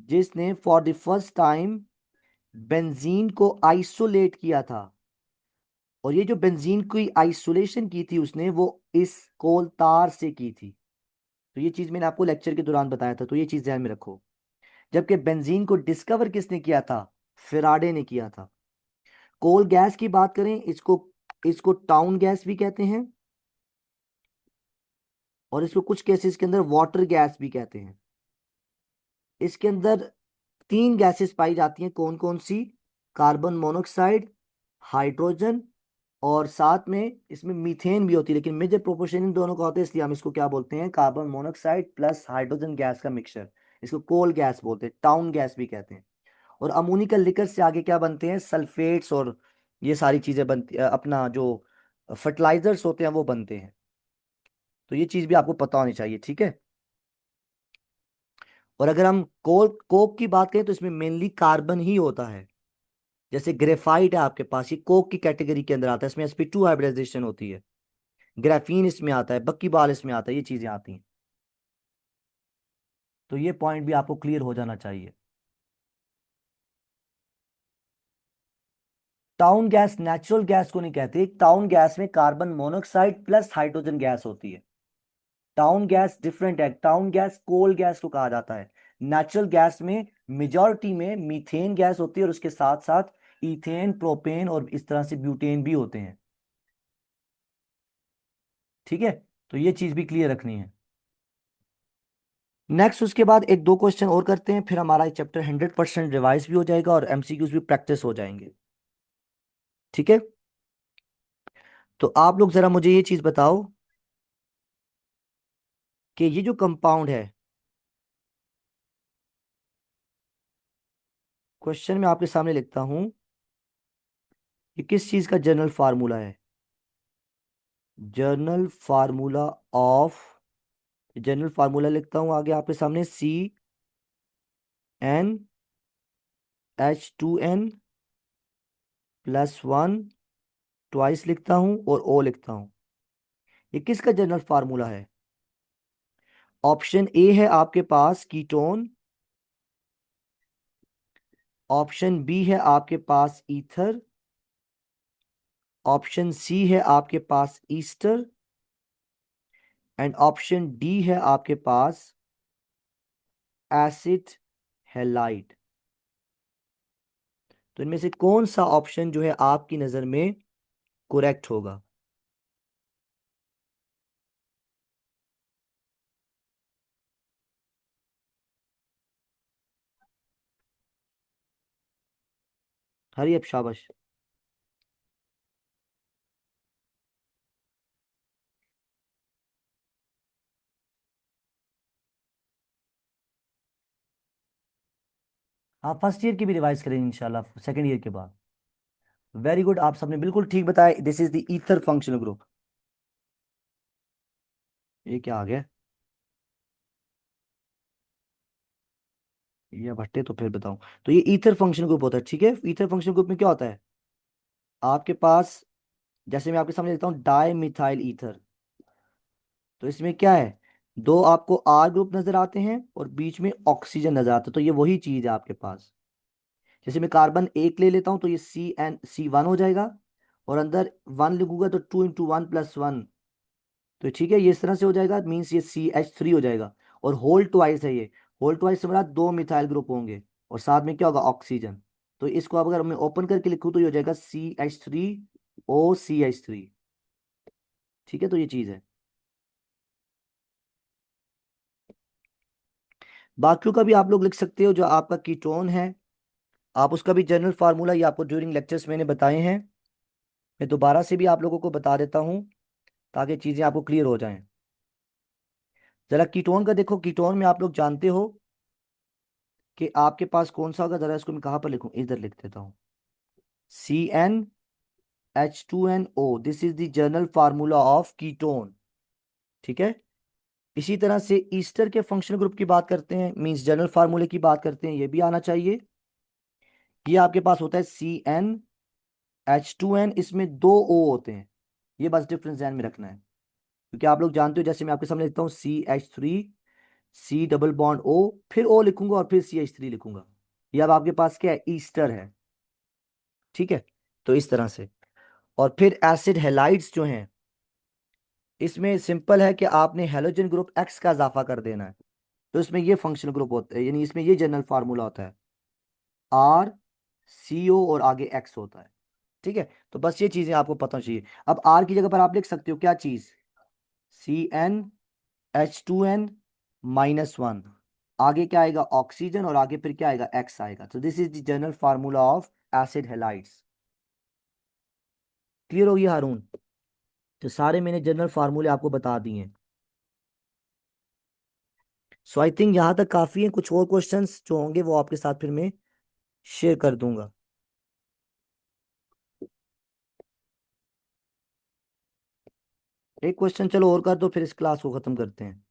S1: जिसने for the first time benzene को आइसोलेट किया था। और ये जो बेंजीन की आइसोलेशन की थी उसने, वो इस कोल तार से की थी। तो ये चीज मैंने आपको लेक्चर के दौरान बताया था, तो ये चीज ध्यान में रखो। जबकि बेंजीन को डिस्कवर किसने किया था, फेराडे ने किया था। कोल गैस की बात करें, इसको इसको टाउन गैस भी कहते हैं, और इसको कुछ केसेस के अंदर वाटर गैस भी कहते हैं। इसके अंदर तीन गैसेस पाई जाती हैं, कौन कौन सी, कार्बन मोनोऑक्साइड, हाइड्रोजन, और साथ में इसमें मीथेन भी होती है। लेकिन मेजर प्रोपोर्शन इन दोनों का होता है, इसलिए हम इसको क्या बोलते हैं, carbon monoxide plus hydrogen gas का मिक्सचर। इसको कोल गैस बोलते हैं, टाउन गैस भी कहते हैं। और अमोनिकल लिकर से आगे क्या बनते हैं, सल्फेट्स, और ये सारी चीजें बनती, अपना जो फर्टिलाइजर्स होते हैं वो बनते हैं। तो ये चीज भी आपको पता होनी चाहिए, ठीक है। और अगर हम कोक की बात करें तो इसमें मेनली कार्बन ही होता है। जैसे ग्रेफाइट है आपके पास, ये कोक की कैटेगरी के अंदर आता है, इसमें sp2 हाइब्रिडाइजेशन होती है। ग्राफीन इसमें आता है, बक्की बाल इसमें आता है, ये चीजें आती हैं। तो ये पॉइंट भी आपको क्लियर हो जाना चाहिए। टाउन गैस नेचुरल गैस को नहीं कहते, टाउन गैस में carbon monoxide plus hydrogen gas होती है। टाउन गैस डिफरेंट है, टाउन गैस कोल गैस को कहा जाता है। नेचुरल गैस में मेजॉरिटी में मीथेन गैस होती है, और उसके साथ साथ इथेन, प्रोपेन, और इस तरह से ब्यूटेन भी होते हैं, ठीक है। तो ये चीज भी क्लियर रखनी है। नेक्स्ट उसके बाद एक दो क्वेश्चन और करते हैं, फिर हमारा चैप्टर 100% रिवाइज भी हो जाएगा और MCQs भी प्रैक्टिस हो जाएंगे, ठीक है। तो आप लोग जरा मुझे ये चीज बताओ कि ये जो कंपाउंड है, क्वेश्चन में आपके सामने लिखता हूं, ये किस चीज का जनरल फार्मूला है, journal formula of, general formula लिखता हूं आगे आपके सामने, CnH2n+1 ट्वाइस लिखता हूं, और O लिखता हूं। ये किसका जनरल फार्मूला है, ऑप्शन ए है आपके पास कीटोन, ऑप्शन बी है आपके पास ईथर, ऑप्शन सी है आपके पास ईस्टर, एंड ऑप्शन डी है आपके पास एसिड हैलाइड। तो इनमें से कौन सा ऑप्शन जो है आपकी नजर में करेक्ट होगा। हरी अब शाबाश। हाँ, फर्स्ट ईयर की भी रिवाइज करेंगे इंशाल्लाह सेकंड ईयर के बाद। वेरी गुड, आप सबने बिल्कुल ठीक बताया, this is the ether functional group. ये क्या आ गया? ये भट्टे, तो फिर बताऊं। तो ये ईथर फंक्शन ग्रुप होता है, ठीक है। ईथर फंक्शन ग्रुप में क्या होता है आपके पास, जैसे मैं आपके सामने देता हूँ डाई मिथाइल ईथर। तो इसमें क्या है, दो आपको आर ग्रुप नजर आते हैं और बीच में ऑक्सीजन नजर आता है, तो ये वही चीज है आपके पास। जैसे मैं कार्बन एक ले लेता हूँ तो ये C वन हो जाएगा, और अंदर वन लिखूंगा तो 2 × 1 + 1, तो ठीक है, ये इस तरह से हो जाएगा, मीन्स ये CH3 हो जाएगा। और होल ट्वाइस है ये, होल ट्वाइस से बड़ा दो मिथाइल ग्रुप होंगे, और साथ में क्या होगा, ऑक्सीजन। तो इसको अब अगर मैं ओपन करके लिखूँ तो ये हो जाएगा CH3OCH3। ठीक है, तो ये चीज है। बाकियों का भी आप लोग लिख सकते हो, जो आपका कीटोन है आप उसका भी जनरल फार्मूला ये आपको ड्यूरिंग लेक्चर्स मैंने बताए हैं। मैं दोबारा से भी आप लोगों को बता देता हूँ ताकि चीजें आपको क्लियर हो जाएं। जरा कीटोन का देखो, कीटोन में आप लोग जानते हो कि आपके पास कौन सा होगा, जरा इसको मैं कहाँ पर लिखूं, इधर लिख देता हूँ। CnH2nO, this is the general formula of ketone. ठीक है। इसी तरह से ईस्टर के फंक्शनल ग्रुप की बात करते हैं, मींस जनरल फार्मूले की बात करते हैं, ये भी आना चाहिए। ये आपके पास होता है CnH2n, इसमें दो O होते हैं, ये बस डिफरेंस ध्यान में रखना है। क्योंकि आप लोग जानते हो, जैसे मैं आपके सामने लिखता हूँ CH3, C double bond O, फिर O लिखूंगा और फिर CH3 लिखूंगा। ये अब आपके पास क्या है, ईस्टर है। ठीक है, तो इस तरह से। और फिर एसिड हेलाइड्स जो हैं, इसमें सिंपल है कि आपने हेलोजन ग्रुप X का इजाफा कर देना है, तो इसमें ये फंक्शनल ग्रुप होता है, यानी इसमें ये जनरल फार्मूला होता है, RCO और आगे X होता है। ठीक है, तो बस ये चीजें आपको पता चाहिए। अब R की जगह पर आप लिख सकते हो क्या चीज, CnH2n-1, आगे क्या आएगा, ऑक्सीजन, और आगे फिर क्या आएगा, X आएगा। तो this is the general formula of acid halides. Clear हो गया हारून? तो सारे मैंने जनरल फार्मूले आपको बता दिए हैं। सो आई थिंक यहाँ तक काफी है, कुछ और क्वेश्चंस जो होंगे वो आपके साथ फिर मैं शेयर कर दूंगा। एक क्वेश्चन चलो और कर दो, फिर इस क्लास को खत्म करते हैं।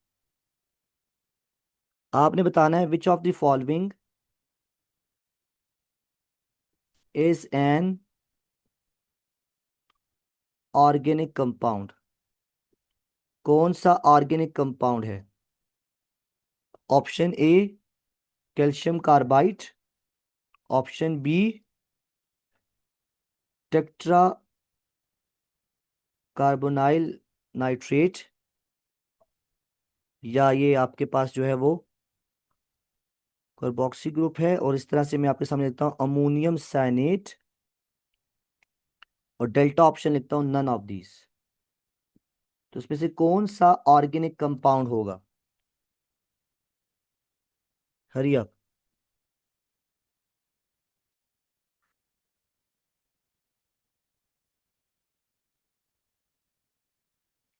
S1: आपने बताना है which of the following is an organic compound. कौन सा ऑर्गेनिक कंपाउंड है? Option A calcium carbide, option B tetracarbonyl nitrate, या ये आपके पास जो है वो कार्बोक्सी ग्रुप है, और इस तरह से मैं आपके सामने लिखता हूँ अमोनियम साइनेट, और डेल्टा ऑप्शन लिखता हूँ नन ऑफ दीज। तो इसमें से कौन सा ऑर्गेनिक कंपाउंड होगा? Hurry up.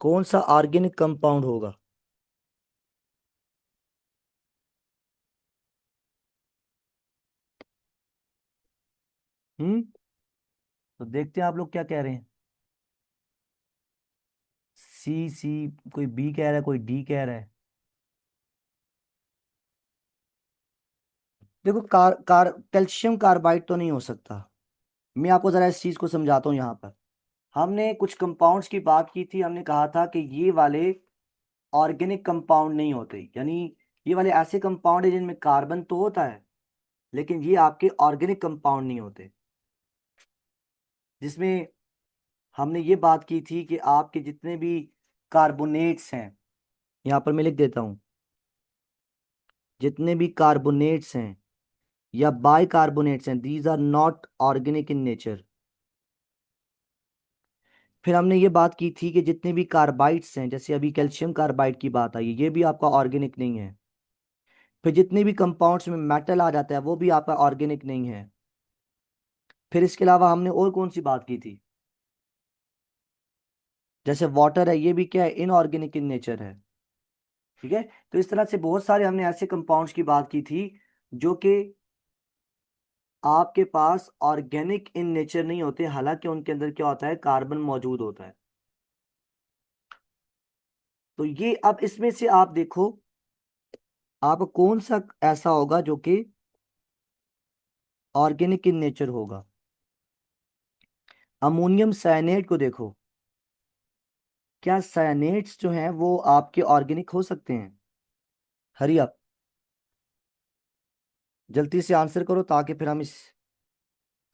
S1: कौन सा ऑर्गेनिक कंपाउंड होगा? हम्म, तो देखते हैं आप लोग क्या कह रहे हैं। सी, कोई बी कह रहा है, कोई डी कह रहा है। देखो, कार कार कैल्शियम कार्बाइड तो नहीं हो सकता। मैं आपको जरा इस चीज को समझाता हूँ। यहाँ पर हमने कुछ कंपाउंड्स की बात की थी, हमने कहा था कि ये वाले ऑर्गेनिक कंपाउंड नहीं होते, यानी ये वाले ऐसे कंपाउंड है जिनमें कार्बन तो होता है, लेकिन ये आपके ऑर्गेनिक कंपाउंड नहीं होते। जिसमें हमने ये बात की थी कि आपके जितने भी कार्बोनेट्स हैं, यहाँ पर मैं लिख देता हूँ, जितने भी कार्बोनेट्स हैं या बाइकार्बोनेट्स हैं, these are not organic in nature. फिर हमने ये बात की थी कि जितने भी कार्बाइड्स हैं, जैसे अभी कैल्शियम कार्बाइड की बात आई, ये भी आपका ऑर्गेनिक नहीं है। फिर जितने भी कंपाउंड्स में मेटल आ जाता है वो भी आपका ऑर्गेनिक नहीं है। फिर इसके अलावा हमने और कौन सी बात की थी? जैसे वाटर है, ये भी क्या है, इनऑर्गेनिक इन नेचर है। ठीक है। तो इस तरह से बहुत सारे हमने ऐसे कंपाउंड्स की बात की थी जो कि आपके पास ऑर्गेनिक इन नेचर नहीं होते, हालांकि उनके अंदर क्या होता है, कार्बन मौजूद होता है। तो ये अब इसमें से आप देखो, आप कौन सा ऐसा होगा जो कि ऑर्गेनिक इन नेचर होगा। अमोनियम साइनेट को देखो, क्या साइनेट्स जो हैं वो आपके ऑर्गेनिक हो सकते हैं? हरी आप जल्दी से आंसर करो ताकि फिर हम इस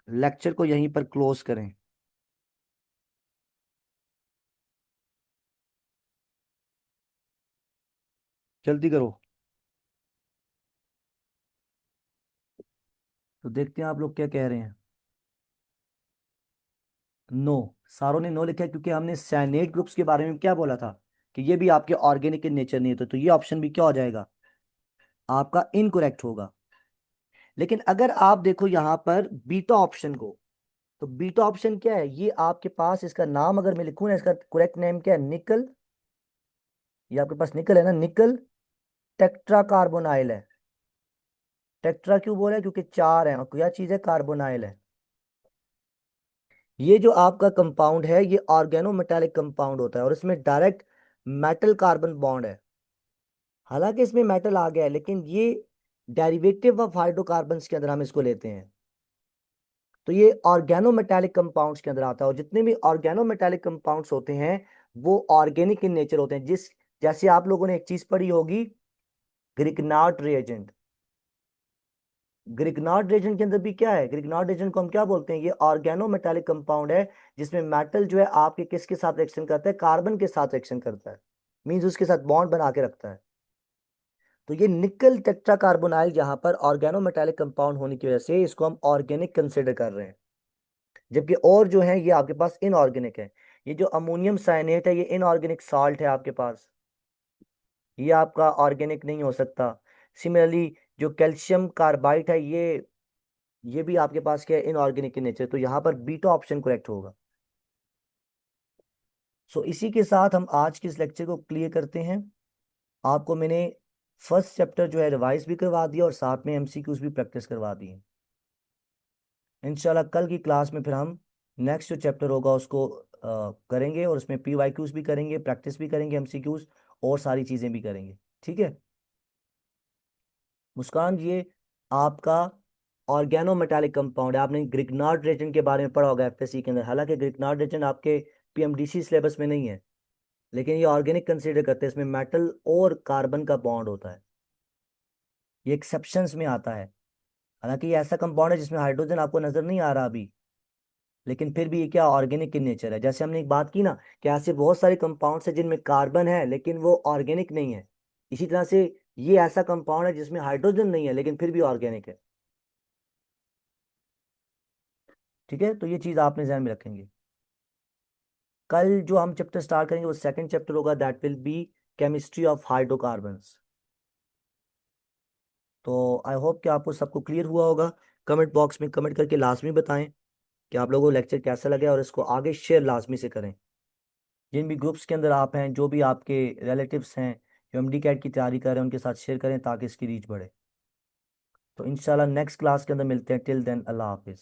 S1: लेक्चर को यहीं पर क्लोज करें। जल्दी करो। तो देखते हैं आप लोग क्या कह रहे हैं। नो, सारों ने नो लिखा है क्योंकि हमने साइनेट ग्रुप्स के बारे में क्या बोला था कि ये भी आपके ऑर्गेनिक इन नेचर नहीं होते, तो ये ऑप्शन भी क्या हो जाएगा, आपका इनकरेक्ट होगा। लेकिन अगर आप देखो यहाँ पर बीटा ऑप्शन को, तो बीटा ऑप्शन क्या है, ये आपके पास, इसका नाम अगर मैं लिखूं ना, इसका करेक्ट नेम क्या है, निकल, ये आपके पास निकल है ना, निकल टेट्रा कार्बोनाइल है। टेट्रा क्यों बोला है, क्योंकि चार है, और क्या चीज है, कार्बोनाइल है। ये जो आपका कंपाउंड है ये ऑर्गेनोमेटालिक कंपाउंड होता है और इसमें डायरेक्ट मेटल कार्बन बॉन्ड है। हालांकि इसमें मेटल आ गया है, लेकिन ये डेरिवेटिव ऑफ हाइड्रोकार्बन्स के अंदर हम इसको लेते हैं। तो ये ऑर्गेनोमेटालिक कंपाउंड्स के अंदर आता है, और जितने भी ऑर्गेनोमेटालिक कंपाउंड्स होते हैं वो ऑर्गेनिक इन नेचर होते हैं। जिस जैसे आप लोगों ने एक चीज पढ़ी होगी, ग्रिग्नार्ड रिएजेंट। ग्रिग्नार्ड रिएजेंट के अंदर भी क्या है, ग्रिग्नार्ड रिएजेंट को हम क्या बोलते हैं, ये ऑर्गेनोमेटालिक कंपाउंड है जिसमें मेटल जो है आपके किसके साथ रिएक्शन करता है, कार्बन के साथ रिएक्शन करता है, मींस उसके साथ बॉन्ड बना के रखता है। तो ये निकल टेट्रा कार्बोनाइल यहाँ पर ऑर्गेनोमेटालिक कंपाउंड होने की वजह से इसको हम ऑर्गेनिक कंसिडर कर रहे हैं, जबकि और जो है ये आपके पास इनऑर्गेनिक है। ये जो अमोनियम साइनेट है ये इनऑर्गेनिक सॉल्ट है आपके पास, ये आपका ऑर्गेनिक नहीं हो सकता। सिमिलरली जो कैल्शियम कार्बाइड है ये भी आपके पास क्या है, इनऑर्गेनिक इन नेचर, तो यहाँ पर बीटा ऑप्शन करेक्ट होगा। सो इसी के साथ हम आज के इस लेक्चर को क्लियर करते हैं। आपको मैंने फर्स्ट चैप्टर जो है रिवाइज भी करवा दिया और साथ में एमसीक्यूज भी प्रैक्टिस करवा दिए। इंशाल्लाह कल की क्लास में फिर हम नेक्स्ट जो चैप्टर होगा उसको करेंगे, और उसमें पीवाईक्यूज भी करेंगे, प्रैक्टिस भी करेंगे, एमसीक्यूज और सारी चीज़ें भी करेंगे। ठीक है। मुस्कान, ये आपका ऑर्गेनोमेटालिक कंपाउंड है। आपने ग्रिग्नार्ड रिएजेंट के बारे में पढ़ा होगा एफएससी के अंदर, हालांकि ग्रिग्नार्ड रिएजेंट आपके पीएमडीसी सिलेबस में नहीं है, लेकिन ये ऑर्गेनिक कंसीडर करते हैं, इसमें मेटल और कार्बन का बॉन्ड होता है, ये एक्सेप्शंस में आता है। हालांकि ये ऐसा कंपाउंड है जिसमें हाइड्रोजन आपको नजर नहीं आ रहा अभी, लेकिन फिर भी ये क्या, ऑर्गेनिक इन नेचर है। जैसे हमने एक बात की ना कि ऐसे बहुत सारे कंपाउंड्स हैं जिनमें कार्बन है लेकिन वो ऑर्गेनिक नहीं है, इसी तरह से ये ऐसा कंपाउंड है जिसमें हाइड्रोजन नहीं है लेकिन फिर भी ऑर्गेनिक है। ठीक है, तो ये चीज आपने ध्यान में रखेंगे। कल जो हम चैप्टर स्टार्ट करेंगे वो सेकंड चैप्टर होगा, that will be chemistry of hydrocarbons. तो आई होप कि आपको सबको क्लियर हुआ होगा। कमेंट बॉक्स में कमेंट करके लाजमी बताएं कि आप लोगों को लेक्चर कैसा लगा, और इसको आगे शेयर लाजमी से करें। जिन भी ग्रुप्स के अंदर आप हैं, जो भी आपके रिलेटिव्स हैं जो एमडी कैट की तैयारी कर रहे हैं, उनके साथ शेयर करें ताकि इसकी रीच बढ़े। तो इंशाल्लाह नेक्स्ट क्लास के अंदर मिलते हैं। टिल देन अल्लाह हाफिज़।